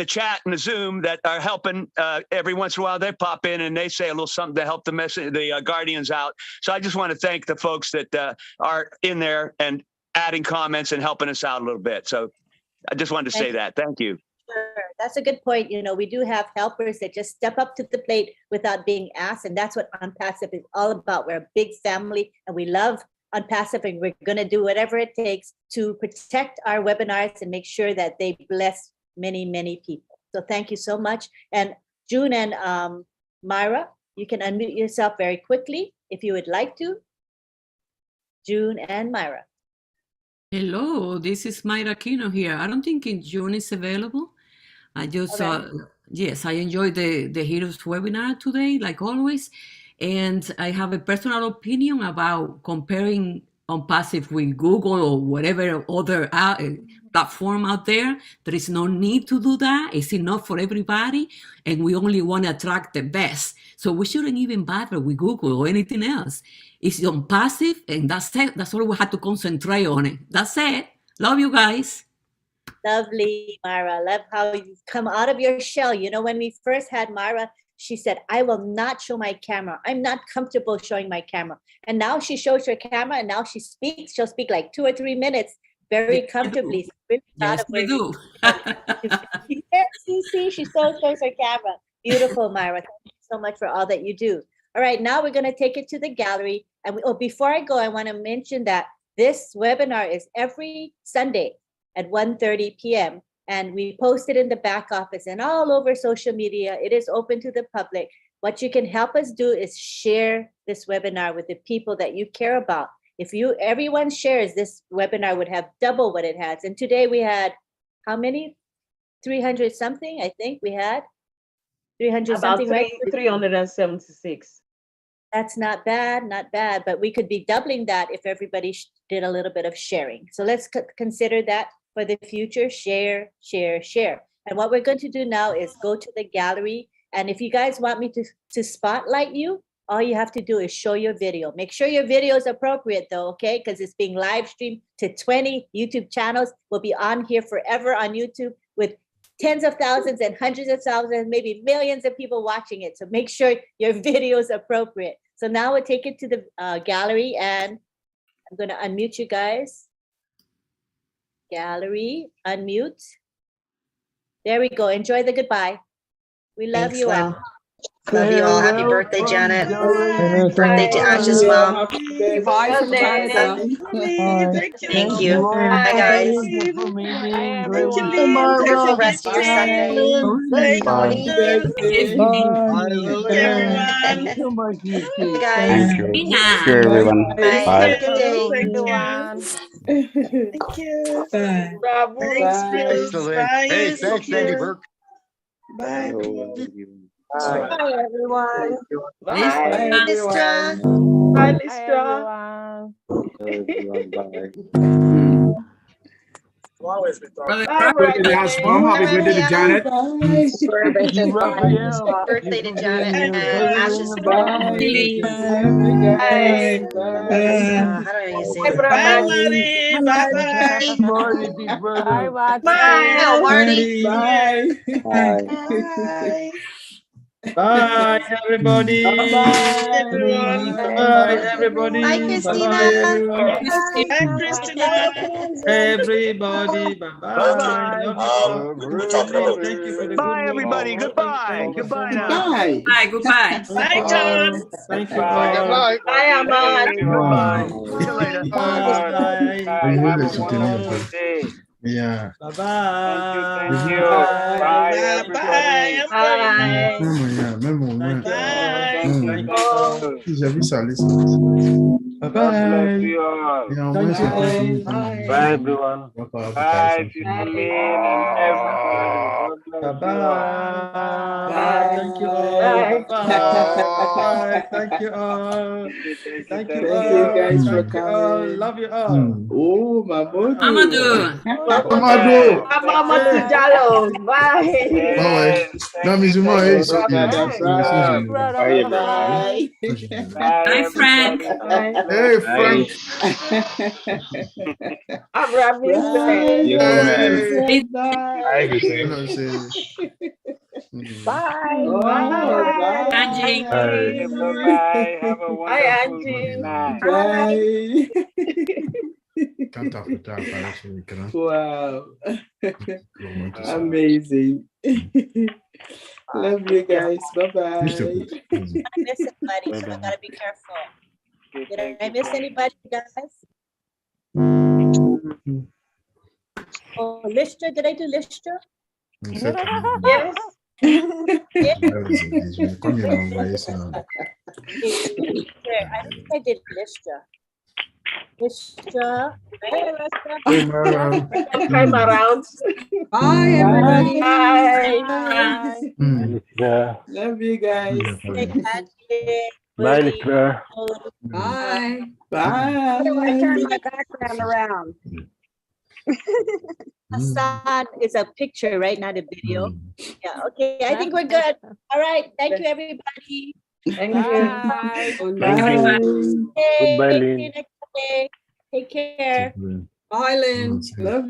chat and the Zoom that are helping. Every once in a while they pop in and they say a little something to help the Guardians out. So I just want to thank the folks that are in there and adding comments and helping us out a little bit. So I just wanted to say that. Thank you. Sure. That's a good point. You know, we do have helpers that just step up to the plate without being asked. And that's what ONPASSIVE is all about. We're a big family and we love ONPASSIVE, and we're going to do whatever it takes to protect our webinars and make sure that they bless many, many people. So thank you so much. And June and Myra, you can unmute yourself very quickly if you would like to. June and Myra. Hello, this is Myra Aquino here. I don't think June is available. I just, yes, I enjoyed the Heroes webinar today, like always. And I have a personal opinion about comparing ONPASSIVE with Google or whatever other platform out there. There is no need to do that. It's enough for everybody. And we only want to attract the best. So we shouldn't even bother with Google or anything else. It's ONPASSIVE, and that's it. That's all we have to concentrate on it. That's it. Love you guys. Lovely, Myra. Love how you've come out of your shell. You know, when we first had Myra, she said, I will not show my camera. I'm not comfortable showing my camera. And now she shows her camera and now she speaks. She'll speak like 2 or 3 minutes very comfortably. Really yes, we do. See, she still shows her camera. Beautiful, Myra. Thank you so much for all that you do. All right, now we're going to take it to the gallery. And before I go, I want to mention that this webinar is every Sunday at 1:30 p.m. And we post it in the back office and all over social media. It is open to the public. What you can help us do is share this webinar with the people that you care about. If everyone shares, this webinar would have double what it has. And today we had, how many? 300 something, I think we had. 300 something, right? 376. That's not bad, not bad. But we could be doubling that if everybody did a little bit of sharing. So let's consider that for the future. Share, share, share. And what we're going to do now is go to the gallery. And if you guys want me to spotlight you, all you have to do is show your video. Make sure your video is appropriate though, okay? Because it's being live streamed to 20 YouTube channels. We'll be on here forever on YouTube with tens of thousands and hundreds of thousands, maybe millions of people watching it. So make sure your video is appropriate. So now we'll take it to the gallery, and I'm going to unmute you guys. Gallery, unmute. There we go. Enjoy the goodbye. We love Thanks, you Lynn. all. Love you all. Happy birthday, Janet. Birthday to Ash's mom. Bye from Canada. Thank you. Bye, guys. Thank you, Lynn. Wonderful Thank you, rest of your Sunday. Thank Bye. you. Thank you, everyone. Guys. Thank you. Thank you, everyone. Bye. Bye. Have a good day. Thank you. Bravo. Thanks, Bruce. Bye. Hey, thanks, Andy Burke. Bye. Bye, everyone. Bye, Bye. everyone. Bye, Listra. Happy birthday to Ash mom. Happy birthday to Janet. Birthday to Janet and Ash's mom. How do you say that? Bye, Marty. Bye-bye. Bye. No, Marty. Bye. Bye. Bye, everybody. Bye, everyone. Bye, everybody. Bye, Christina. Bye, everyone. Bye, Christina. Everybody. Bye-bye. Thank you for the Bye, good everybody. work. Goodbye. Goodbye now. Bye. Bye, goodbye. Bye, John. Thank you all. Bye, Ahmad. Goodbye. See you later. Bye. Have a wonderful day. Yeah. Bye-bye. Thank you. Bye, everybody. Bye. Bye-bye. You all. Thank you all. Bye, everyone. Bye, Sister Lynn and everybody. Bye-bye. Thank you all. Bye. Thank you all. Thank you Thank you all. guys for Thank you all. coming. Love you all. Oh, Amadou. Amadou. Amadou Jallo. Bye. Bye. Bye, Frank. Hey, Frank. I'm Rabbi. You man. Bye. Bye. Bye. Angie. Bye. Have a Hi, wonderful Angie. night. Bye. Wow. Wow. Amazing. Love you guys. Bye-bye. I miss somebody, so I gotta be careful. Did I miss anybody, guys? Oh, Listra, did I do Listra? Yes. I don't think I did Listra. Listra. Come around. Bye, everybody. Bye. Love you guys. Bye, Lisa. Bye. Bye. I turn my background around. Hassan is a picture, right? Not a video. Yeah, okay. I think we're good. All right. Thank you, everybody. Thank you. Thank you. Okay. Goodbye, See Lynn. you next day. Take care. Bye, Lynn. Love you.